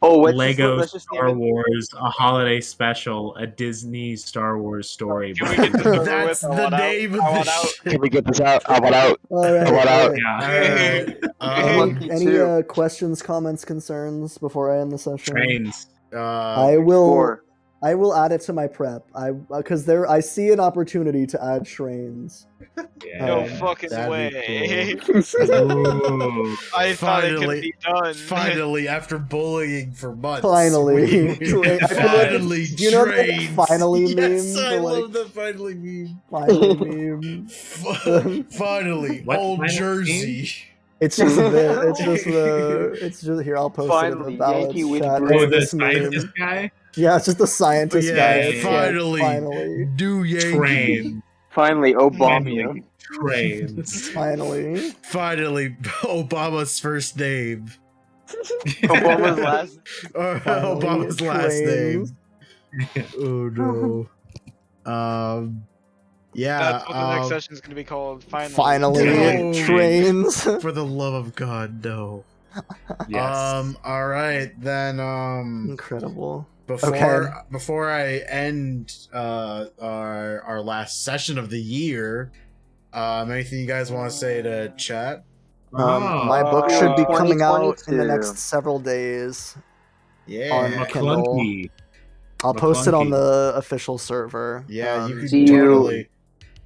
Oh, Lego let's just Star name it. Wars, a holiday special, a Disney Star Wars story. Can we get this over That's with? I the want out. name I of want the out. ship. we get this out? I want out. All right. What all out? right. Yeah. Alright. Any too. questions, comments, concerns before I end the session? Trains. I will. 4. I will add it to my prep. Because I see an opportunity to add trains. Yeah. No Um, fucking that'd way. be Ooh. I thought it could Finally- be done. Finally, after bullying for months. Finally. Train- I feel like- finally, do you know that trains. finally Yes, meme? I The, like- love the finally meme. Finally, meme. Finally, What old finally Jersey. It's just the. It's just the. It's just here. I'll post it in Finally, the Ballads Yankee with chat. bread. Oh, It's the this meme. scientist guy? Yeah, it's just the scientist Yeah, guy. yeah, It's yeah. finally. Finally. Do Yankee. Train. Finally, Obama. Finally. Trains. Finally. Finally, Obama's first name. Obama's last. Or Finally, Obama's last trains. name. Oh no. Yeah. That's what the next session is going to be called. Finally. Finally, No. trains. For the love of God, no. Yes. All right then. Incredible. Before I end our last session of the year, anything you guys want to say to chat? My book should be coming out in the 2022. next several days. Yeah. On Kindle. McClunky. I'll post it on McClunky. the official server. Yeah, you can See you. totally.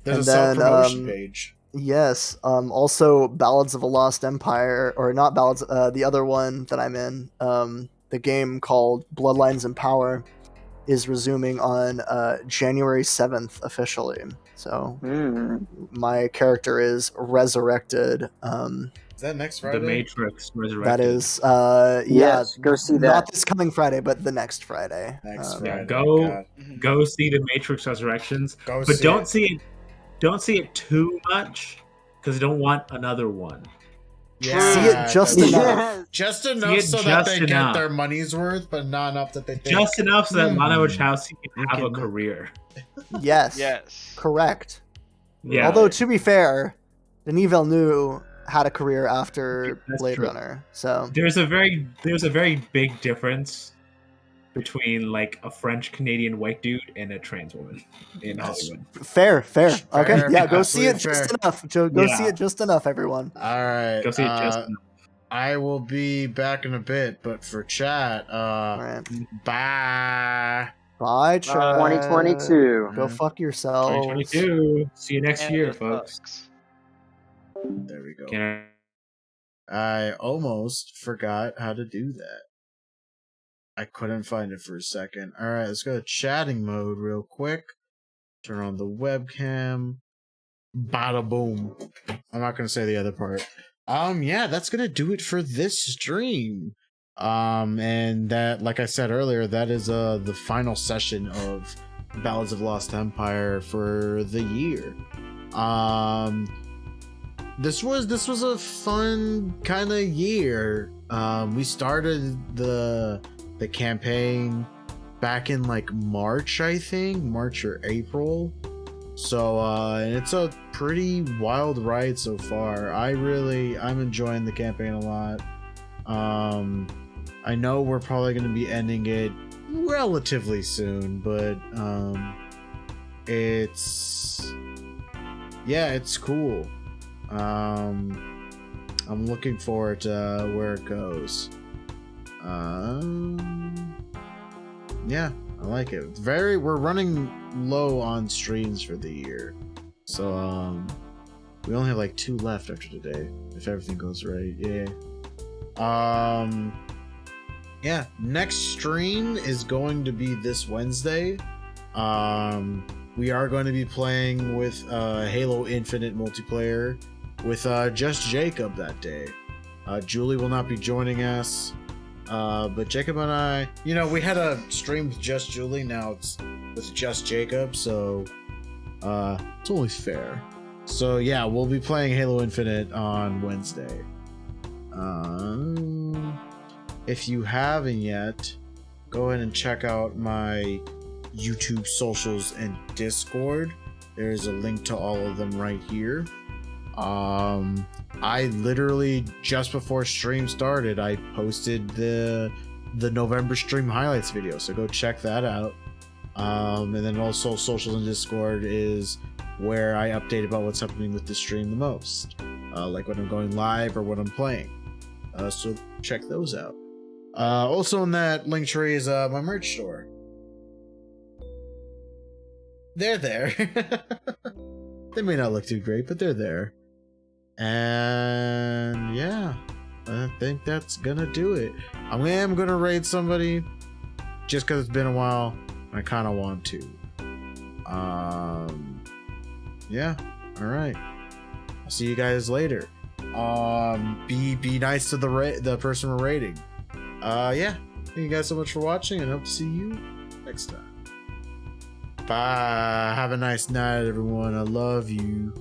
There's And a then, self-promotion page. Yes. Also, Ballads of a Lost Empire, or not Ballads. The other one that I'm in, the game called Bloodlines and Power, is resuming on January 7th officially. So my character is resurrected. Is that next Friday? The Matrix Resurrected. That is, Yes, go see that. Not this coming Friday, but the next Friday. Next Yeah, Friday. go- God. Go see the Matrix Resurrections, Go but see don't it. see it. Don't see it too much, because I don't want another one. Yeah, See it just that's- enough. Just See enough it so that just they get enough. their money's worth, but not enough that they think. Just enough so that Lana Hmm. Wachowski can have a can- career. Yes. Yes. Correct. Yeah. Although to be fair, Denis Villeneuve had a career after That's Blade true. Runner. So there's a very big difference between like a French Canadian white dude and a trans woman in That's- Hollywood. fair. Okay. Fair, Yeah, go see it absolutely just fair. enough. Go Yeah. see it just enough, everyone. All right. Go see it just enough. I will be back in a bit, but for chat, All right. bye. Bye, chat. 2022. Go fuck yourselves. 2022. See you next year, Canada folks. sucks. There we go. Can I almost forgot how to do that. I couldn't find it for a second. All right, let's go to chatting mode real quick. Turn on the webcam. Bada boom. I'm not gonna say the other part. Yeah, that's gonna do it for this stream. And that, like I said earlier, that is the final session of Ballads of Lost Empire for the year. This was a fun kind of year. We started the campaign back in like March, I think, March or April. So and it's a pretty wild ride so far. I'm enjoying the campaign a lot. I know we're probably going to be ending it relatively soon, but it's cool. I'm looking forward to where it goes. Yeah, I like it. We're running low on streams for the year, So we only have like 2 left after today, if everything goes right. Yeah. Yeah, next stream is going to be this Wednesday. We are going to be playing with Halo Infinite multiplayer with just Jacob that day. Julie will not be joining us, but Jacob and I, you know, we had a stream with just Julie, now it's with just Jacob, so it's only fair. So yeah, we'll be playing Halo Infinite on Wednesday. If you haven't yet, go ahead and check out my YouTube socials and Discord. There's a link to all of them right here. I literally just before stream started, I posted the November stream highlights video, so go check that out. And then also socials and Discord is where I update about what's happening with the stream the most, like when I'm going live or when I'm playing. So check those out. Also in that link tree is my merch store. They're there. They may not look too great, but they're there. And yeah, I think that's gonna do it. I am gonna raid somebody just because it's been a while. I kind of want to. Yeah. All right. I'll see you guys later. Be nice to the person we're raiding. Yeah. Thank you guys so much for watching, and hope to see you next time. Bye. Have a nice night, everyone. I love you.